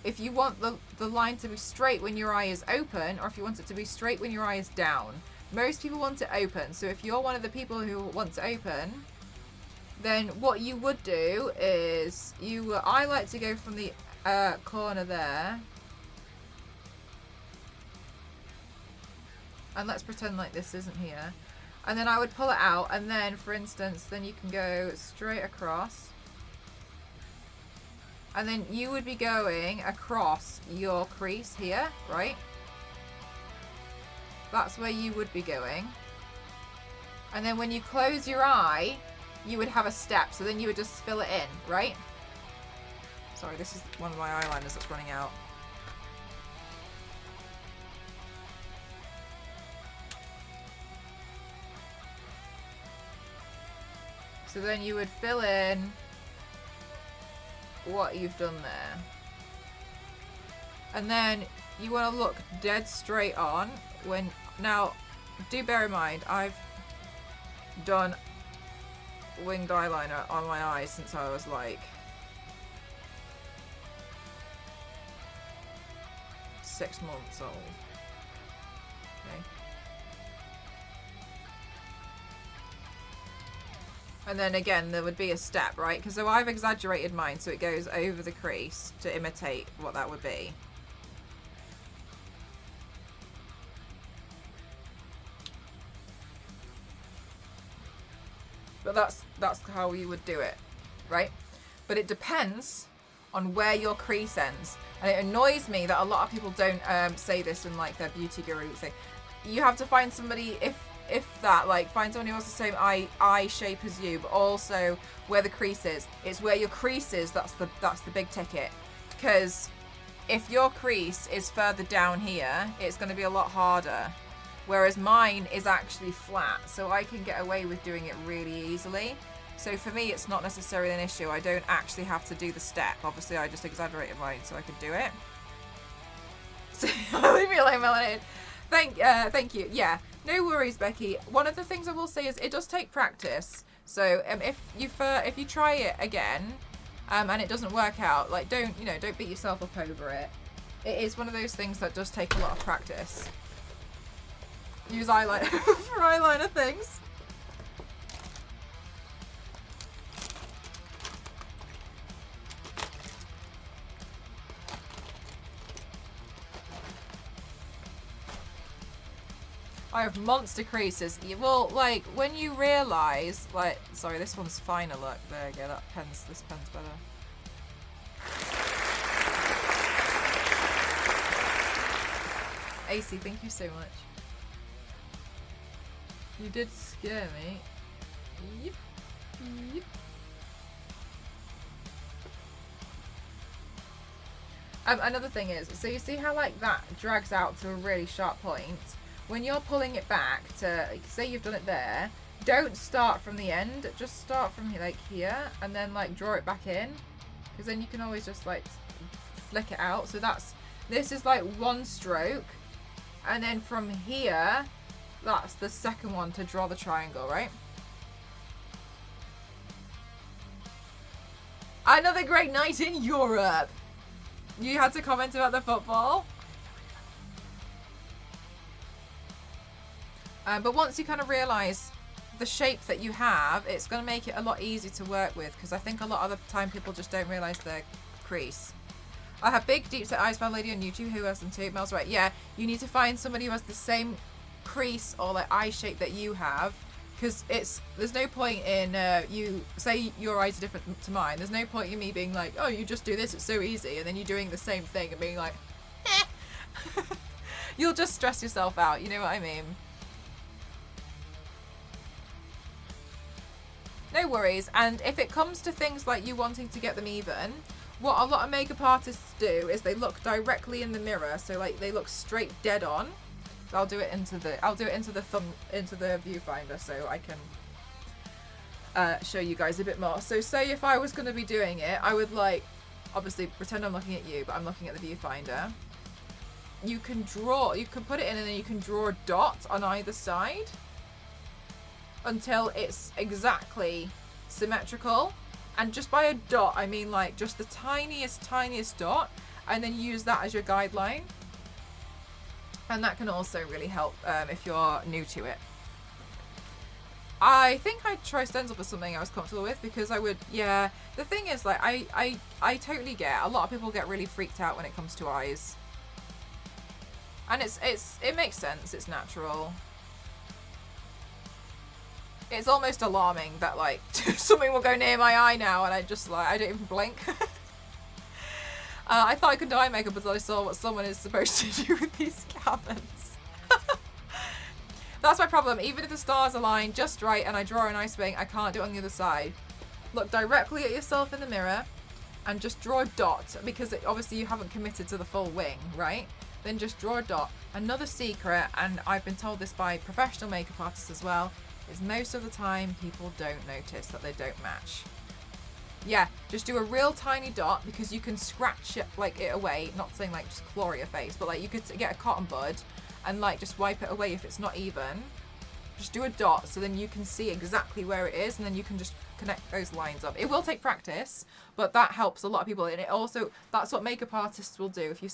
If you want the line to be straight when your eye is open, or if you want it to be straight when your eye is down. Most people want it open, so if you're one of the people who wants it open, then what you would do is, I like to go from the corner there. And let's pretend like this isn't here. And then I would pull it out, and then, for instance, then you can go straight across. And then you would be going across your crease here, right? That's where you would be going. And then when you close your eye, you would have a step. So then you would just fill it in, right? Sorry, this is one of my eyeliners that's running out. So then you would fill in what you've done there. And then you want to look dead straight on when, now do bear in mind, I've done winged eyeliner on my eyes since I was like 6 months old. Okay. And then again, there would be a step, right? Because so I've exaggerated mine so it goes over the crease to imitate what that would be. But that's how you would do it, right? But it depends on where your crease ends. And it annoys me that a lot of people don't say this in like their beauty guru thing. You have to find somebody, if that, like find someone who has the same eye shape as you, but also where the crease is. It's where your crease is that's the big ticket. Because if your crease is further down here, it's going to be a lot harder. Whereas mine is actually flat, so I can get away with doing it really easily. So for me, it's not necessarily an issue. I don't actually have to do the step. Obviously, I just exaggerated mine so I could do it. So leave me alone, Melanie. Thank you. Yeah, no worries, Becky. One of the things I will say is it does take practice. So if you try it again, and it doesn't work out, like don't beat yourself up over it. It is one of those things that does take a lot of practice. Use eyeliner for eyeliner things. I have monster creases. Well, like, when you realise, like, sorry, this one's finer, look. There you go, this pen's better. AC, thank you so much. You did scare me. Yep. Yep. Another thing is, so you see how, like, that drags out to a really sharp point? When you're pulling it back to, say you've done it there, don't start from the end, just start from like here and then like draw it back in, because then you can always just like flick it out. So this is like one stroke, and then from here, that's the second one to draw the triangle, right? Another great night in Europe. You had to comment about the football? But once you kind of realise the shape that you have, it's going to make it a lot easier to work with, because I think a lot of the time people just don't realise their crease. I have big deep set eyes, found lady on YouTube who has them too. Mel's right. Yeah, you need to find somebody who has the same crease or like eye shape that you have, because there's no point in you say your eyes are different to mine. There's no point in me being like, oh, you just do this, it's so easy, and then you doing the same thing and being like, eh. You'll just stress yourself out. You know what I mean? No worries. And if it comes to things like you wanting to get them even, what a lot of makeup artists do is they look directly in the mirror, so like they look straight dead on. So I'll do it into the viewfinder so I can show you guys a bit more. So say if I was going to be doing it, I would like obviously pretend I'm looking at you, but I'm looking at the viewfinder. You can put it in and then you can draw a dot on either side until it's exactly symmetrical. And just by a dot, I mean like just the tiniest dot, and then use that as your guideline. And that can also really help if you're new to it. I think I'd try stencil for something I was comfortable with, because I would, yeah. The thing is, like, I totally get, a lot of people get really freaked out when it comes to eyes. And it makes sense, it's natural. It's almost alarming that like something will go near my eye now and I don't even blink. I thought I could do eye makeup until I saw what someone is supposed to do with these cabins. That's my problem. Even if the stars align just right and I draw an ice wing, I can't do it on the other side. Look directly at yourself in the mirror and just draw a dot, because obviously you haven't committed to the full wing, right? Then just draw a dot. Another secret, and I've been told this by professional makeup artists as well, is most of the time people don't notice that they don't match. Yeah, just do a real tiny dot, because you can scratch it away, not saying like just claw your face, but like you could get a cotton bud and like just wipe it away if it's not even. Just do a dot so then you can see exactly where it is, and then you can just connect those lines up. It will take practice, but that helps a lot of people, and it also, that's what makeup artists will do. If you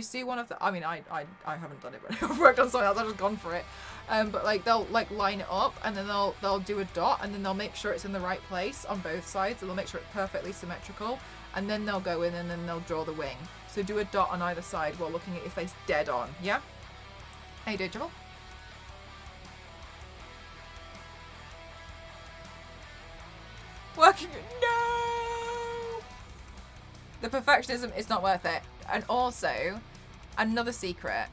see one of the, I mean, I haven't done it, but I've worked on something else, I've just gone for it. But like they'll like line it up, and then they'll do a dot, and then they'll make sure it's in the right place on both sides, and they'll make sure it's perfectly symmetrical, and then they'll go in and then they'll draw the wing. So do a dot on either side while looking at your face dead on. Yeah? How you doing, Jamal? Working. No! The perfectionism is not worth it. And also, another secret,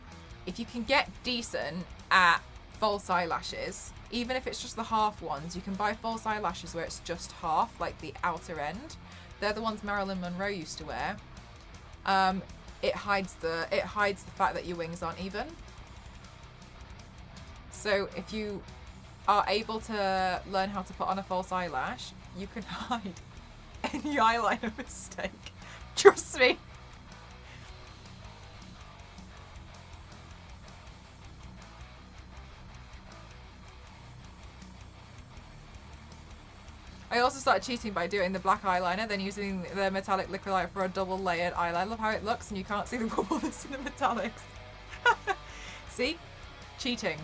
if you can get decent at false eyelashes, even if it's just the half ones, you can buy false eyelashes where it's just half, like the outer end. They're the ones Marilyn Monroe used to wear. It hides the fact that your wings aren't even. So if you are able to learn how to put on a false eyelash, you can hide any eyeliner mistake. Trust me. I also started cheating by doing the black eyeliner, then using the metallic liquid light for a double layered eyeliner. I love how it looks and you can't see the wobbleness in the metallics. See? Cheating.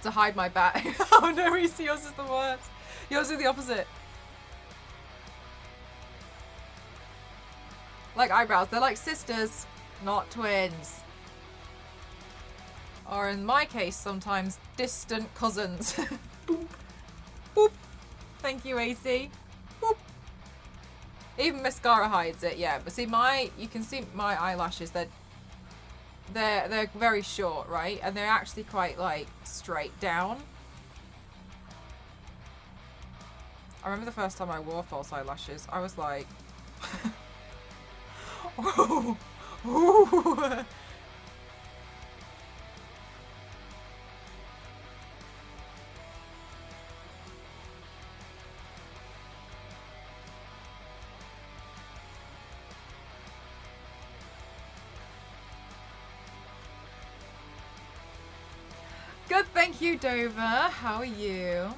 To hide my back. Oh no, Reese, yours is the worst. Yours is the opposite. Like eyebrows, they're like sisters, not twins. Or in my case, sometimes distant cousins. Boop. Boop. Thank you, AC. Boop. Even mascara hides it, yeah. But see, you can see my eyelashes. They're very short, right? And they're actually quite like straight down. I remember the first time I wore false eyelashes, I was like, oh, ooh. Good, thank you, Dover. How are you?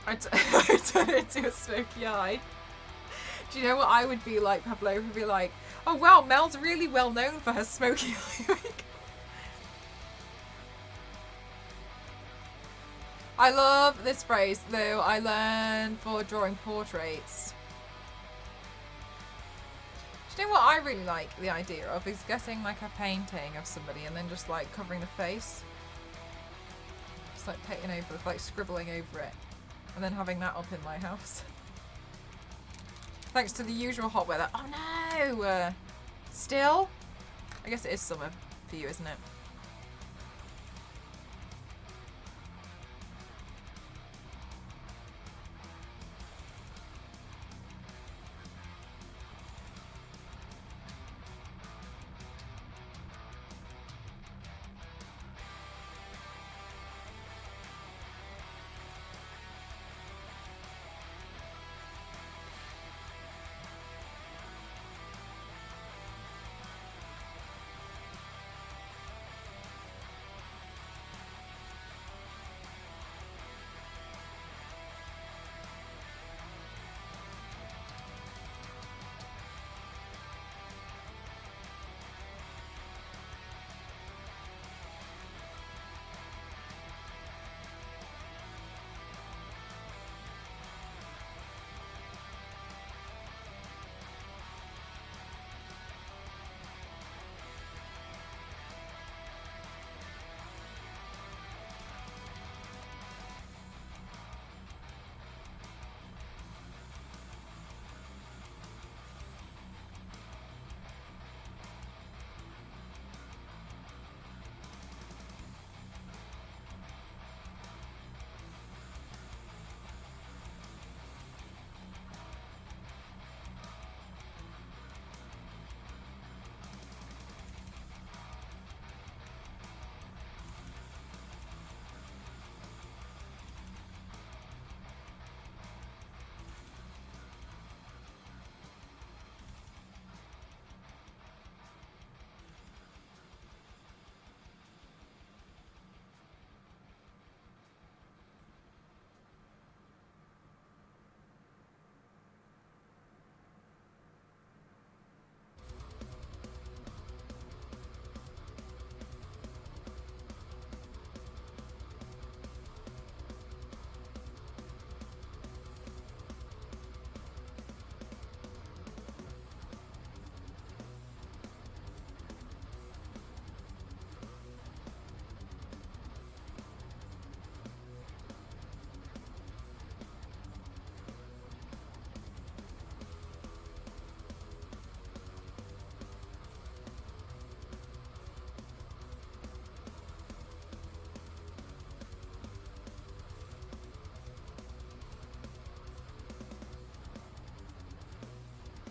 I turn into a smoky eye. Do you know what I would be like? Pablo would be like, oh wow, Mel's really well known for her smoky eye makeup. I love this phrase though. I learned for drawing portraits. Do you know what I really like the idea of is getting like a painting of somebody and then just like covering the face. Just like painting over, like scribbling over it. And then having that up in my house. Thanks to the usual hot weather. Oh no! Still? I guess it is summer for you, isn't it?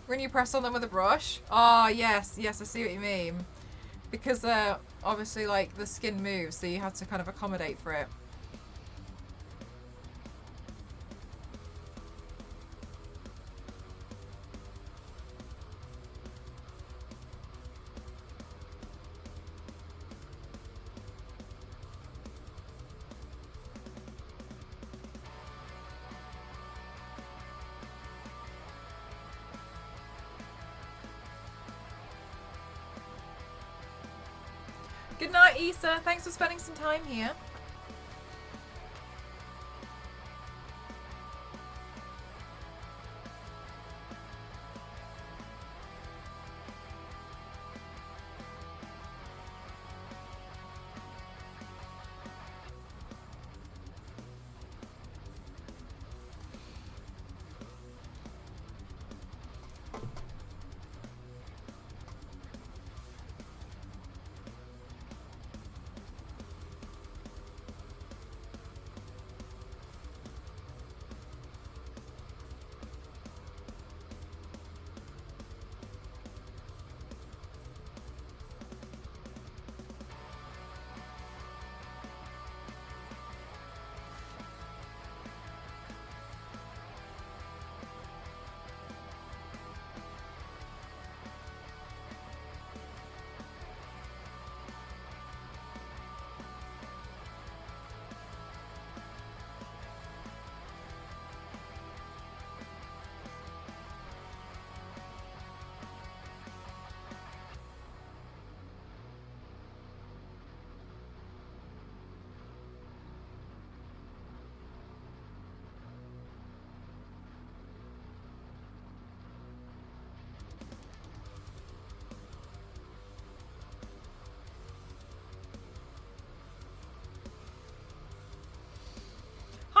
When you press on them with a brush? Oh, yes. Yes, I see what you mean. Because obviously, like, the skin moves, so you have to kind of accommodate for it. Good night, Issa. Thanks for spending some time here.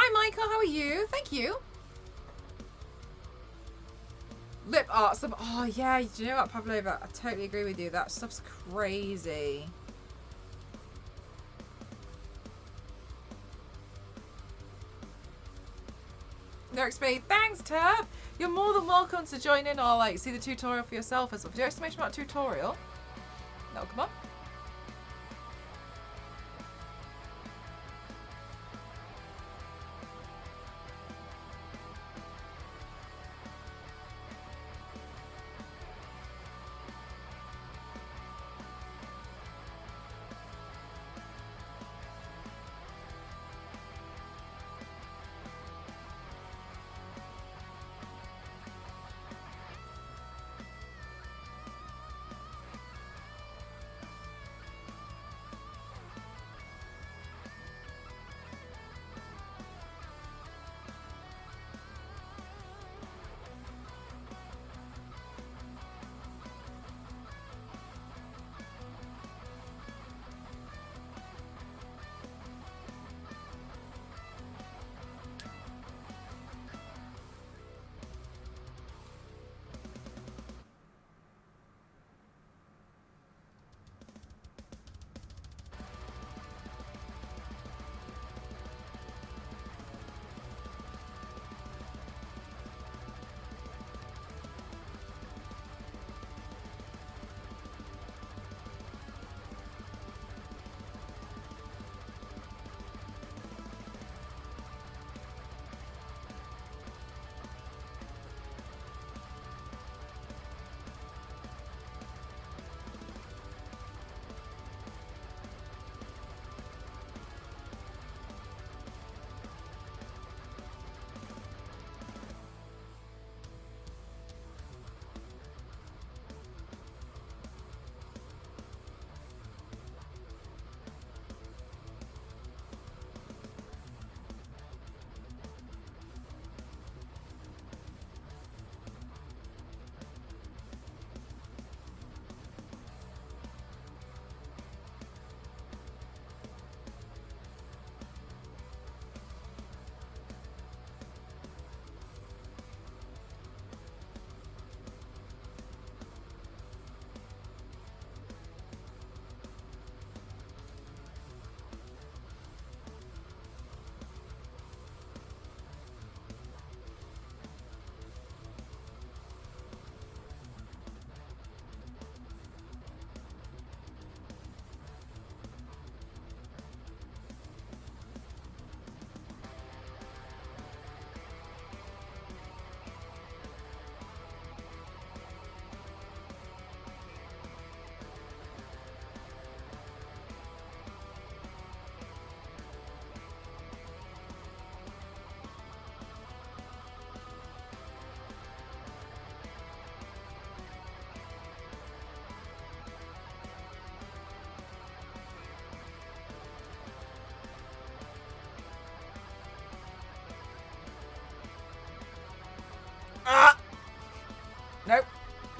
Hi, Michael. How are you? Thank you. Lip art. Some. Oh, yeah. Do you know what, Pavlova? I totally agree with you. That stuff's crazy. Lyric speed. Thanks, Turb. You're more than welcome to join in or like see the tutorial for yourself as well. Do you exclamation mark tutorial? No, come on.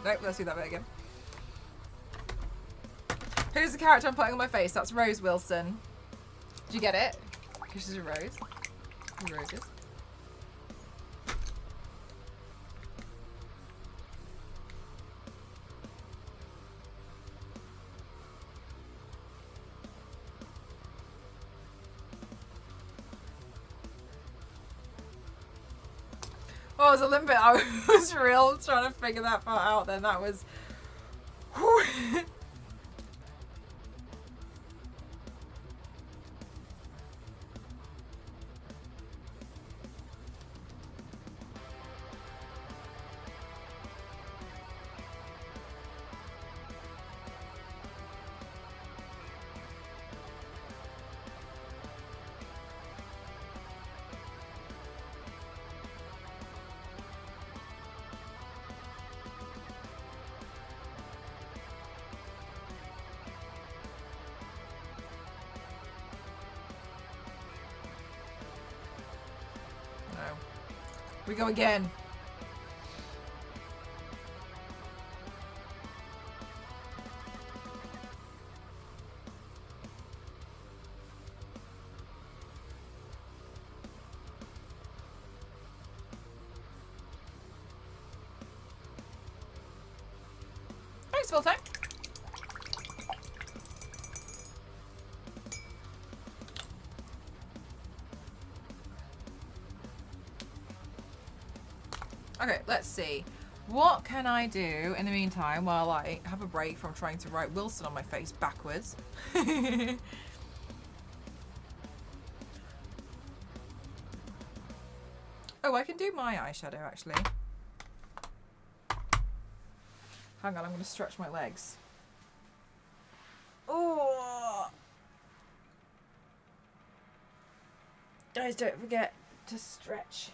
Nope, let's do that bit again. Who's the character I'm putting on my face? That's Rose Wilson. Do you get it? Because she's a rose. Roses. Oh, it was a little bit. I was real trying to figure that part out. Then that was. We go again. Thanks, full time. Okay, let's see. What can I do in the meantime while I have a break from trying to write Wilson on my face backwards? Oh, I can do my eyeshadow actually. Hang on, I'm going to stretch my legs. Oh! Guys, don't forget to stretch.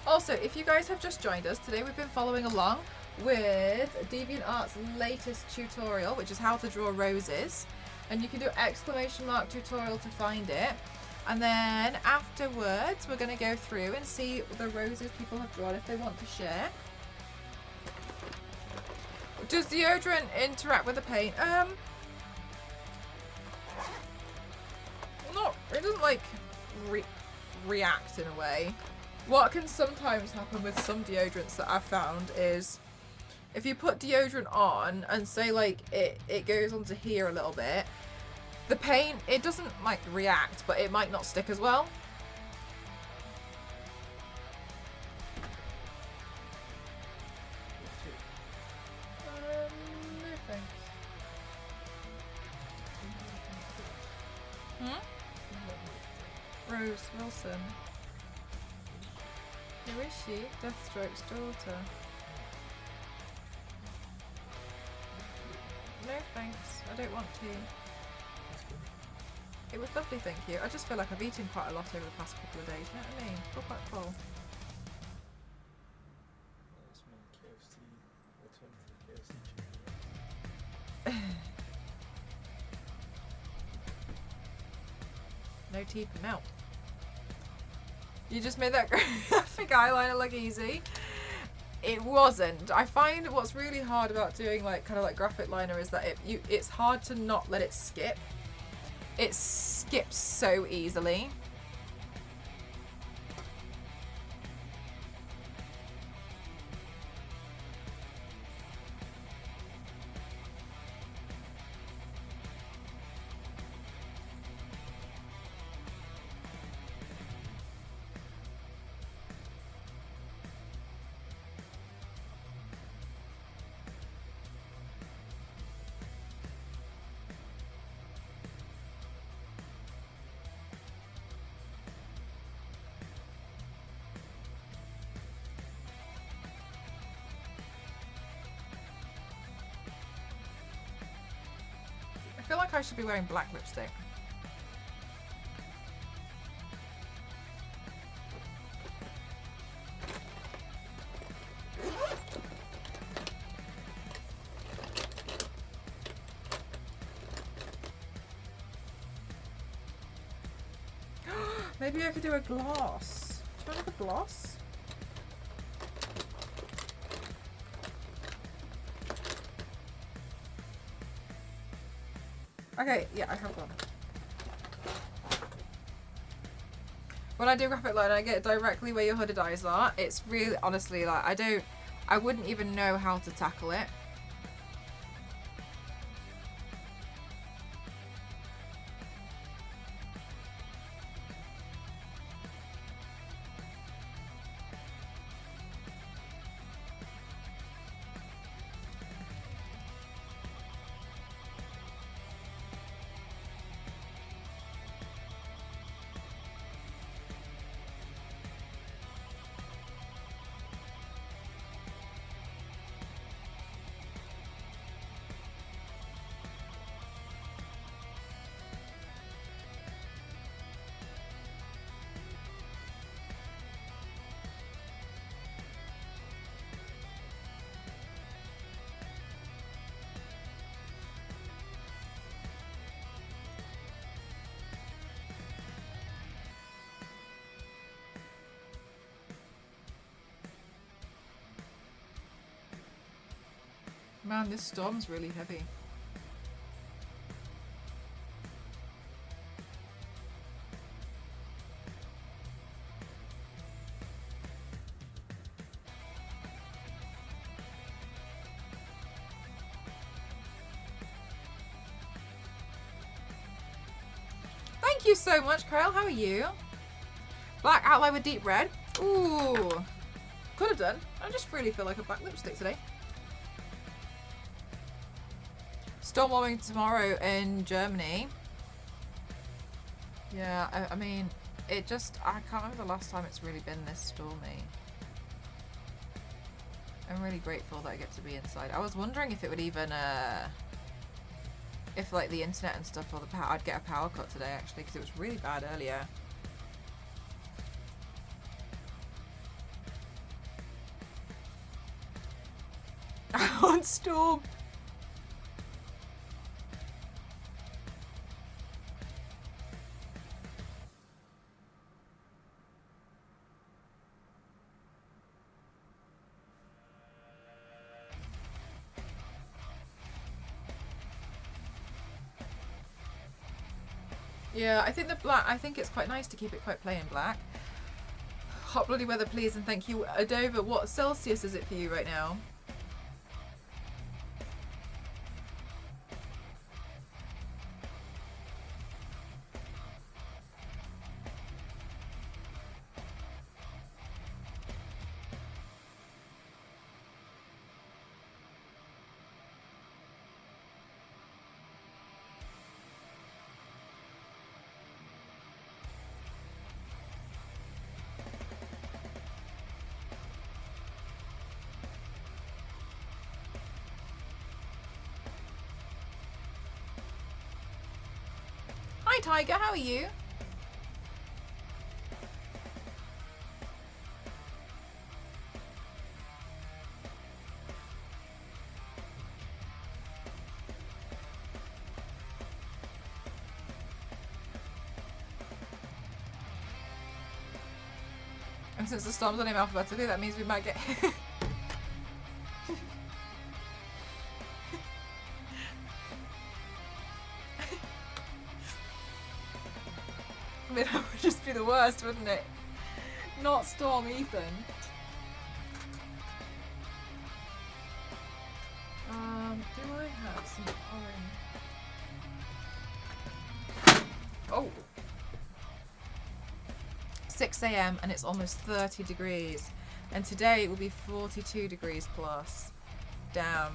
Also, if you guys have just joined us, today we've been following along with DeviantArt's latest tutorial, which is how to draw roses. And you can do !tutorial to find it. And then afterwards, we're going to go through and see the roses people have drawn if they want to share. Does deodorant interact with the paint? like react in a way. What can sometimes happen with some deodorants that I've found is if you put deodorant on and say like it goes onto here a little bit, the paint, it doesn't like react, but it might not stick as well. No thanks. Rose Wilson. Who is she? Deathstroke's daughter. No thanks, I don't want tea. It was lovely, thank you. I just feel like I've eaten quite a lot over the past couple of days, you know what I mean? I feel quite full. No tea for now. You just made that graphic eyeliner look easy. It wasn't. I find what's really hard about doing like kind of like graphic liner is that it's hard to not let it skip. It skips so easily. I feel like I should be wearing black lipstick. Maybe I could do a gloss. Do you want like a gloss? Okay, yeah, I have one. When I do graphic line, I get directly where your hooded eyes are. It's really, honestly, like, I wouldn't even know how to tackle it. Man, this storm's really heavy. Thank you so much, Kyle. How are you? Black outline with deep red. Ooh. Could have done. I just really feel like a black lipstick today. Storm warming tomorrow in Germany. Yeah, I mean, I can't remember the last time it's really been this stormy. I'm really grateful that I get to be inside. I was wondering if it would even, if like the internet and stuff or the power, I'd get a power cut today actually, because it was really bad earlier. On Storm. Yeah, I think the black. I think it's quite nice to keep it quite plain black. Hot bloody weather, please, and thank you, Adova. What Celsius is it for you right now? Hi, Tiger. How are you? And since the storm's on him alphabetically, that means we might get. I mean, that would just be the worst, wouldn't it? Not Storm Ethan. Do I have some orange? Oh! 6 a.m. and it's almost 30 degrees. And today it will be 42 degrees plus. Damn.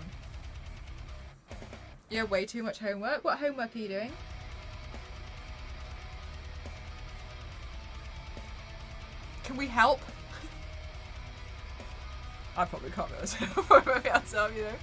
You have way too much homework. What homework are you doing? Can we help? I probably can't do it. Maybe I'll tell you though.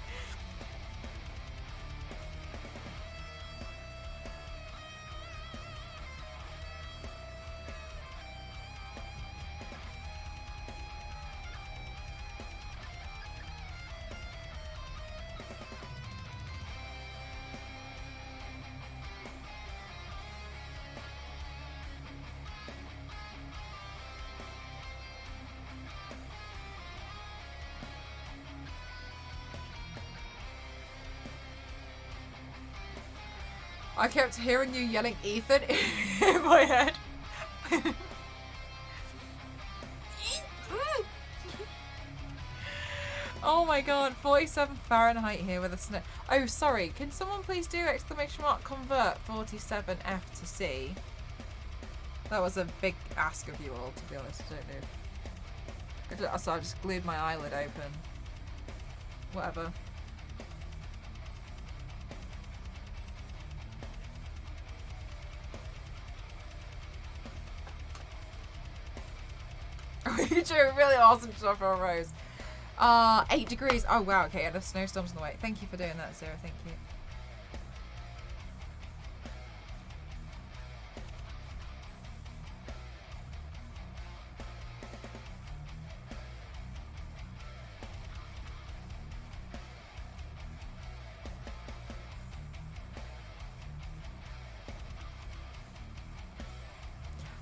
I kept hearing you yelling Ethan in my head. Oh my god, 47 Fahrenheit here with a snow. Oh, sorry. Can someone please do exclamation mark convert 47 F to C? That was a big ask of you all, to be honest. I don't know. So I just glued my eyelid open. Whatever. You do a really awesome job for a rose. 8 degrees. Oh wow, okay, and the snowstorm's on the way. Thank you for doing that, Sarah, thank you.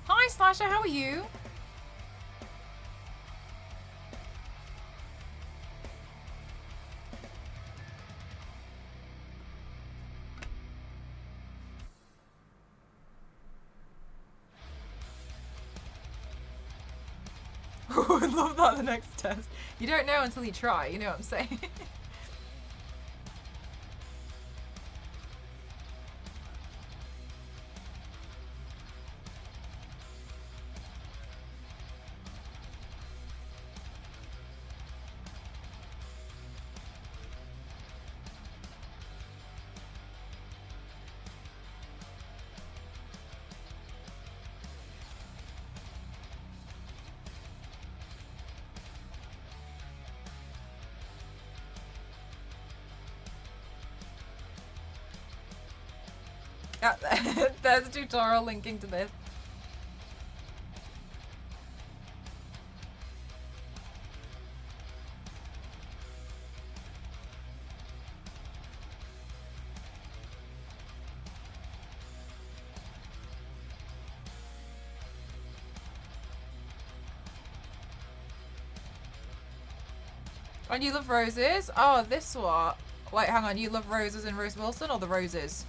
Hi Slasher, how are you? I would love that the next test. You don't know until you try, you know what I'm saying? There's a tutorial linking to this. And you love roses? Oh, this what? Wait, hang on. You love roses and Rose Wilson or the roses?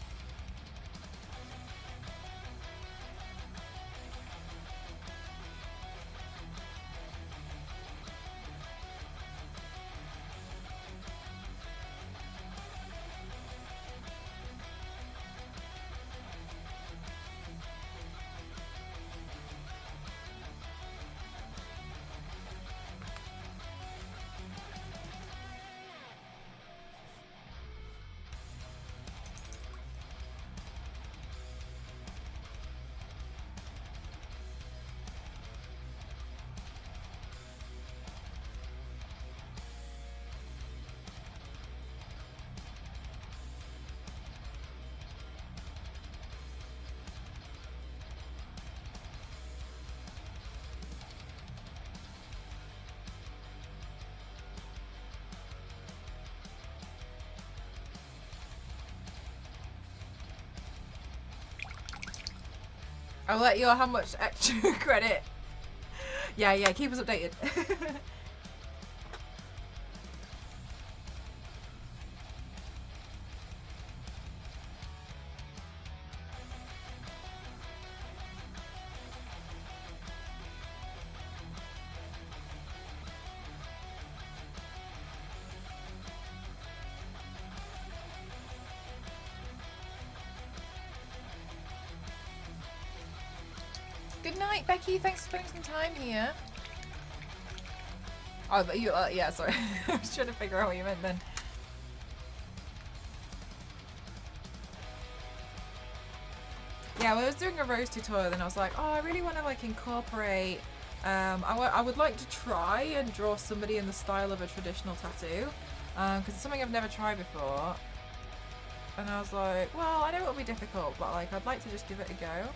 I'll let you know how much extra credit. Yeah, keep us updated. Good night, Becky. Thanks for spending some time here. Oh, but you, yeah, sorry. I was trying to figure out what you meant then. Yeah, when I was doing a rose tutorial, then I was like, oh, I really want to like incorporate. I would like to try and draw somebody in the style of a traditional tattoo, because it's something I've never tried before. And I was like, well, I know it'll be difficult, but like I'd like to just give it a go.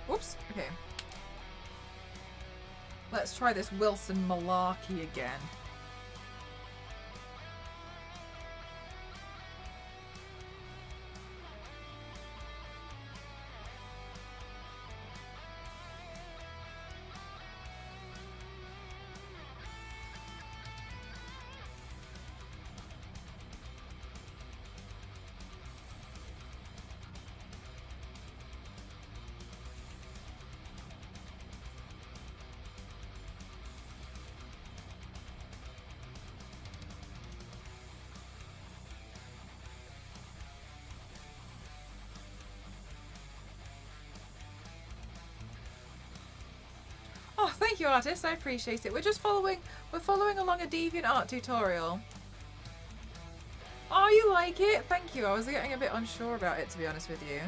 Whoops. Okay. Let's try this Wilson malarkey again. Oh, thank you, artist. I appreciate it. We're following along a Deviant art tutorial. Oh, you like it? Thank you. I was getting a bit unsure about it, to be honest with you.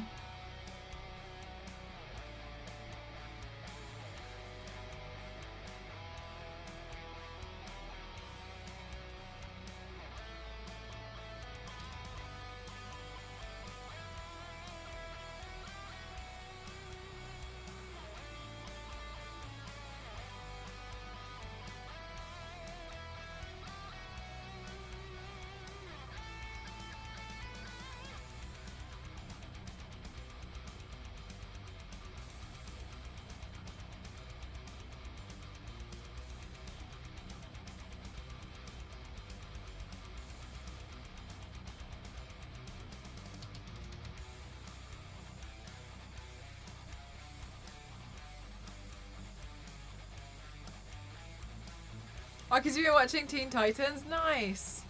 Oh, because you've been watching Teen Titans? Nice.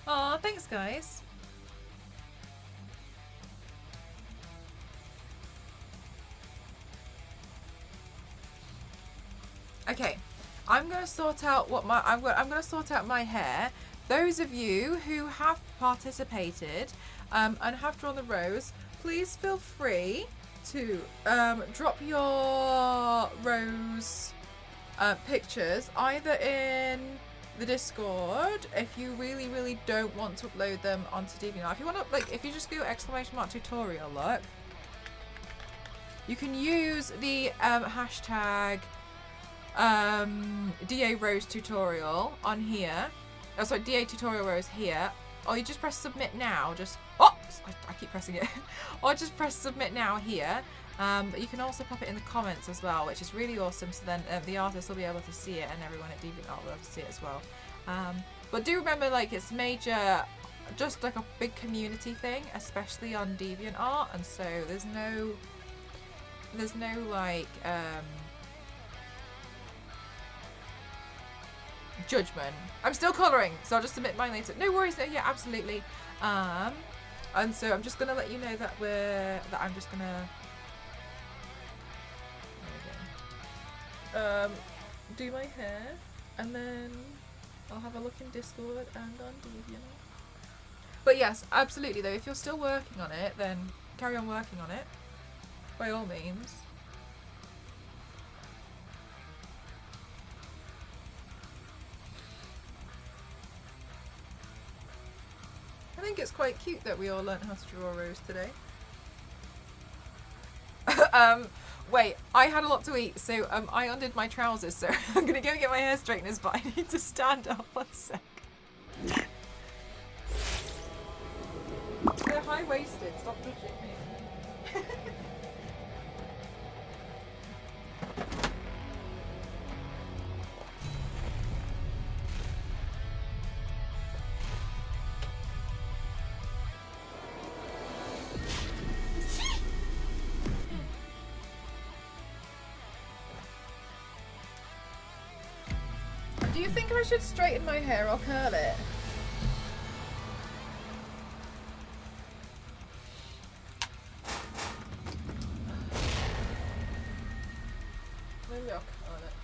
Aw, thanks, guys. Okay, I'm gonna sort out what my I'm gonna sort out my hair. Those of you who have participated and have drawn the rose, please feel free to drop your rose pictures either in the Discord if you really don't want to upload them onto DeviantArt. If you want to, like, if you just go !tutorial, look, you can use the hashtag DA Rose Tutorial on here. Oh, sorry, DA Tutorial Rose here. Or you just press submit now. Just I keep pressing it. Or just press submit now here. But you can also pop it in the comments as well, which is really awesome. So then the artist will be able to see it, and everyone at DeviantArt will be able to see it as well. But do remember, like, it's major, just like a big community thing, especially on DeviantArt, and so there's no like judgment. I'm still colouring, so I'll just submit mine later. No worries. No, yeah, absolutely. And so I'm just gonna let you know that I'm just gonna do my hair, and then I'll have a look in Discord and on Deviant. But yes, absolutely though, if you're still working on it, then carry on working on it, by all means. I think it's quite cute that we all learnt how to draw a rose today. Wait, I had a lot to eat, so I undid my trousers, so I'm gonna go get my hair straighteners, but I need to stand up 1 sec. They're high-waisted, stop touching me. Do you think I should straighten my hair or curl it? Maybe I'll curl it.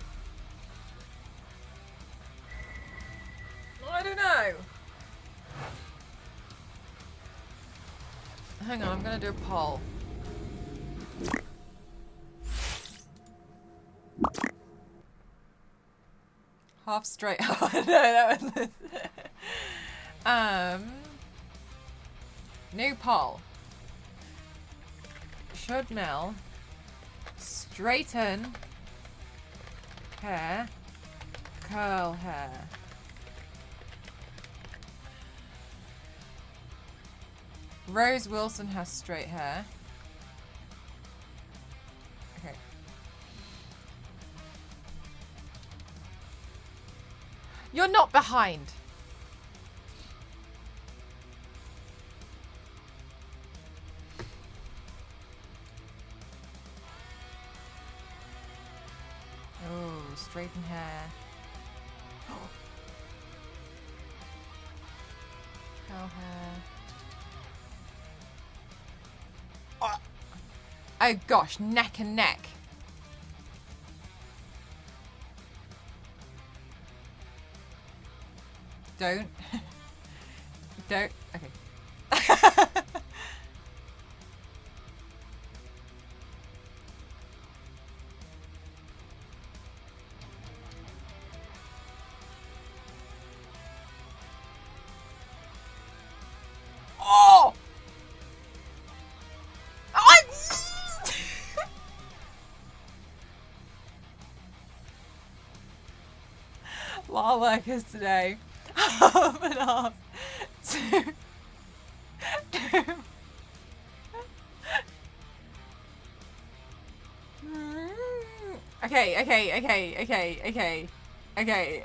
I don't know. Hang on, I'm gonna do a poll. Half straight. Oh no, that was new poll. Should Mel straighten hair, curl hair? Rose Wilson has straight hair. Okay. You're not behind. Oh, straighten hair. Curl hair. Oh gosh, neck and neck. Don't. Don't. Okay. Oh! I... Law workers today. Half and half. Two. Okay.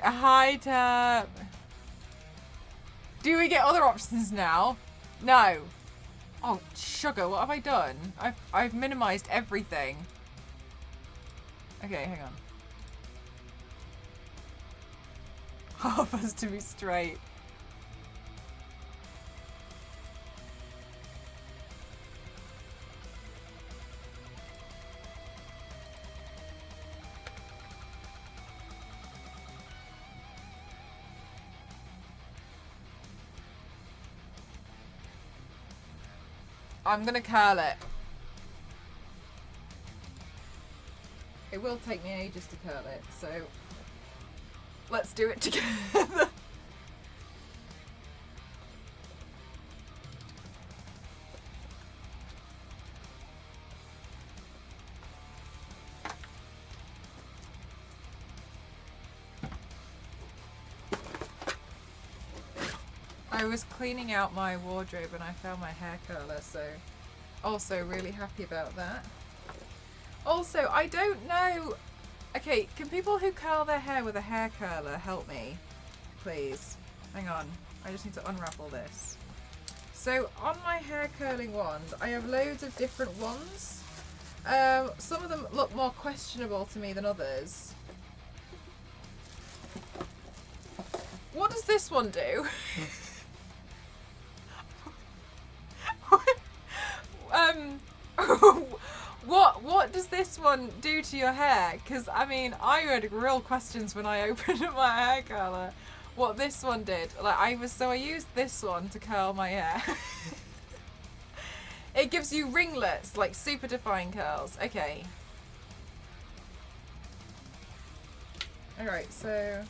A high tap. Do we get other options now? No. Oh, sugar, what have I done? I've minimized everything. Okay, hang on. Half has to be straight. I'm gonna curl it. It will take me ages to curl it, so let's do it together. I was cleaning out my wardrobe and I found my hair curler, so also really happy about that. Also, I don't know. Okay, can people who curl their hair with a hair curler help me, please? Hang on, I just need to unravel this. So on my hair curling wand, I have loads of different ones. Some of them look more questionable to me than others. What does this one do? this one do to your hair? Because, I mean, I had real questions when I opened up my hair curler. What this one did. Like, I used this one to curl my hair. It gives you ringlets, like super defined curls. Okay. Alright, so...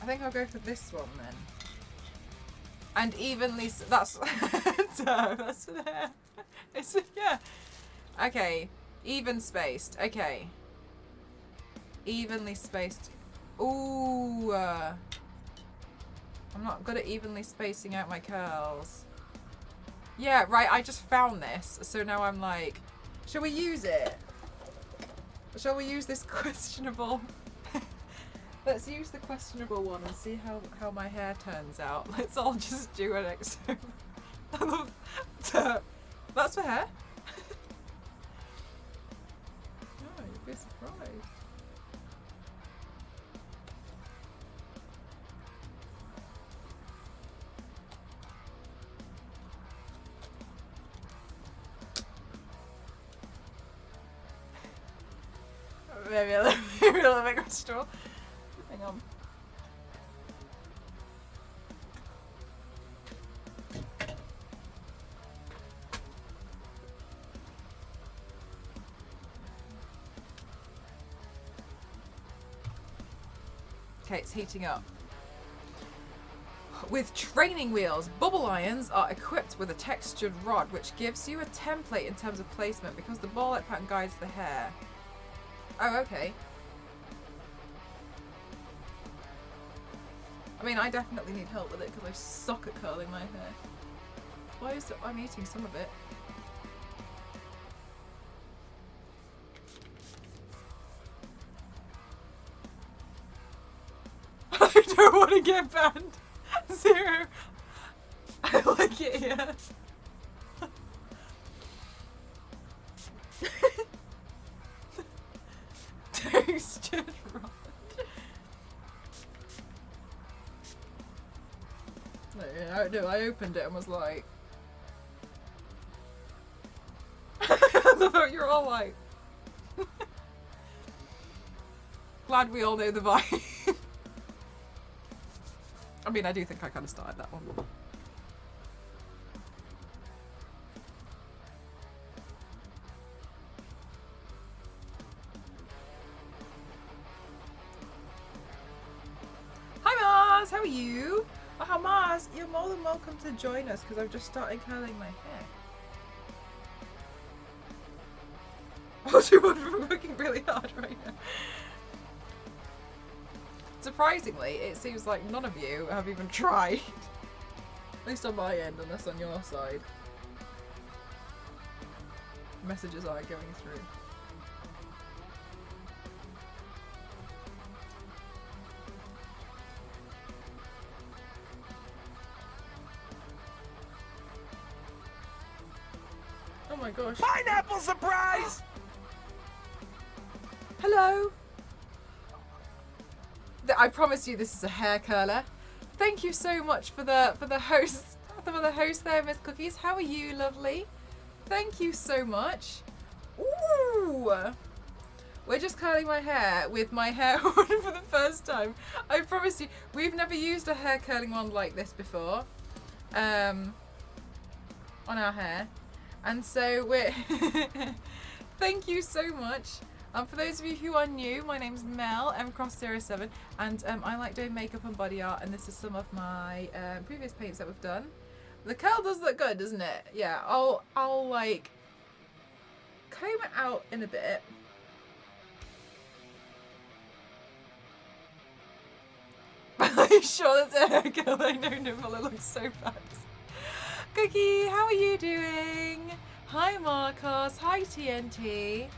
I think I'll go for this one then. And evenly... That's... that's for the hair. Yeah. Okay. Even spaced. Okay. Evenly spaced. Ooh. I'm not good at evenly spacing out my curls. Yeah, right. I just found this. So now I'm like... Shall we use it? Shall we use this questionable... Let's use the questionable one and see how my hair turns out. Let's all just do an experiment. I love that. That's for hair. Oh, you'd be surprised. Maybe a little bit questionable. Hang on. Okay, it's heating up. With training wheels, bubble irons are equipped with a textured rod which gives you a template in terms of placement because the ball-like pattern guides the hair. Oh, okay. I mean, I definitely need help with it because I suck at curling my hair. Why is it? I'm eating some of it. I don't want to get banned. 0. I like it here. Textured rod. No, I opened it and was like... I love how you're all like... Glad we all know the vibe. I mean, I do think I kind of started that one. Hi Mars, how are you? Oh Mars, you're more than welcome to join us because I've just started curling my hair. Also, I'm working really hard right now. Surprisingly, it seems like none of you have even tried. At least on my end, unless on your side. Messages aren't going through. Oh my gosh. Pineapple surprise! Hello. I promise you this is a hair curler. Thank you so much for the host there, Miss Cookies. How are you, lovely? Thank you so much. Ooh. We're just curling my hair with my hair on for the first time. I promise you, we've never used a hair curling wand like this before. On our hair. And so we're thank you so much. For those of you who are new, my name's Mel, mcross07, and I like doing makeup and body art, and this is some of my previous paints that we've done. The curl does look good, doesn't it? Yeah, I'll like comb it out in a bit. Are you sure that's a hair curl? I know, Nimble, it looks so bad. Cookie, how are you doing? Hi Marcos, hi TNT.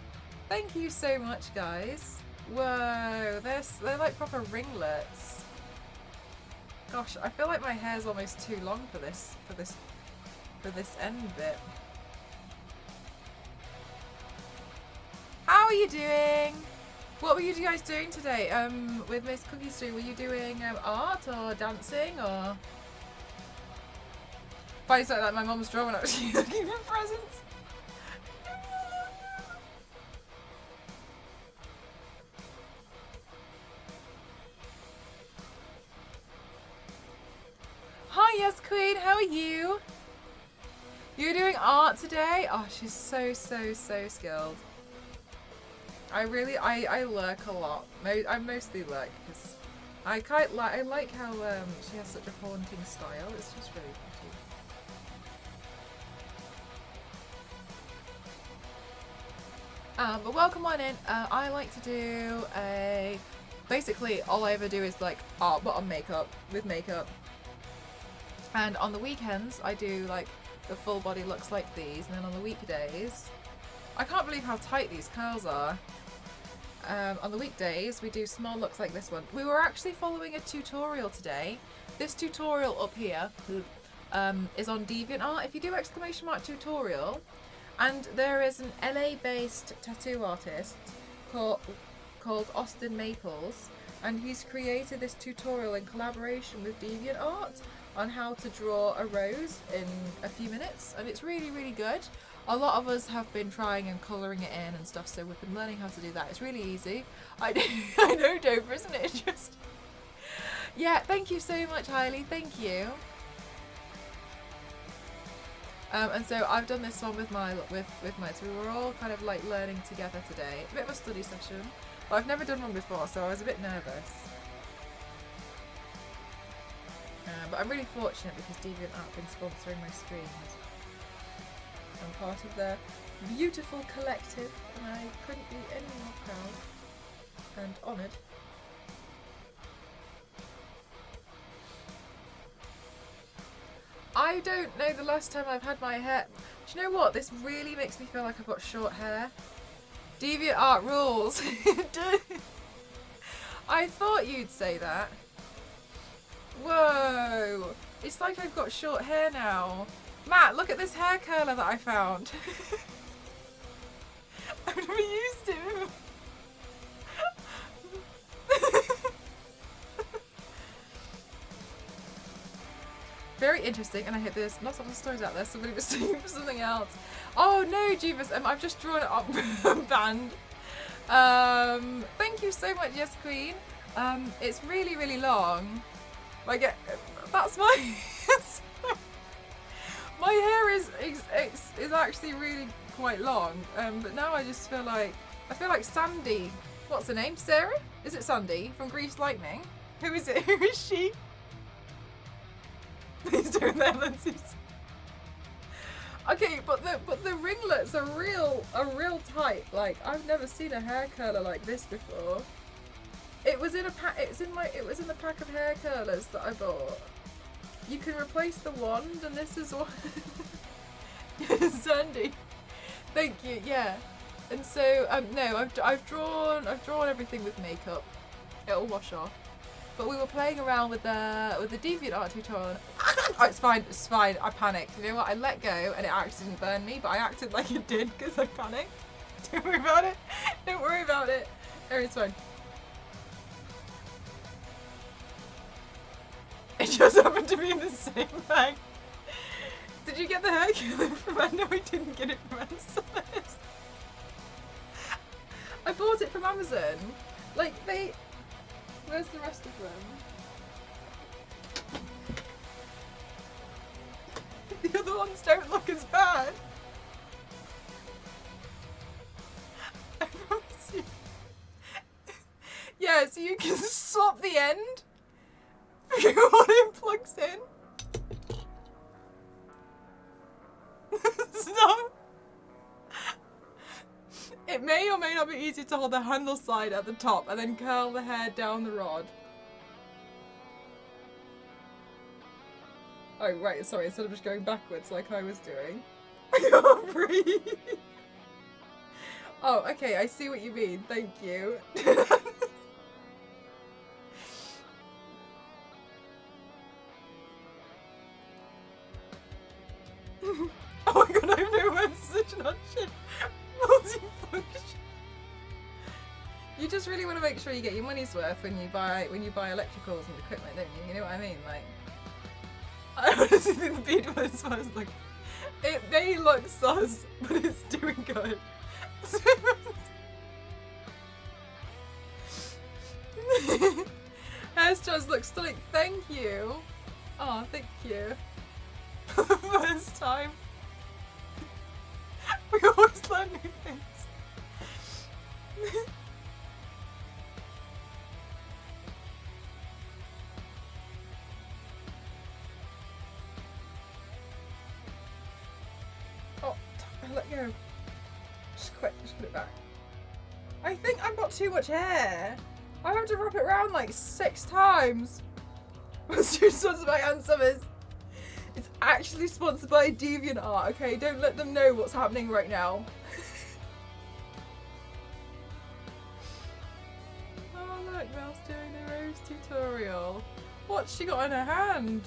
Thank you so much, guys. Whoa, they're like proper ringlets. Gosh, I feel like my hair's almost too long for this end bit. How are you doing? What were you guys doing today? With Miss Cookie Stew, were you doing art or dancing or? Funny something like my mum's drawing actually looking for presents. Hi, yes, Queen. How are you? You're doing art today? Oh, she's so skilled. I lurk a lot. I mostly lurk because I like how she has such a haunting style. It's just really pretty. But welcome on in. I like to do basically all I ever do is like art but on makeup, with makeup. And on the weekends I do like the full body looks like these, and then on the weekdays, I can't believe how tight these curls are. On the weekdays we do small looks like this one. We were actually following a tutorial today. This tutorial up here is on DeviantArt. If you do exclamation mark tutorial, and there is an LA based tattoo artist called Austin Maples, and he's created this tutorial in collaboration with DeviantArt on how to draw a rose in a few minutes, and it's really good. A lot of us have been trying and colouring it in and stuff, so we've been learning how to do that. It's really easy. I know, Dover, isn't it? Just yeah. Thank you so much, Hailey. Thank you. And so I've done this one with my so we were all kind of like learning together today. A bit of a study session, but I've never done one before, so I was a bit nervous. But I'm really fortunate because DeviantArt have been sponsoring my streams. I'm part of their beautiful collective, and I couldn't be any more proud and honoured. I don't know the last time I've had my hair. Do you know what? This really makes me feel like I've got short hair. DeviantArt rules. I thought you'd say that. Whoa! It's like I've got short hair now. Matt, look at this hair curler that I found. I've never used it. Very interesting, and I hope there's lots of stories out there. Somebody was doing for something else. Oh no, Jeeves, I've just drawn it up band. Thank you so much, yes, Queen. It's really long. Like that's my my hair is actually really quite long. But now I just feel like Sandy. What's her name? Sarah? Is it Sandy from Grease Lightning? Who is it? Who is she? Please don't there, Lindsay. Okay, but the ringlets are real tight. Like I've never seen a hair curler like this before. It was in a pack. It was in the pack of hair curlers that I bought. You can replace the wand, and this is one. Sandy, thank you. Yeah, and so no, I've drawn everything with makeup. It'll wash off. But we were playing around with the DeviantArt tutorial. Oh, it's fine. I panicked. You know what? I let go, and it actually didn't burn me, but I acted like it did because I panicked. Don't worry about it. Don't worry about it. It's fine. It just happened to be in the same bag. Did you get the hair curler from her? No, I didn't get it from Amazon. I bought it from Amazon. Like they. Where's the rest of them? The other ones don't look as bad. I promise you. Yeah, so you can swap the end. Figure out what it plugs in. Stop. It may or may not be easy to hold the handle side at the top and then curl the hair down the rod. Oh, right, sorry, instead of just going backwards like I was doing. I can't breathe. Oh, okay, I see what you mean. Thank you. Oh my god, I have no words. Such an option. Multifunction. You just really want to make sure you get your money's worth when you buy electricals and equipment, don't you? You know what I mean? Like, I honestly think the bead one smells like it may look sus, but it's doing good. Hairstyles look stunning. Thank you. Oh, thank you. For the first time. We always learn new things. Oh, let go. Just quick, just put it back. I think I've got too much hair. I have to wrap it around like 6 times. It's sponsored by Ann Summers. It's actually sponsored by Deviant Art, okay? Don't let them know what's happening right now. Oh look, Mel's doing the rose tutorial. What's she got in her hand?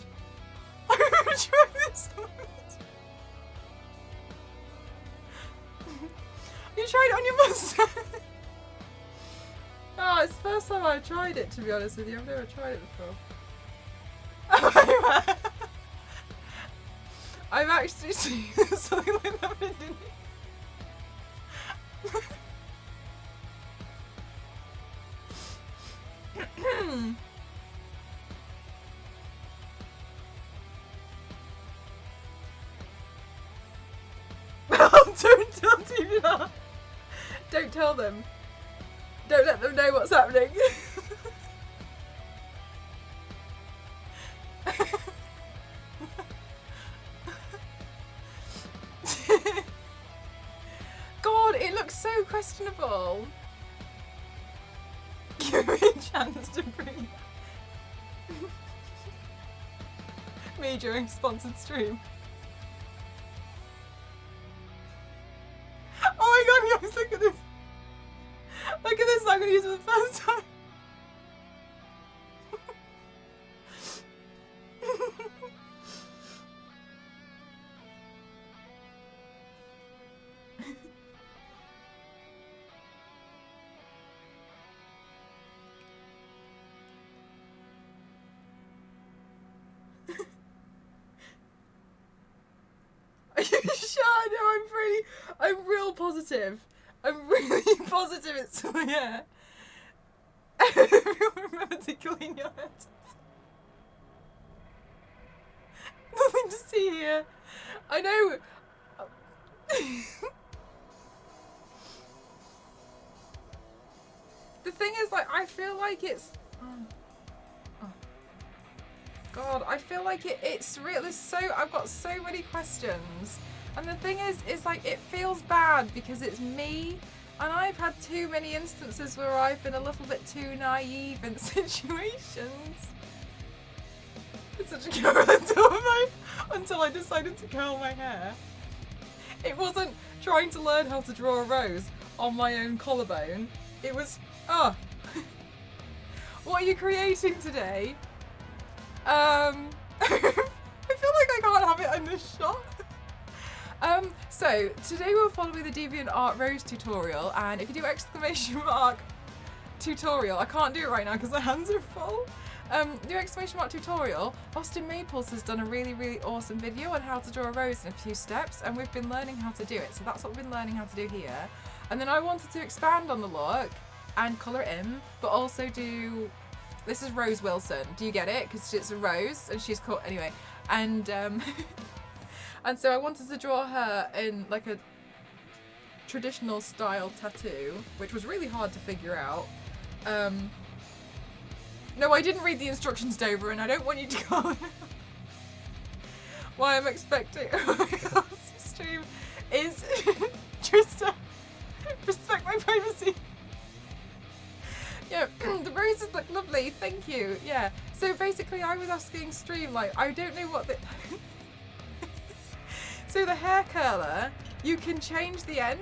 I'm gonna try this one. You tried it on your mustache? Oh, it's the first time I've tried it, to be honest with you. I've never tried it before. I've actually seen something like that, but it didn't. Don't tell TV. Don't tell them. Don't let them know what's happening. God, it looks so questionable. Give me a chance to breathe. Me during sponsored stream. Oh my god, guys, look at this. Look at this, I'm going to use it for the first time. Are you sure? No, I'm real positive. I'm really positive it's my hair. Everyone remember to clean your hands. Nothing to see here. I know. The thing is, like, I feel like it's... God, I feel like it's really so... I've got so many questions. And the thing is like, it feels bad because it's me. And I've had too many instances where I've been a little bit too naive in situations. It's such a curl until I decided to curl my hair. It wasn't trying to learn how to draw a rose on my own collarbone. It was, oh. What are you creating today? I feel like I can't have it in this shot. So today we're following the Deviant Art Rose tutorial, and if you do exclamation mark tutorial, I can't do it right now because my hands are full. Do exclamation mark tutorial, Austin Maples has done a really, really awesome video on how to draw a rose in a few steps, and we've been learning how to do it. So that's what we've been learning how to do here. And then I wanted to expand on the look and colour it in, but also do, this is Rose Wilson. Do you get it? Because it's a rose and she's called, anyway. And and so I wanted to draw her in like a traditional style tattoo, which was really hard to figure out. No, I didn't read the instructions, Dover, and I don't want you to go. Why I'm expecting oh my god, stream is Trista. Respect my privacy. Yeah, the roses look lovely, thank you. Yeah. So basically I was asking stream, like, I don't know what the so the hair curler, you can change the end.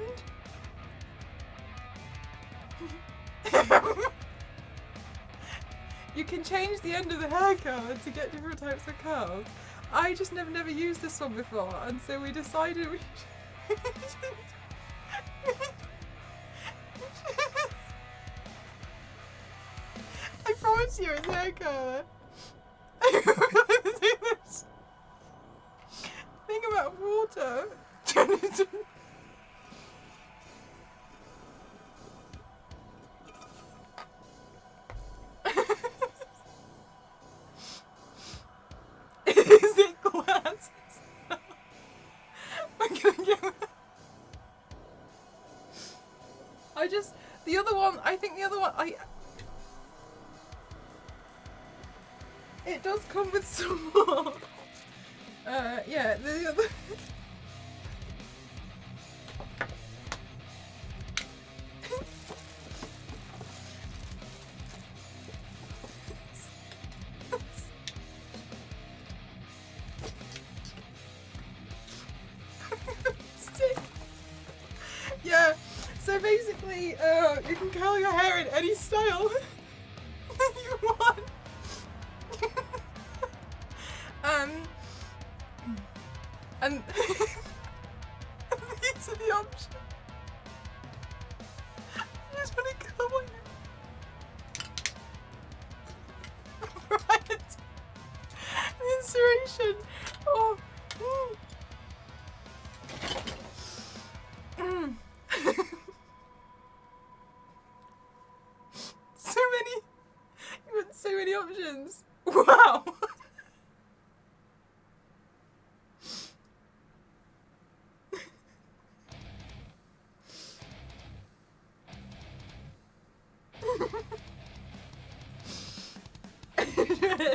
You can change the end of the hair curler to get different types of curls. I just never used this one before, and so we decided we should I promise you it's hair curler. The other one, I think the other one, it does come with some more. Yeah, the other. Yeah, so basically, you can curl your hair in any style you want. And these are the options. I just want to curl my hair. Right. Inspiration. Oh. So many options. Wow.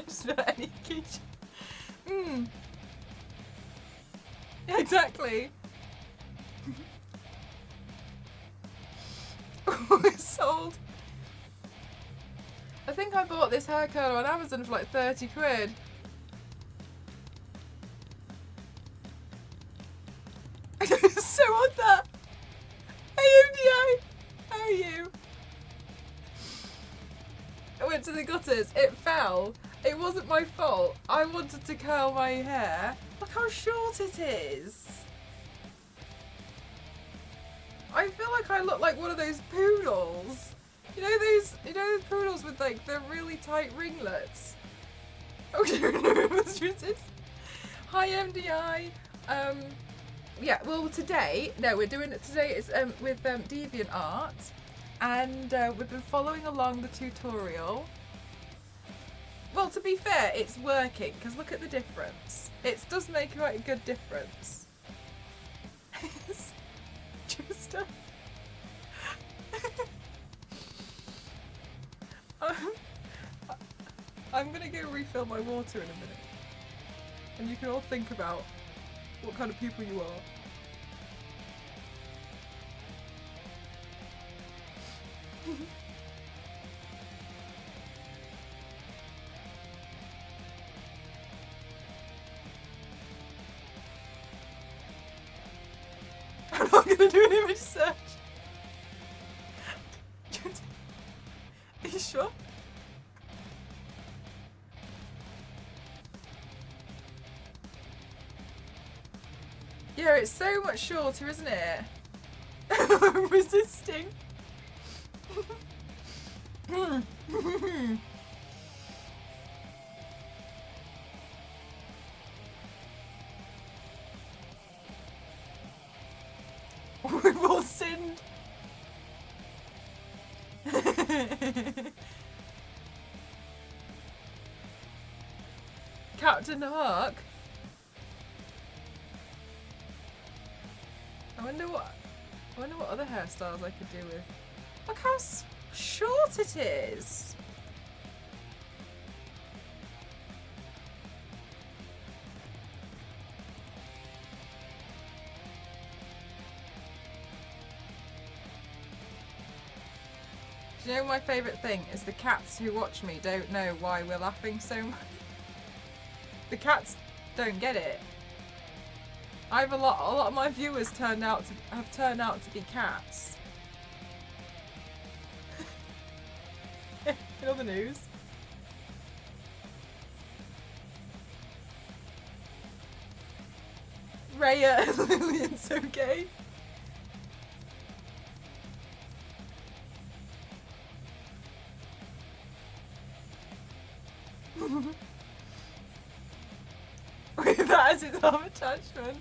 Just for any occasion. Exactly. Oh, it's sold. I think I bought this hair curler on Amazon for like 30 quid. I so want that. Hey MDI, how are you? I went to the gutters, it fell. It wasn't my fault. I wanted to curl my hair. Look how short it is. I feel like I look like one of those poodles. You know those poodles with like the really tight ringlets? Oh no, it was just this. Hi MDI. Yeah, well today, no, we're doing it today, it's with Deviant Art, and we've been following along the tutorial. Well, to be fair, it's working, because look at the difference. It does make quite a good difference. Just I'm gonna go refill my water in a minute, and you can all think about what kind of people you are. I'm not gonna do an image search. Are you sure? Yeah, it's so much shorter, isn't it? I'm resisting. We've all sinned. Captain Hook. I wonder what other hairstyles I could do with. Look how short it is. Do you know my favourite thing is the cats who watch me don't know why we're laughing so much. The cats don't get it. I have a lot of my viewers have turned out to be cats. In other news. Raya and Lillian's okay. With that as its arm attachment.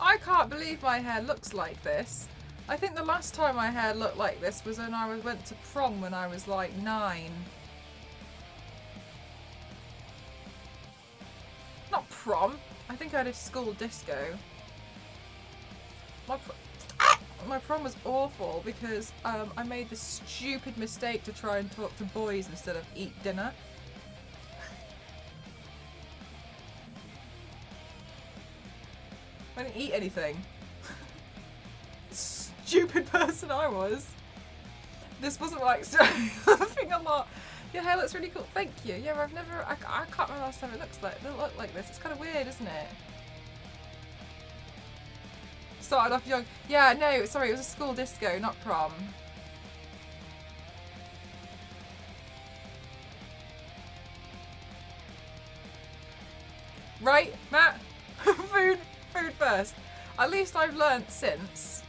I can't believe my hair looks like this. I think the last time my hair looked like this was when I went to prom when I was like 9. Not prom. I think I did school disco. My prom was awful because I made the stupid mistake to try and talk to boys instead of eat dinner. I didn't eat anything. Stupid person I was. This wasn't like laughing a lot. Your hair looks really cool. Thank you. Yeah, I can't remember last time it looked like this. It's kind of weird, isn't it? Started off young. Yeah, no, sorry, it was a school disco, not prom. Right, Matt? food first. At least I've learnt since.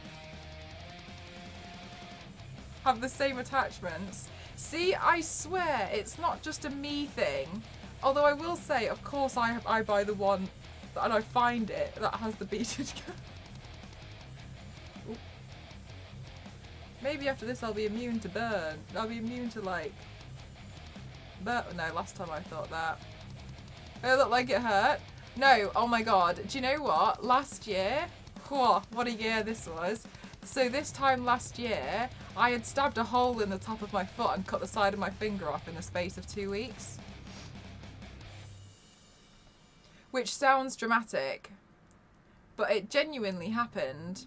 Have the same attachments. See, I swear, it's not just a me thing. Although I will say, of course, I buy the one and I find it that has the beaded gun. Maybe after this I'll be immune to burn. I'll be immune to like... No, last time I thought that. It looked like it hurt. No, oh my god. Do you know what? Last year... Whoa, what a year this was. So this time last year, I had stabbed a hole in the top of my foot and cut the side of my finger off in the space of 2 weeks. Which sounds dramatic, but it genuinely happened.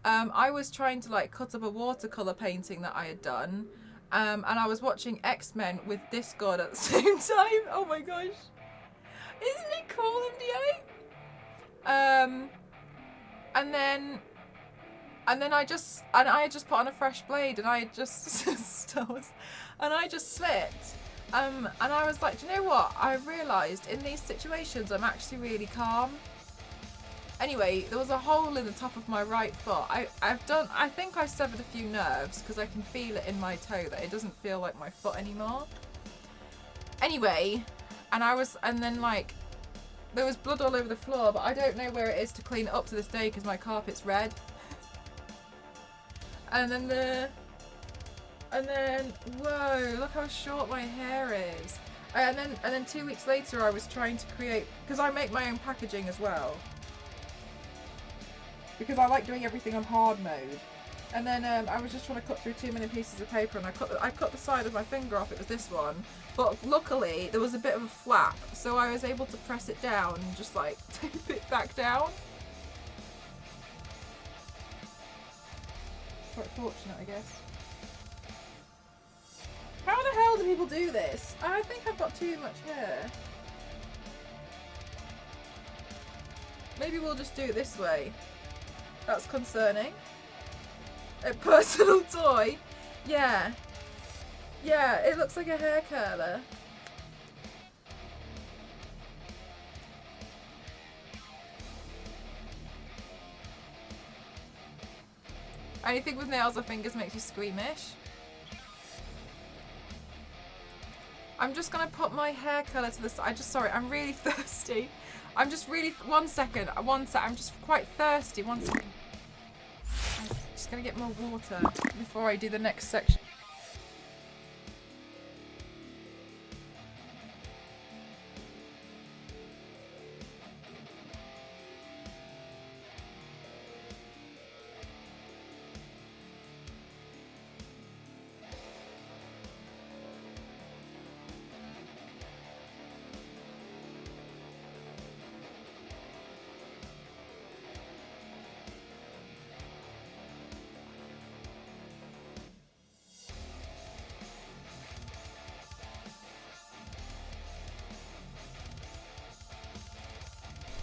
I was trying to like cut up a watercolour painting that I had done, and I was watching X-Men with Discord at the same time. Oh my gosh. Isn't it cool, MDA? And then I just put on a fresh blade and I just and I just slipped. And I was like, do you know what? I realised in these situations I'm actually really calm. Anyway, there was a hole in the top of my right foot. I think I severed a few nerves because I can feel it in my toe that it doesn't feel like my foot anymore. Anyway, and then like, there was blood all over the floor, but I don't know where it is to clean it up to this day because my carpet's red. And then whoa, look how short my hair is. And then 2 weeks later I was trying to create, because I make my own packaging as well. Because I like doing everything on hard mode. And then I was just trying to cut through too many pieces of paper and I cut the side of my finger off. It was this one. But luckily there was a bit of a flap, so I was able to press it down and just like tape it back down. Quite fortunate, I guess. How the hell do people do this? I think I've got too much hair. Maybe we'll just do it this way. That's concerning. A personal toy? Yeah. Yeah, it looks like a hair curler. Anything with nails or fingers makes you squeamish. I'm just gonna put my hair colour to the side. Sorry, I'm really thirsty. I'm just really, one second, I'm just quite thirsty, 1 second. I'm just gonna get more water before I do the next section.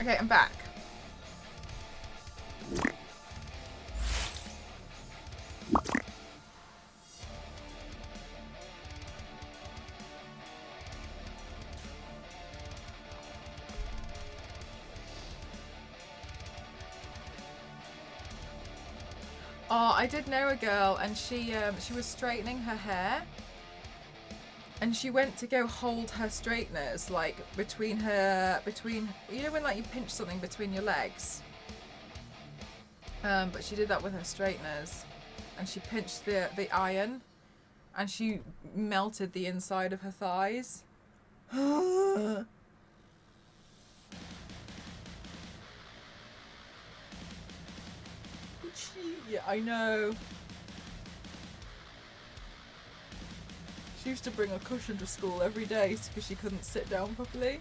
Okay, I'm back. Oh, I did know a girl, and she was straightening her hair, and she went to go hold her straighteners like between you know when like you pinch something between your legs, But she did that with her straighteners, and she pinched the iron, and she melted the inside of her thighs. Yeah, I know. She used to bring a cushion to school every day because she couldn't sit down properly.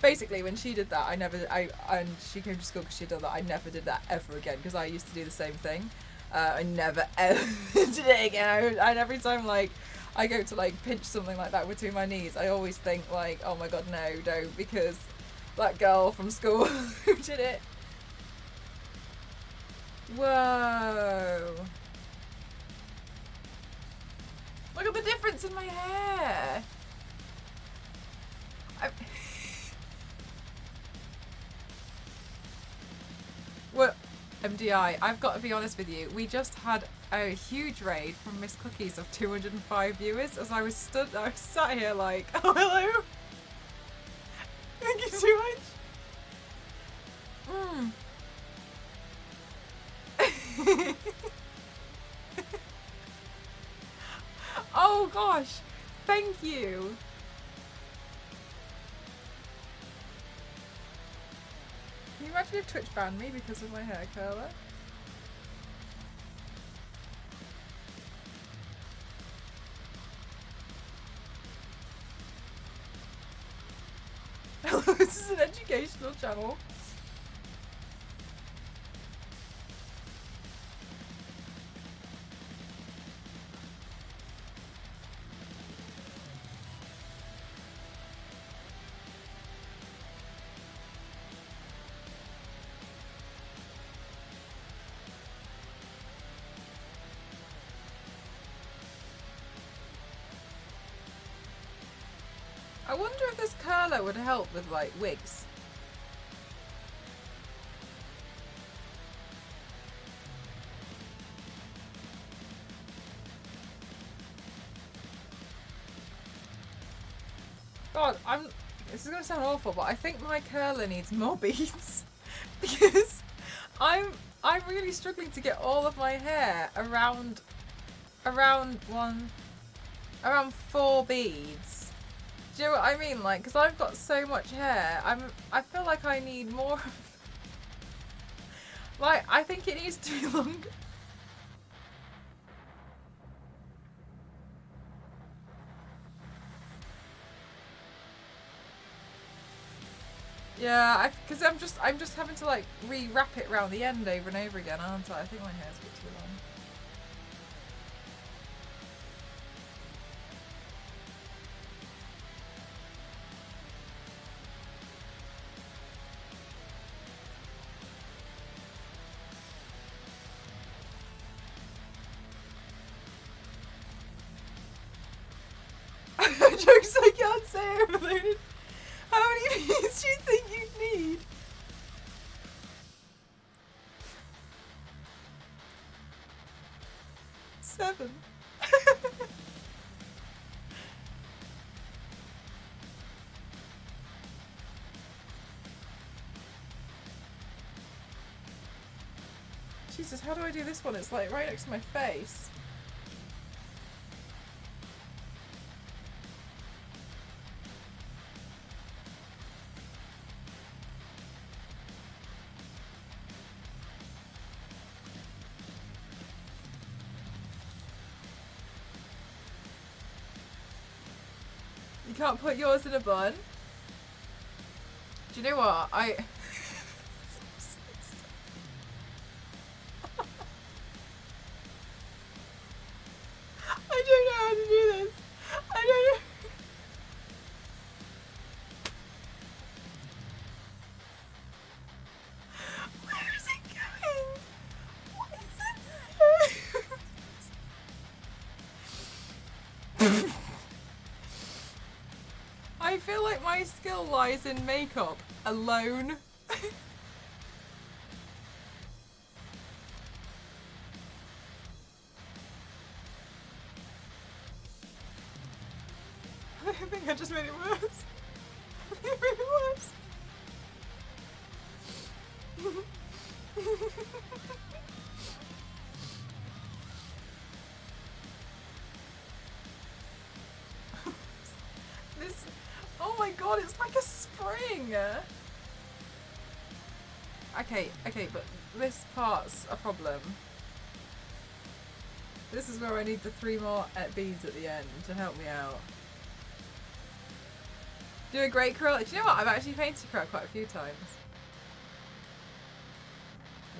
Basically, when she did that, and she came to school because she did that, I never did that ever again because I used to do the same thing. I never ever did it again. And every time like I go to like pinch something like that between my knees, I always think like, oh my god, no, don't, because that girl from school who did it. Whoa. Look at the difference in my hair. Well, MDI, I've got to be honest with you. We just had a huge raid from Miss Cookies of 205 viewers as I was sat here like, oh, hello. Thank you so much. Oh gosh, thank you. Can you imagine if Twitch banned me because of my hair curler? This is an educational channel. I wonder if this curler would help with like wigs. God, this is gonna sound awful, but I think my curler needs more beads because I'm really struggling to get all of my hair around 4 beads. Do you know what I mean? Like, because I've got so much hair, I feel like I need more. Like, I think it needs to be longer. Yeah, because I'm just having to like re-wrap it around the end over and over again, aren't I? I think my hair's a bit too long. Jokes I can't say overloaded. How many beads do you think you'd need? Seven. Jesus, how do I do this one? It's like right next to my face. You can't put yours in a bun? Do you know what? I don't know how to do this. I don't know. Where is it going? What is it? I feel like my skill lies in makeup alone. I think I just made it worse. I think I made it worse. boring. Okay, but this part's a problem. This is where I need the 3 more beads at the end to help me out. Do a great curl. Do you know what? I've actually painted curl quite a few times.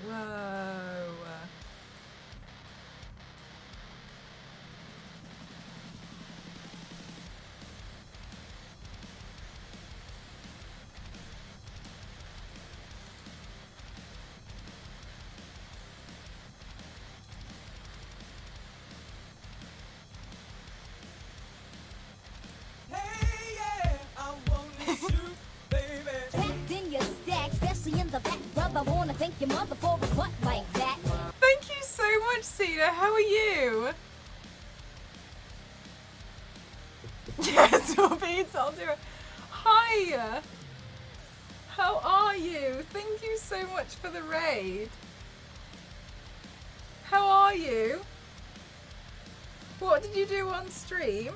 Whoa. Hey, yeah, I wanna shoot, baby. Packed in your stack, especially in the back, brother. Wanna thank your mother for a butt like that. Thank you so much, Cena. How are you? Yes, more beads. I'll do it. Hi. How are you? Thank you so much for the raid. How are you? What did you do on stream?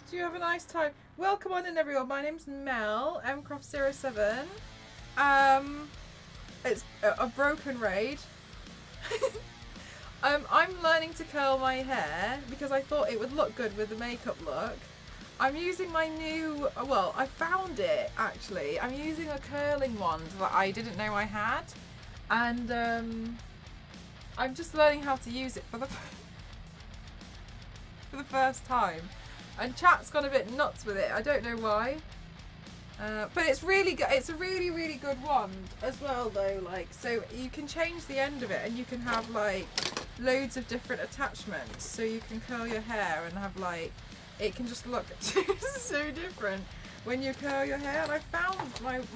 Did you have a nice time? Welcome on in, everyone. My name's Mel, mcroft07. It's a broken raid. I'm learning to curl my hair because I thought it would look good with the makeup look. I'm using my new, well, I found it actually. I'm using a curling wand that I didn't know I had, and I'm just learning how to use it for the first time. And chat's gone a bit nuts with it. I don't know why. But it's really good. It's a really, really good wand as well, though. Like, so you can change the end of it, and you can have like loads of different attachments. So you can curl your hair and have like, it can just look so different when you curl your hair. And I found my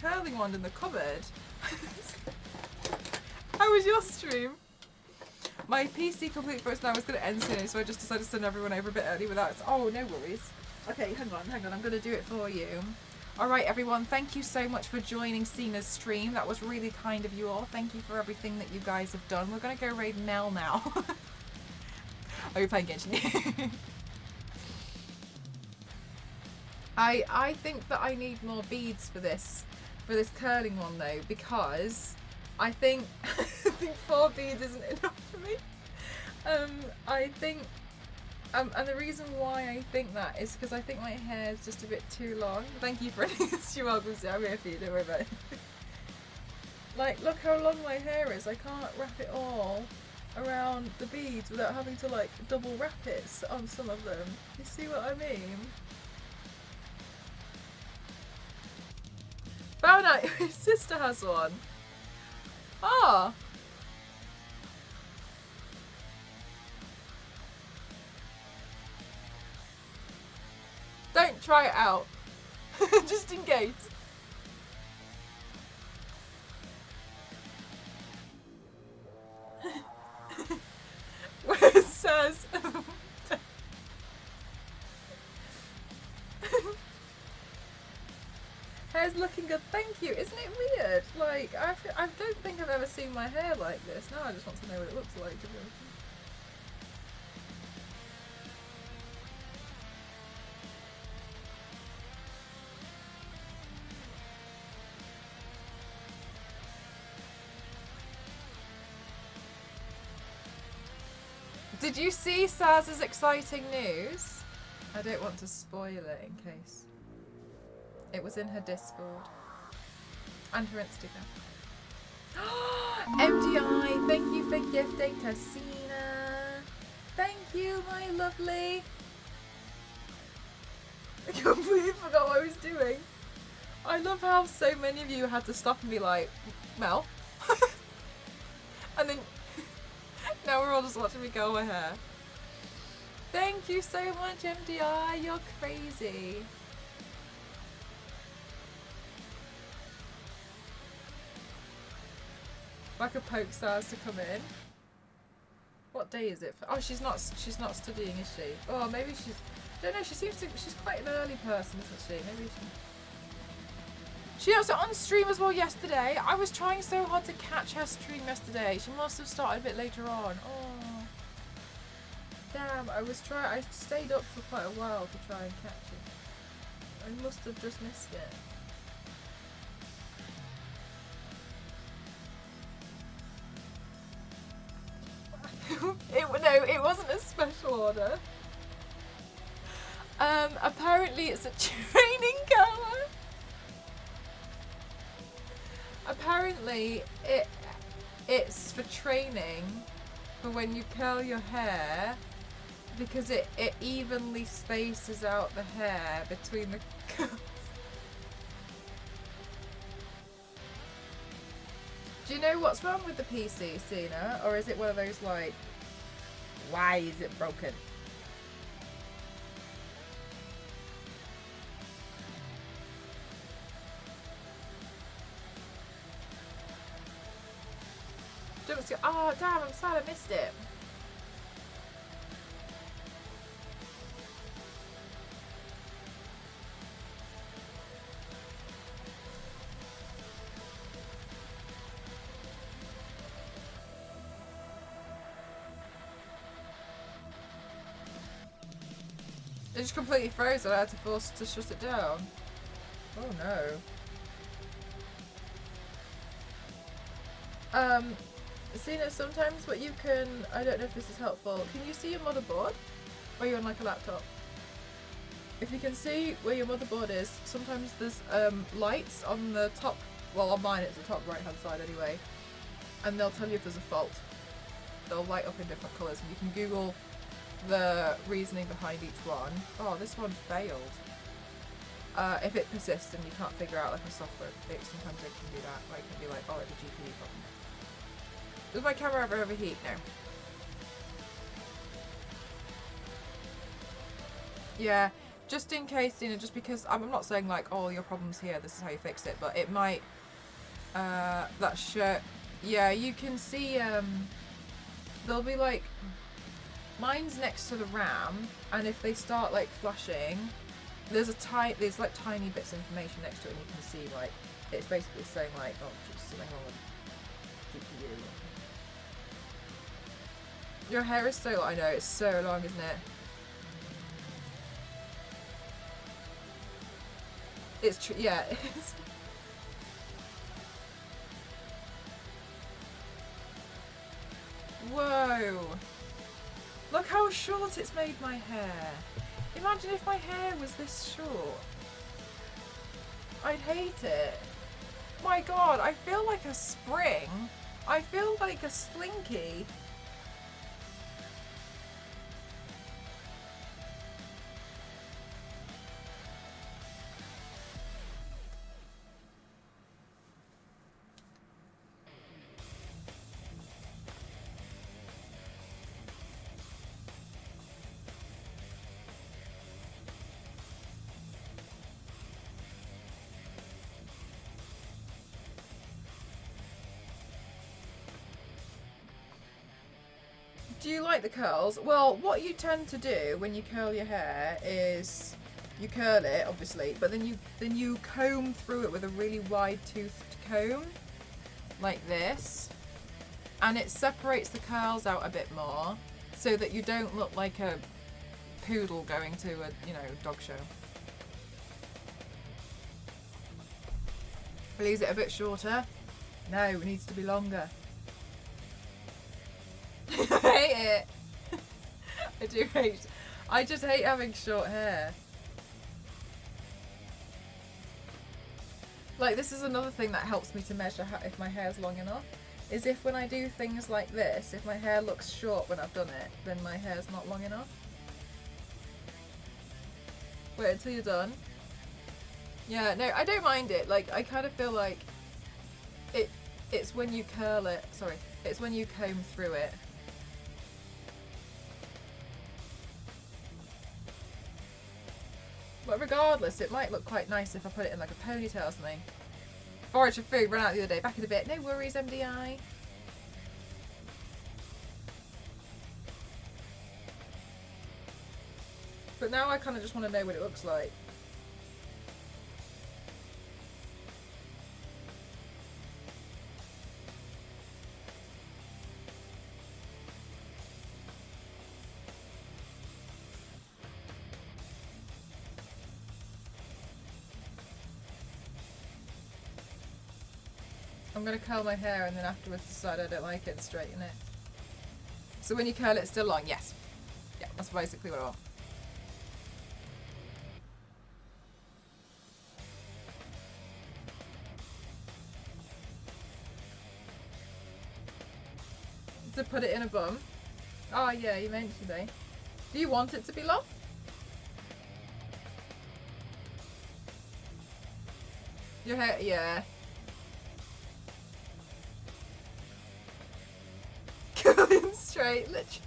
curling wand in the cupboard. How was your stream? My PC complete voice now is going to end soon, so I just decided to send everyone over a bit early without. Oh, no worries. Okay, hang on. I'm going to do it for you. Alright, everyone. Thank you so much for joining Cena's stream. That was really kind of you all. Thank you for everything that you guys have done. We're going to go raid Mel now. Are you playing Genshin? I think that I need more beads for this curling one, though, because I think 4 beads isn't enough for me. I think, and the reason why I think that is because I think my hair is just a bit too long. Thank you for this. You're welcome. I'm here for you. Don't worry about it. Like, look how long my hair is. I can't wrap it all around the beads without having to like double wrap it on some of them. You see what I mean? Found out my sister has one. Ah. Don't try it out. Just in case. Where it says hair's looking good, thank you. Isn't it weird? Like, I don't think I've ever seen my hair like this. Now I just want to know what it looks like. Did you see Saz's exciting news? I don't want to spoil it in case. It was in her Discord and her Instagram. MDI, thank you for gifting Tassina. Thank you, my lovely. I completely forgot what I was doing. I love how so many of you had to stop and be like, Mel. And then now we're all just watching me curl my hair. Thank you so much, MDI. You're crazy. If I could poke Stars to come in. What day is it? Oh, she's not studying, is she? Oh, maybe she's. I don't know. She's quite an early person, isn't she? Maybe she was on stream as well yesterday. I was trying so hard to catch her stream yesterday. She must have started a bit later on. Oh. Damn, I stayed up for quite a while to try and catch it. I must have just missed it. No, it wasn't a special order. Apparently it's a training color. Apparently it's for training for when you curl your hair, because it evenly spaces out the hair between the curls. Do you know what's wrong with the PC, Cena? Or is it one of those like, why is it broken? Oh damn, I'm sad I missed it. It just completely froze and I had to force to shut it down. Oh no. Cena, sometimes what you can, I don't know if this is helpful, can you see your motherboard? Or you're on like a laptop? If you can see where your motherboard is, sometimes there's lights on the top, well on mine it's the top right hand side anyway, and they'll tell you if there's a fault. They'll light up in different colours and you can Google the reasoning behind each one. Oh, this one failed. If it persists and you can't figure out like a software fix, sometimes it can do that. Like it can be like, oh, it's a GPU problem. Does my camera ever overheat? No. Yeah, just in case, you know, just because I'm not saying like, oh, your problem's here, this is how you fix it, but it might, that shirt, yeah, you can see, there'll be like, mine's next to the RAM, and if they start like flashing, there's like tiny bits of information next to it, and you can see like, it's basically saying like, oh, just something wrong with GPU. Your hair is so long, I know, it's so long, isn't it? It's true, yeah. Whoa! Look how short it's made my hair. Imagine if my hair was this short. I'd hate it. My god, I feel like a spring. I feel like a slinky. Do you like the curls? Well, what you tend to do when you curl your hair is you curl it, obviously, but then you comb through it with a really wide-toothed comb, like this, and it separates the curls out a bit more, so that you don't look like a poodle going to a, you know, dog show. Leaves it a bit shorter. No, it needs to be longer. I hate it. I do hate. I just hate having short hair. Like, this is another thing that helps me to measure if my hair's long enough. Is if when I do things like this, if my hair looks short when I've done it, then my hair's not long enough. Wait until you're done. Yeah, no, I don't mind it. Like, I kind of feel like it's when you curl it. Sorry, it's when you comb through it. But regardless, it might look quite nice if I put it in like a ponytail or something. Forage for food, ran out the other day. Back in a bit. No worries, MDI. But now I kind of just want to know what it looks like. I'm going to curl my hair and then afterwards decide I don't like it and straighten it. So when you curl it, it's still long? Yes. Yeah, that's basically what I want. To put it in a bun. Oh yeah, you mentioned it. Do you want it to be long? Your hair, yeah. Going straight, literally.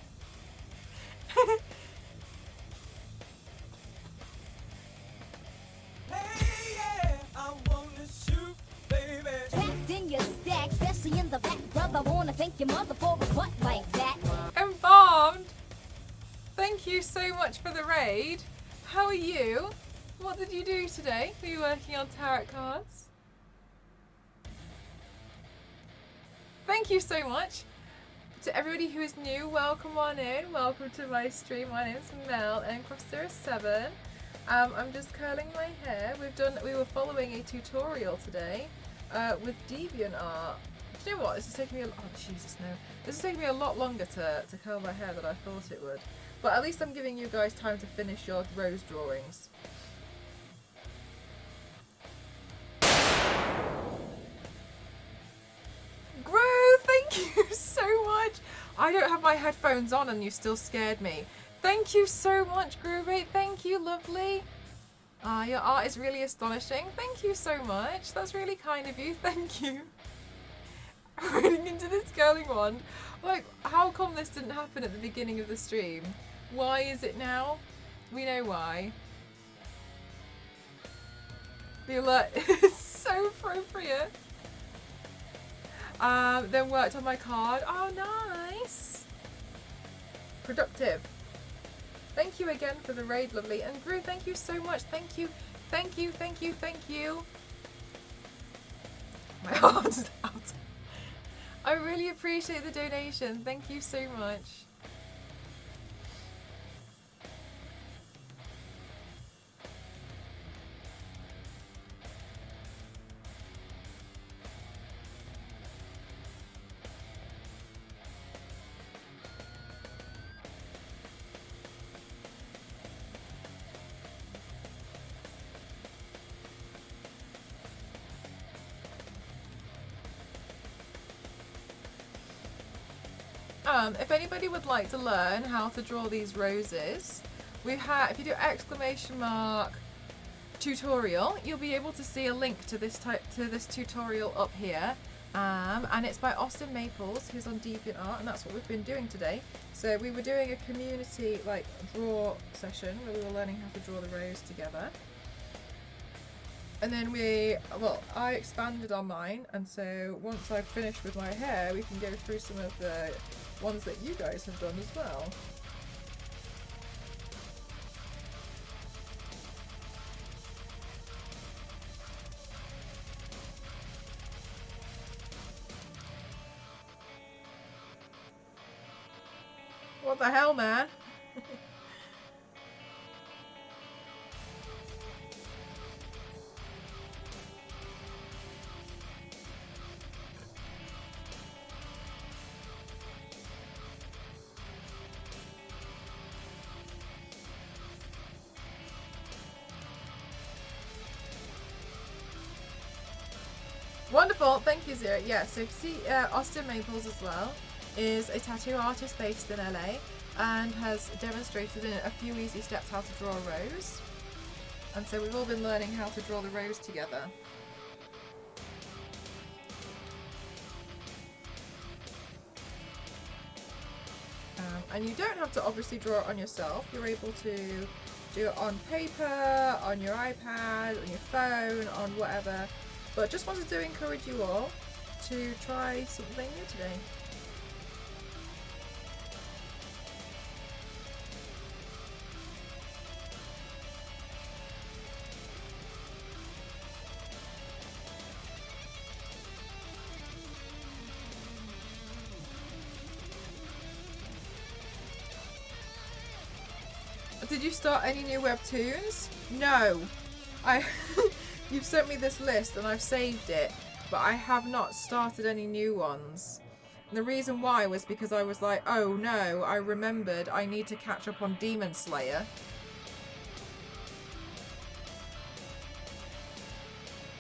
Hey, yeah, I wanna shoot, baby. Packed in your stack, especially in the back, brother. Wanna thank your mother for a butt like that. Embalmed! Thank you so much for the raid. How are you? What did you do today? Were you working on tarot cards? Thank you so much. To everybody who is new, welcome on in. Welcome to my stream. My name's Mel Encroft07. I'm just curling my hair. We were following a tutorial today with Deviant art. Do you know what? This is taking me This is taking me a lot longer to curl my hair than I thought it would. But at least I'm giving you guys time to finish your rose drawings. Gru, thank you so much. I don't have my headphones on and you still scared me. Thank you so much, Groovy. Thank you, lovely. Your art is really astonishing. Thank you so much. That's really kind of you. Thank you. Running into this curling wand. Like, how come this didn't happen at the beginning of the stream? Why is it now? We know why. The alert is so appropriate. Then worked on my card. Oh, nice. Productive. Thank you again for the raid, lovely. And Gru, thank you so much. Thank you. Thank you, thank you, thank you. My heart is out. I really appreciate the donation. Thank you so much. If anybody would like to learn how to draw these roses, if you do exclamation mark tutorial, you'll be able to see a link to this tutorial up here. And it's by Austin Maples, who's on DeviantArt, and that's what we've been doing today. So we were doing a community draw session where we were learning how to draw the rose together. And then I expanded on mine, and so once I've finished with my hair, we can go through some of the ones that you guys have done as well. What the hell, man? Wonderful, thank you, Zero. Yeah, so see, Austin Maples as well is a tattoo artist based in LA and has demonstrated in a few easy steps how to draw a rose. And so we've all been learning how to draw the rose together. And you don't have to obviously draw it on yourself. You're able to do it on paper, on your iPad, on your phone, on whatever. But just wanted to encourage you all to try something new today. Did you start any new webtoons? No. You've sent me this list and I've saved it, but I have not started any new ones. And the reason why was because I was like, oh no, I remembered I need to catch up on Demon Slayer.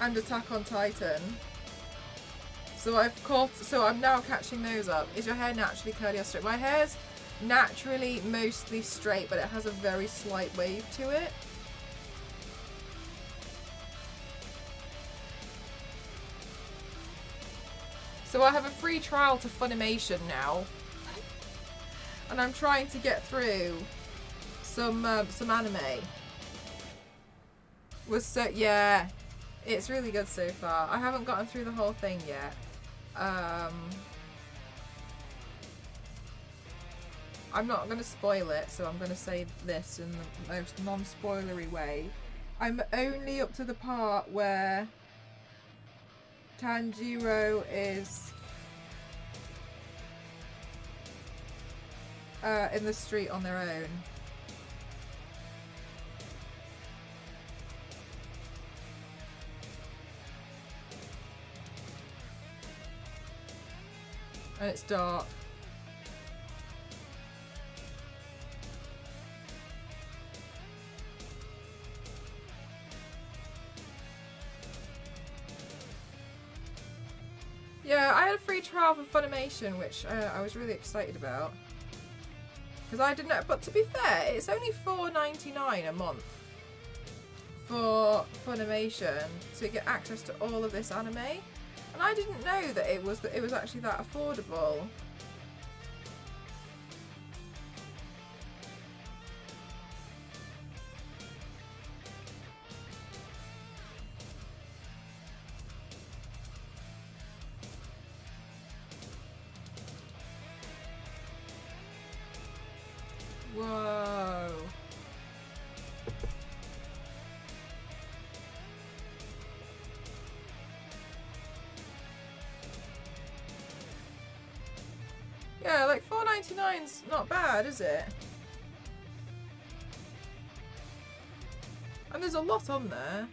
And Attack on Titan. So I'm now catching those up. Is your hair naturally curly or straight? My hair's naturally mostly straight, but it has a very slight wave to it. So I have a free trial to Funimation now. And I'm trying to get through some anime. Yeah, it's really good so far. I haven't gotten through the whole thing yet. I'm not going to spoil it, so I'm going to say this in the most non-spoilery way. I'm only up to the part where Tanjiro is in the street on their own. And it's dark. Yeah, I had a free trial for Funimation, which I was really excited about. Because I didn't know, but to be fair, it's only $4.99 a month for Funimation to get access to all of this anime. And I didn't know that it was actually that affordable. Whoa. Yeah, like $4.99's not bad, is it? And there's a lot on there.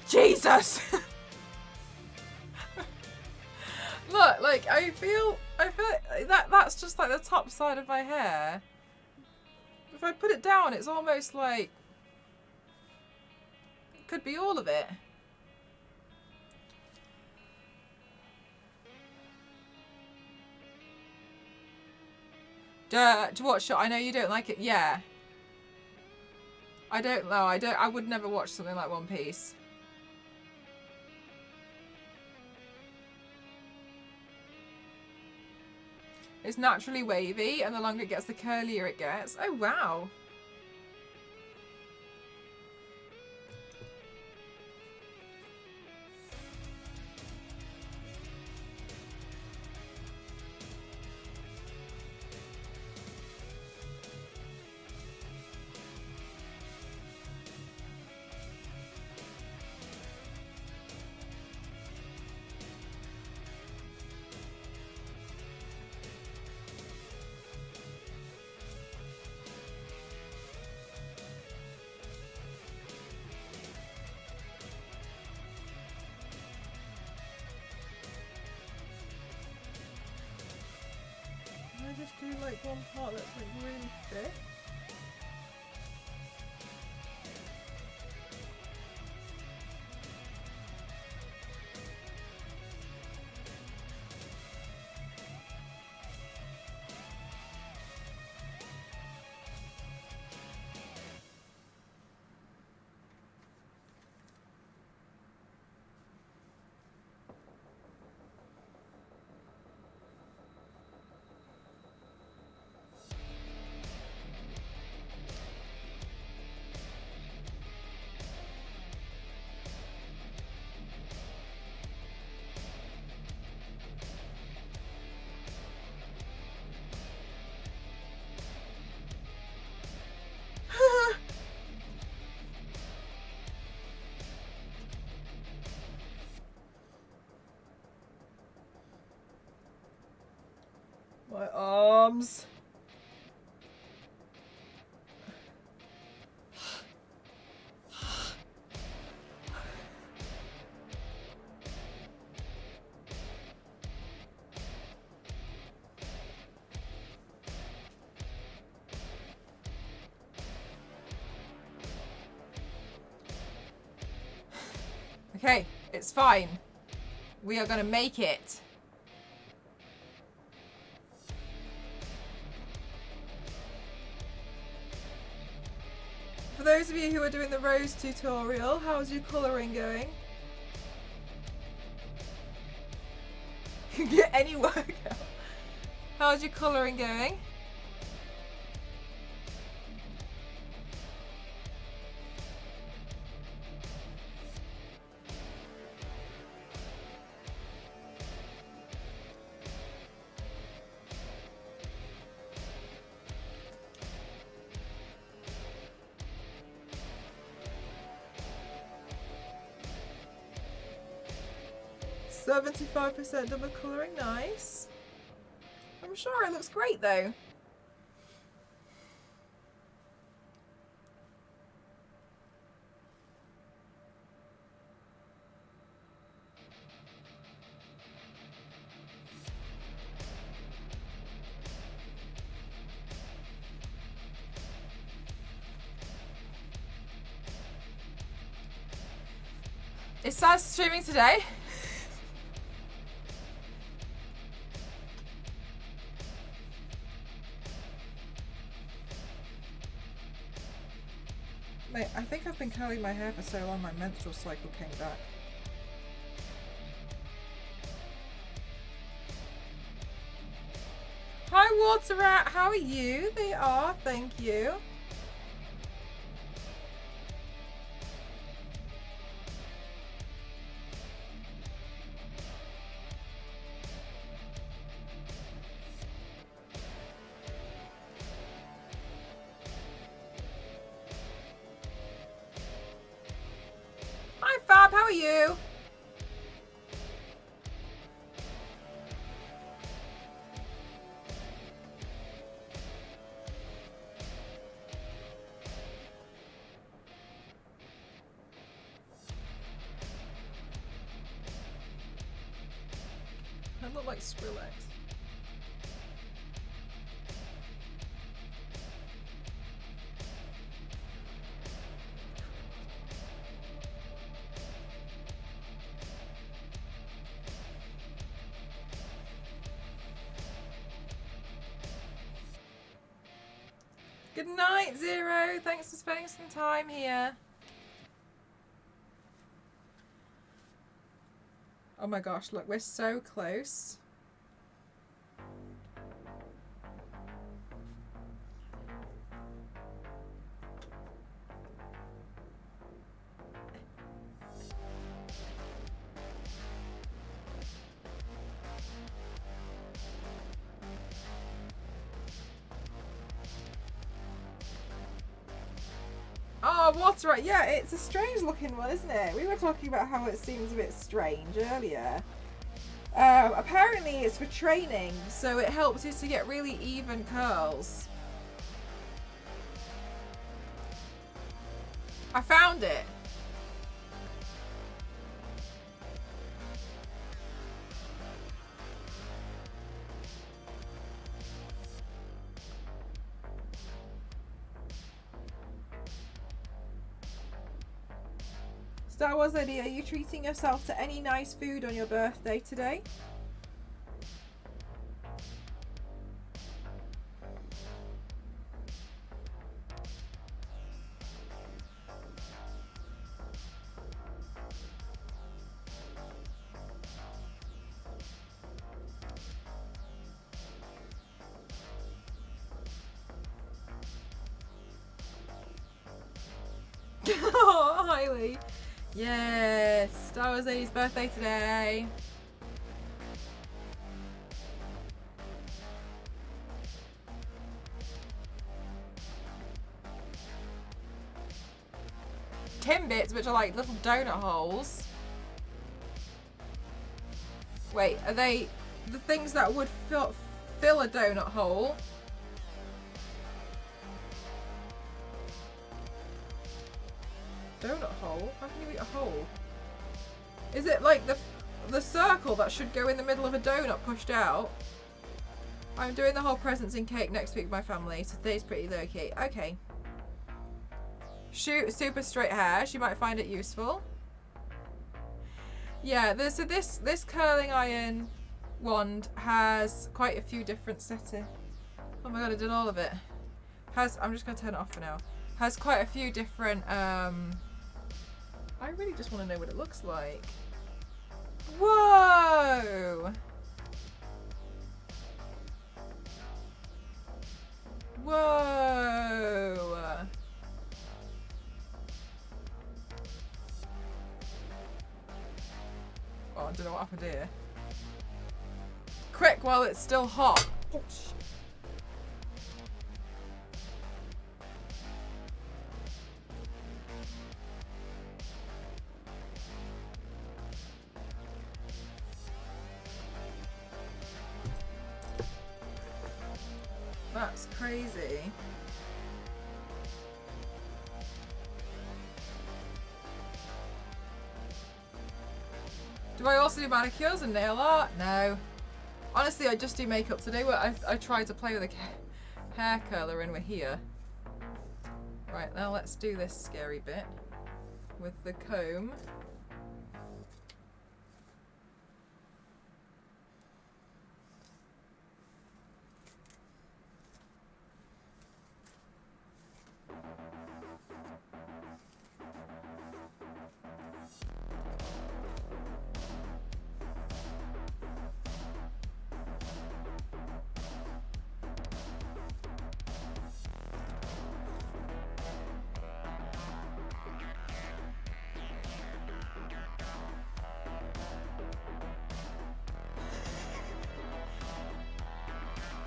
Jesus! Look, like I feel that's just like the top side of my hair. If I put it down, it's almost like it could be all of it. To what shot? I know you don't like it. Yeah. I don't know. I would never watch something like One Piece. It's naturally wavy, and the longer it gets, the curlier it gets. Oh, wow. Just do like one part that's like really thick. arms. Okay, it's fine. We are going to make it. For those of you who are doing the rose tutorial, how's your colouring going? You can get any work out. How's your colouring going? %75% double colouring, nice. I'm sure it looks great though. Is Saz streaming today? Mate, I think I've been curling my hair for so long my menstrual cycle came back. Hi Water Rat, how are you? They are, thank you. Hi Fab, how are you? I look like Skrillex. Good night, Zero. Thanks for spending some time here. Oh my gosh, look, we're so close. Oh, water right. Yeah, it's a strange looking one, isn't it? We were talking about how it seems a bit strange earlier. Apparently it's for training, so it helps you to get really even curls. I found it. Star Wars Lady, are you treating yourself to any nice food on your birthday today? Oh, highly. Yes, Star Wars Lady's birthday today. Timbits, which are like little donut holes. Wait, are they the things that would fill a donut hole. Donut hole? How can you eat a hole? Is it like the circle that should go in the middle of a donut pushed out? I'm doing the whole presents in cake next week with my family, so today's pretty low key. Okay. Shoot super straight hair. She might find it useful. Yeah, so this curling iron wand has quite a few different settings. Oh my god, I did all of it. I'm just gonna turn it off for now. Has quite a few different I really just want to know what it looks like. Whoa! Whoa! Oh, I don't know what happened here. Quick while it's still hot. Oh, shit. That's crazy. Do I also do manicures and nail art? No. Honestly, I just do makeup. Today I tried to play with a hair curler and we're here. Right, now let's do this scary bit with the comb.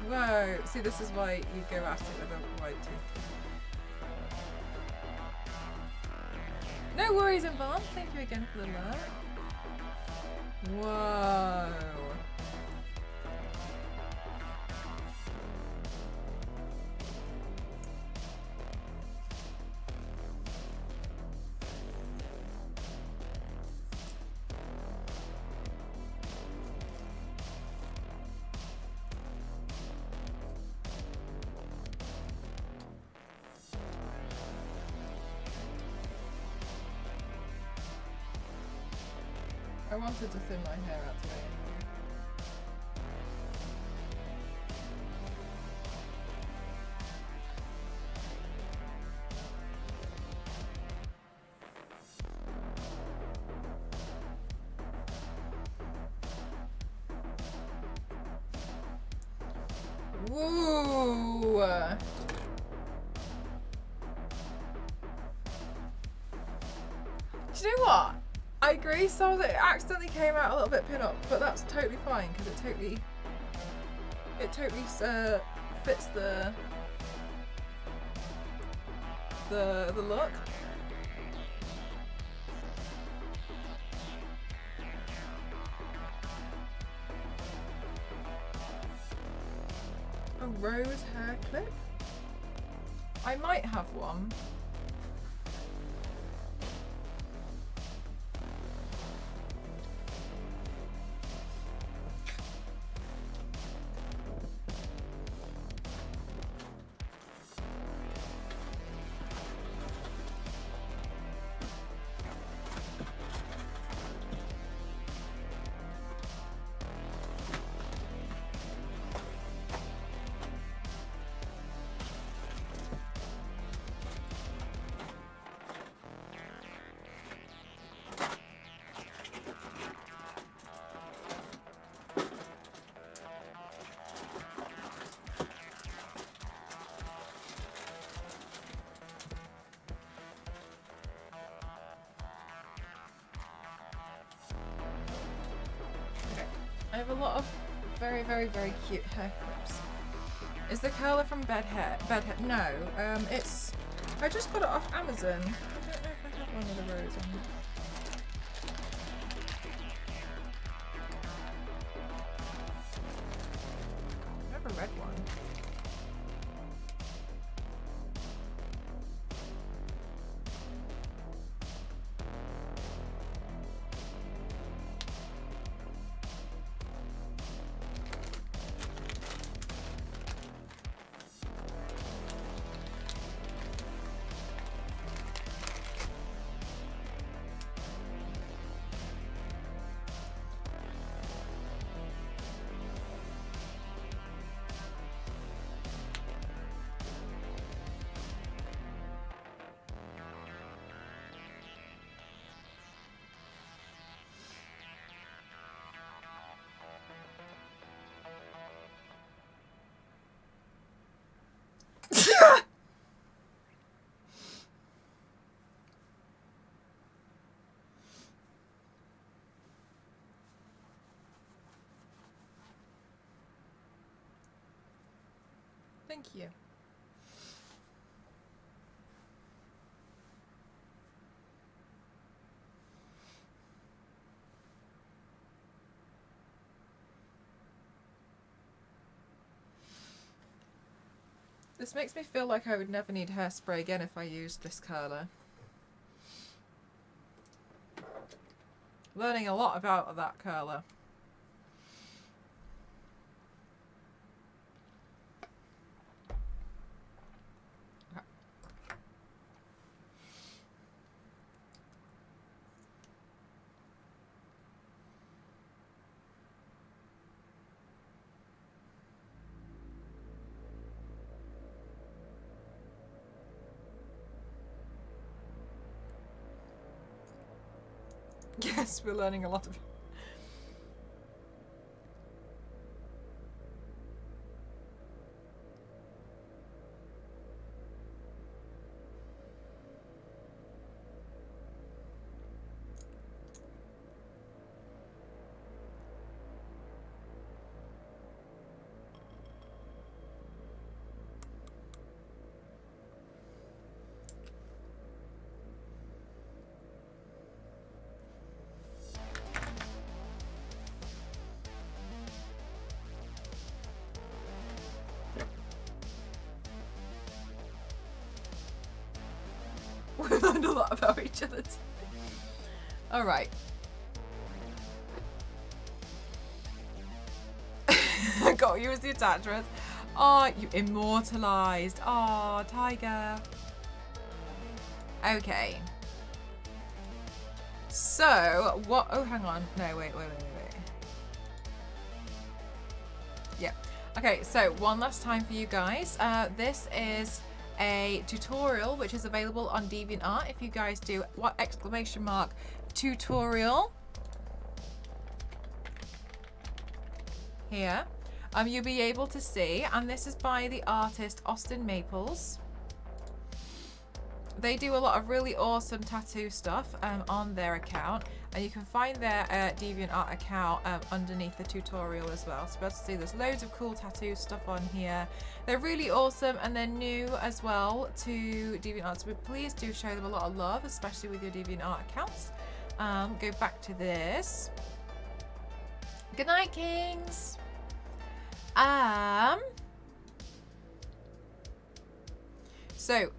Whoa, see this is why you go at it with a wide tooth. No worries, Yvonne. Thank you again for the love. Whoa. I wanted to thin my hair out today. Woo! Do you know what? I agree, so that it accidentally came out a little bit pin up, but that's totally fine because it totally fits the look. A rose hair clip? I might have one. I have a lot of very, very, very cute hair clips. Is the curler from Bedhead? No, it's. I just got it off Amazon. I don't know if I have one of the rose on. Thank you. This makes me feel like I would never need hairspray again if I used this curler. Learning a lot about that curler. Yes, we're learning a lot of. We learned a lot about each other too. Alright. Got you as the attachment. Oh, you immortalized. Oh, Tiger. Okay. So, what? Oh, hang on. No, wait. Yeah. Okay, so one last time for you guys. This is a tutorial which is available on DeviantArt. If you guys do what exclamation mark tutorial here, you'll be able to see, and this is by the artist Austin Maples. They do a lot of really awesome tattoo stuff on their account, and you can find their DeviantArt account underneath the tutorial as well. So you'll be able to see there's loads of cool tattoo stuff on here. They're really awesome, and they're new as well to DeviantArt, so please do show them a lot of love, especially with your DeviantArt accounts. Go back to this. Good night, Kings. So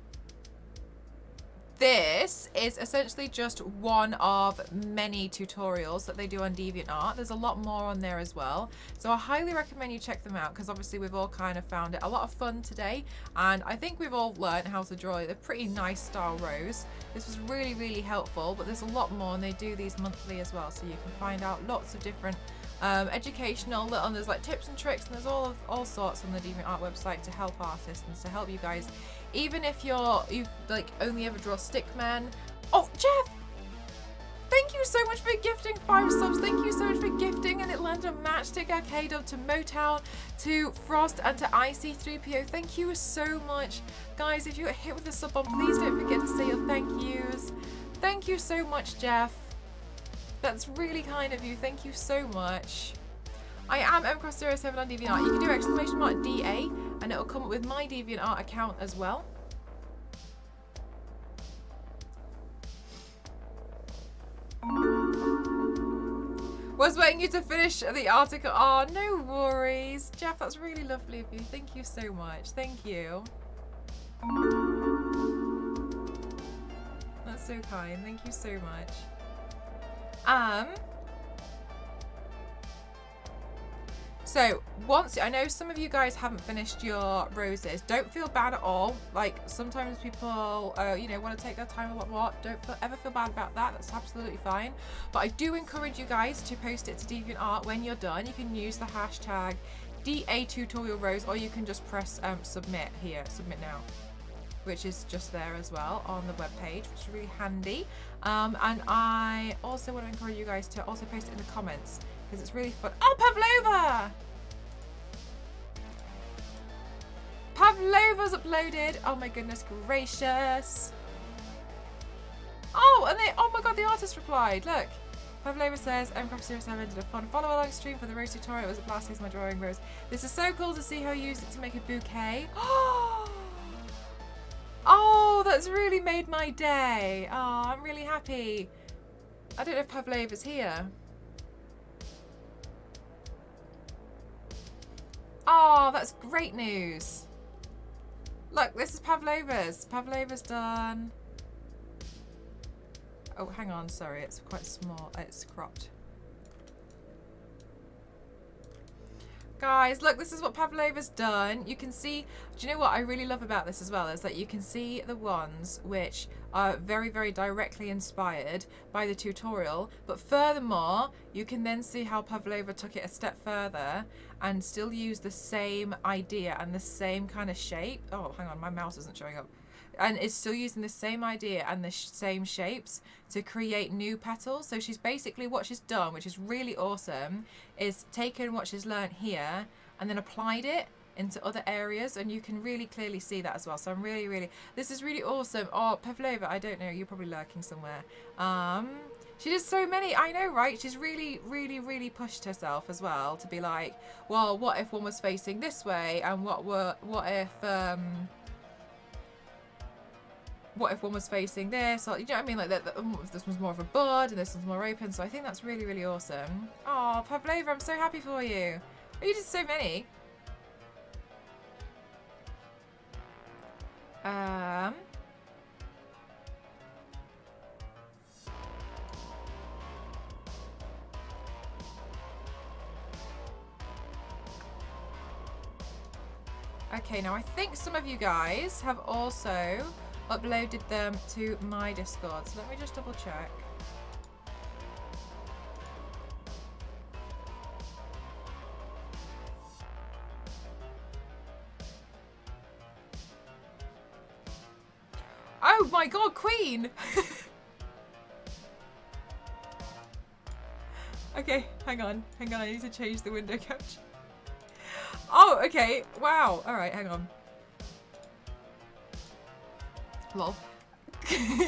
this is essentially just one of many tutorials that they do on DeviantArt. There's a lot more on there as well. So I highly recommend you check them out, because obviously we've all kind of found it a lot of fun today. And I think we've all learned how to draw a pretty nice style rose. This was really, really helpful, but there's a lot more, and they do these monthly as well. So you can find out lots of different educational little, and there's like tips and tricks, and there's all sorts on the DeviantArt website to help artists and to help you guys. Even if you've like only ever draw stick men. Oh, Jeff! Thank you so much for gifting 5 subs. Thank you so much for gifting an Atlanta Matchstick Arcade up to Motown, to Frost, and to IC3PO. Thank you so much. Guys, if you get hit with a sub on, please don't forget to say your thank yous. Thank you so much, Jeff. That's really kind of you. Thank you so much. I am mcross07 on DeviantArt. You can do exclamation mark DA, and it'll come up with my DeviantArt account as well. Was waiting you to finish the article. Oh, no worries. Jeff, that's really lovely of you. Thank you so much. Thank you. That's so kind. Thank you so much. So once, I know some of you guys haven't finished your roses, don't feel bad at all. Like sometimes people, you know, want to take their time or what. Don't ever feel bad about that. That's absolutely fine. But I do encourage you guys to post it to DeviantArt when you're done. You can use the hashtag DA_tutorial_rose, or you can just press submit here, submit now, which is just there as well on the webpage, which is really handy. And I also want to encourage you guys to also post it in the comments, because it's really fun. Oh, Pavlova! Pavlova's uploaded. Oh my goodness gracious. Oh, and oh my god, the artist replied. Look. Pavlova says, MCraft07 did a fun follow-along stream for the rose tutorial. It was a blast. Here's my drawing rose. This is so cool to see how you use it to make a bouquet. Oh, that's really made my day. Oh, I'm really happy. I don't know if Pavlova's here. Oh, that's great news. Look, this is Pavlova's. Pavlova's done. Oh, hang on. Sorry, it's quite small. It's cropped. Guys, look, this is what Pavlova's done. You can see, do you know what I really love about this as well is that you can see the ones which are very, very directly inspired by the tutorial. But furthermore, you can then see how Pavlova took it a step further and still use the same idea and the same kind of shape. Oh, hang on, my mouse isn't showing up. And it's still using the same idea and the same shapes to create new petals. So she's basically, what she's done, which is really awesome, is taken what she's learned here and then applied it into other areas. And you can really clearly see that as well. So I'm really, this is really awesome. Oh, Pavlova, I don't know, you're probably lurking somewhere. She does so many, I know, right? She's really pushed herself as well to be like, well, what if one was facing this way? And what if one was facing this? Or, you know what I mean? Like, this one's more of a bud and this one's more open. So I think that's really awesome. Oh, Pavlova, I'm so happy for you. Oh, you did so many. Okay, now I think some of you guys have also uploaded them to my Discord. So let me just double check. Oh my god, Queen! Okay, hang on, I need to change the window capture. Oh, okay, wow, alright, hang on. Lol.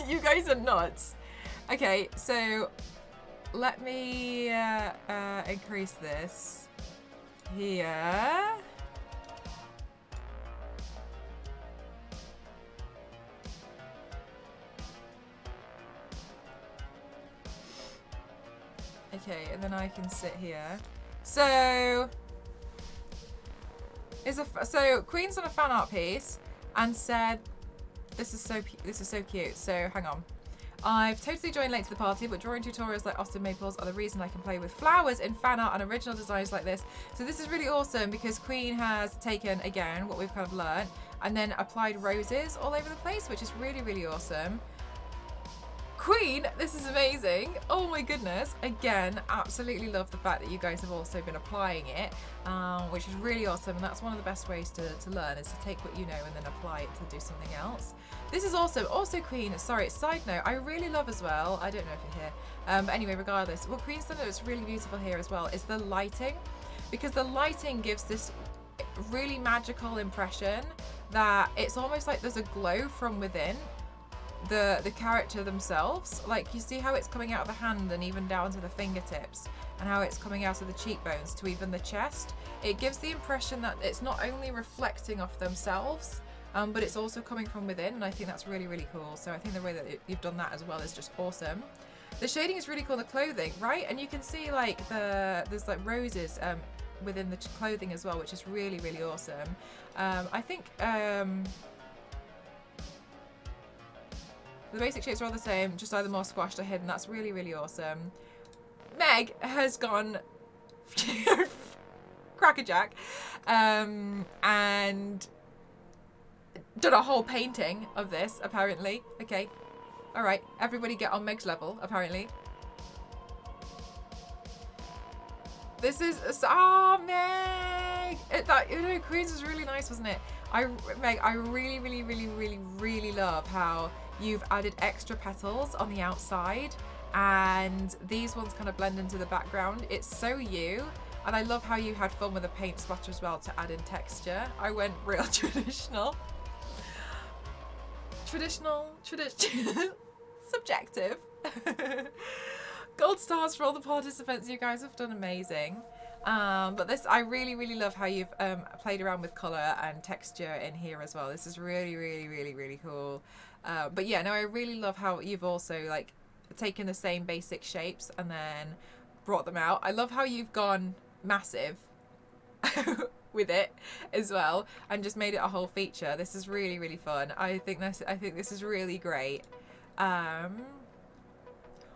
You guys are nuts. Okay, so let me increase this here. Okay, and then I can sit here. So Queen's done a fan art piece and said, this is so cute. So hang on. I've totally joined late to the party, but drawing tutorials like Austin Maples are the reason I can play with flowers in fan art and original designs like this. So this is really awesome because Queen has taken, again, what we've kind of learned and then applied roses all over the place, which is really awesome. Queen, this is amazing. Oh my goodness. Again, absolutely love the fact that you guys have also been applying it, which is really awesome. And that's one of the best ways to learn is to take what you know and then apply it to do something else. This is awesome. Also, Queen, sorry, side note, I really love as well, I don't know if you're here, but anyway, regardless, what Queen's done that's really beautiful here as well is the lighting, because the lighting gives this really magical impression that it's almost like there's a glow from within the character themselves. Like, you see how it's coming out of the hand and even down to the fingertips, and how it's coming out of the cheekbones to even the chest. It gives the impression that it's not only reflecting off themselves, but it's also coming from within, and I think that's really cool. So I think the way that you've done that as well is just awesome. The shading is really cool in the clothing, right? And you can see like there's like roses within the clothing as well, which is really awesome. I think the basic shapes are all the same, just either more squashed or hidden. That's really awesome. Meg has gone crackerjack and done a whole painting of this, apparently. Okay, all right, everybody get on Meg's level, apparently. This is, oh, Meg! Queens was really nice, wasn't it? Meg, I really love how you've added extra petals on the outside, and these ones kind of blend into the background. It's so you, and I love how you had fun with the paint splatter as well to add in texture. I went real traditional. Traditional, subjective. Gold stars for all the participants. You guys have done amazing. But this, I really, really love how you've played around with color and texture in here as well. This is really, really, really, really cool. But yeah, no, I really love how you've also like taken the same basic shapes and then brought them out. I love how you've gone massive with it as well and just made it a whole feature. This is really, really fun. I think this is really great.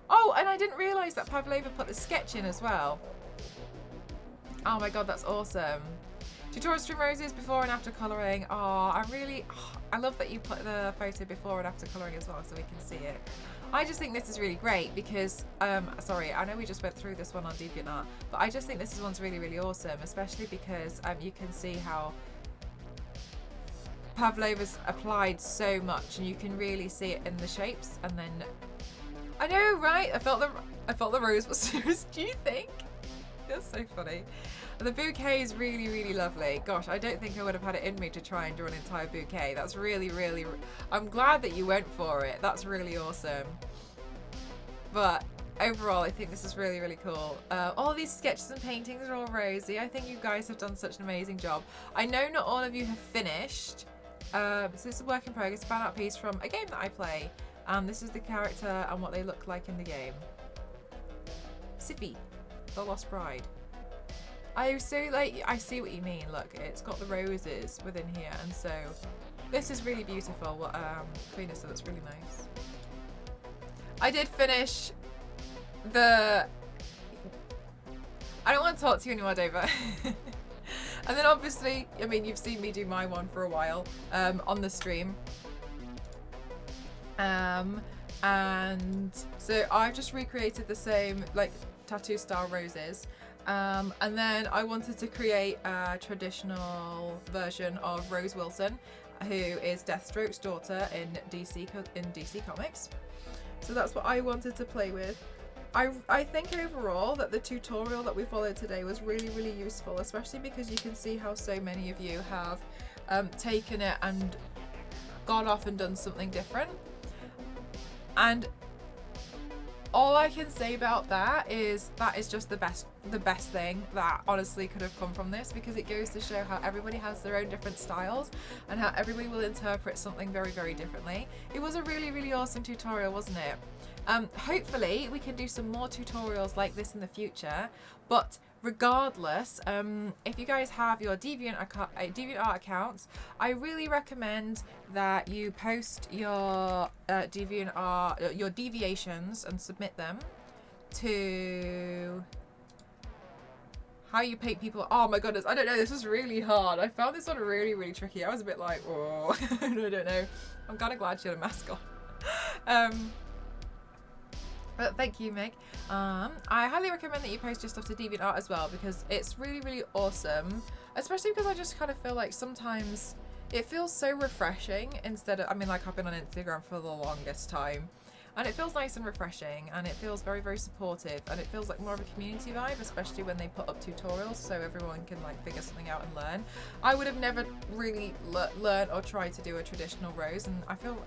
Oh, and I didn't realize that Pavlova put the sketch in as well. Oh my god, that's awesome. Tutorial stream roses before and after colouring. Oh, I love that you put the photo before and after colouring as well so we can see it. I just think this is really great because, sorry, I know we just went through this one on DeviantArt, but I just think this one's really, really awesome, especially because you can see how Pavlova's applied so much and you can really see it in the shapes. And then, I know, right? I felt the rose was serious. Do you think? That's so funny. The bouquet is really, really lovely. Gosh, I don't think I would have had it in me to try and draw an entire bouquet. That's really, really... I'm glad that you went for it. That's really awesome. But overall, I think this is really, really cool. All these sketches and paintings are all rosy. I think you guys have done such an amazing job. I know not all of you have finished. So this is a work in progress, a fan art piece from a game that I play. This is the character and what they look like in the game. Sippy, the Lost Bride. I see what you mean. Look, it's got the roses within here, and so this is really beautiful. What Queen said, that's really nice. I did finish the. I don't want to talk to you anymore, Dava. And then obviously, I mean, you've seen me do my one for a while on the stream. And so I've just recreated the same like tattoo style roses. And then I wanted to create a traditional version of Rose Wilson, who is Deathstroke's daughter in DC Comics. So that's what I wanted to play with. I think overall that the tutorial that we followed today was really, really useful, especially because you can see how so many of you have taken it and gone off and done something different. And all I can say about that is just the best thing that honestly could have come from this, because it goes to show how everybody has their own different styles and how everybody will interpret something very, very differently. It was a really, really awesome tutorial, wasn't it? Hopefully we can do some more tutorials like this in the future, but regardless, if you guys have your DeviantArt accounts, I really recommend that you post your DeviantArt, your deviations, and submit them to how you paint people. Oh my goodness, I don't know, this was really hard. I found this one really, really tricky. I was a bit like, oh, I don't know. I'm kind of glad she had a mask on. But thank you, Meg. I highly recommend that you post your stuff to DeviantArt as well, because it's really, really awesome. Especially because I just kind of feel like sometimes it feels so refreshing instead of, I mean, like I've been on Instagram for the longest time, and it feels nice and refreshing, and it feels very, very supportive, and it feels like more of a community vibe, especially when they put up tutorials so everyone can like figure something out and learn. I would have never really learned or tried to do a traditional rose, and I feel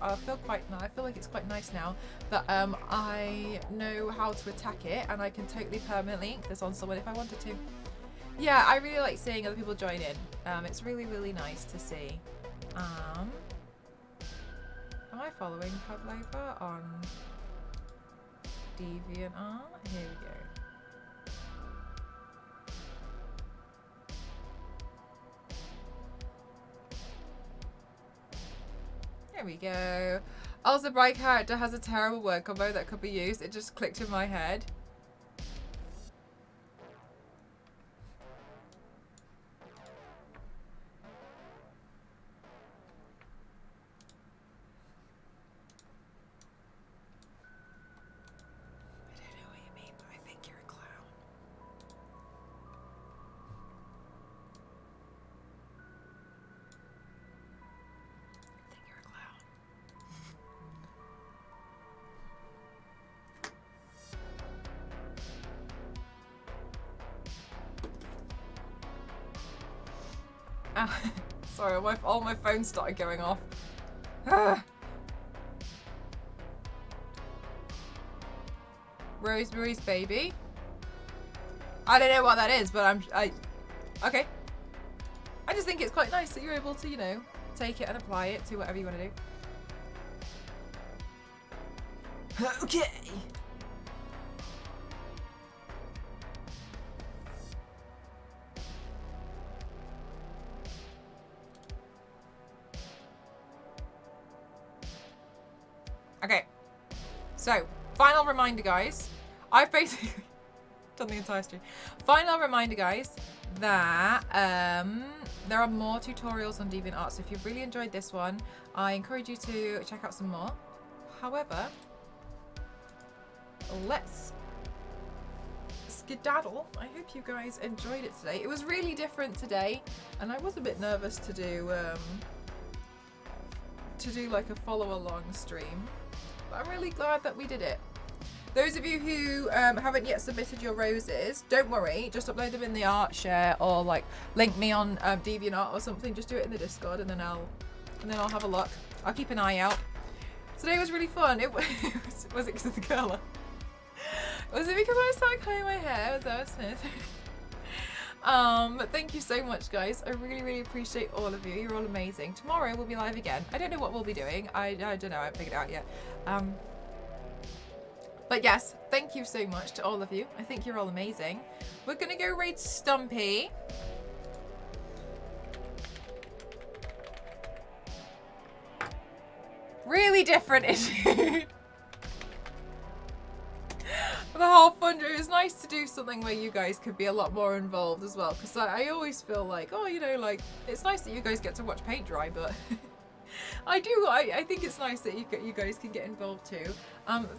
like it's quite nice now that I know how to attack it, and I can totally permanently ink this on someone if I wanted to. Yeah, I really like seeing other people join in. It's really, really nice to see. Am I following Pavlova on DeviantArt? Here we go. There we go. Also, Bright character has a terrible word combo that could be used. It just clicked in my head. Sorry, all my phones started going off. Rosemary's Baby. I don't know what that is, but okay. I just think it's quite nice that you're able to, you know, take it and apply it to whatever you want to do. Okay. Okay. So, final reminder, guys. I've basically done the entire stream. Final reminder, guys, that there are more tutorials on DeviantArt. So if you've really enjoyed this one, I encourage you to check out some more. However, let's skedaddle. I hope you guys enjoyed it today. It was really different today, and I was a bit nervous to do like a follow along stream. But I'm really glad that we did it. Those of you who haven't yet submitted your roses, don't worry. Just upload them in the art share or like link me on DeviantArt or something. Just do it in the Discord, and then I'll have a look. I'll keep an eye out. Today was really fun. Was it because of the curler? Was it because I started cutting my hair? Was that but thank you so much, guys. I really, really appreciate all of you. You're all amazing. Tomorrow we'll be live again. I don't know what we'll be doing. I don't know. I haven't figured it out yet. But yes, thank you so much to all of you. I think you're all amazing. We're gonna go raid Stumpy. Really different issue. The whole fund. It was nice to do something where you guys could be a lot more involved as well, because I always feel like, oh, you know, like it's nice that you guys get to watch paint dry, but I think it's nice that you guys can get involved too.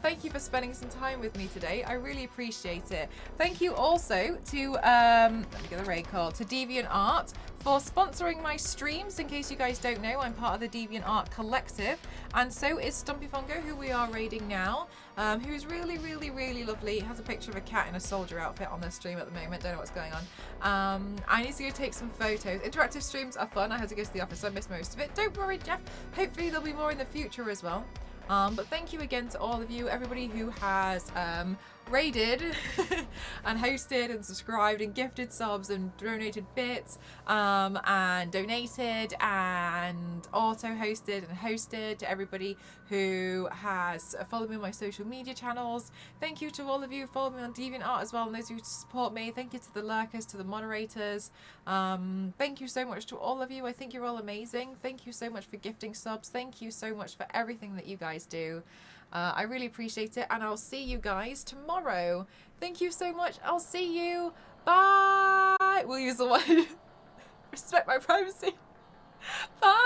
Thank you for spending some time with me today. I really appreciate it. Thank you also to let me get the raid call, to DeviantArt for sponsoring my streams. In case you guys don't know, I'm part of the DeviantArt collective, and so is Stumpy Fungo, who we are raiding now, who's really, really, really lovely. He has a picture of a cat in a soldier outfit on the stream at the moment. Don't know what's going on. I need to go take some photos. Interactive streams are fun. I had to go to the office, so I missed most of it. Don't worry, Jeff. Hopefully there'll be more in the future as well. But thank you again to all of you, everybody who has raided and hosted and subscribed and gifted subs and donated bits and donated and auto hosted and hosted, to everybody who has followed me on my social media channels. Thank you to all of you who follow me on DeviantArt as well, and those who support me. Thank you to the lurkers, to the moderators. Thank you so much to all of you. I think you're all amazing. Thank you so much for gifting subs. Thank you so much for everything that you guys do. I really appreciate it, and I'll see you guys tomorrow. Thank you so much. I'll see you. Bye. We'll use the one. Respect my privacy. Bye.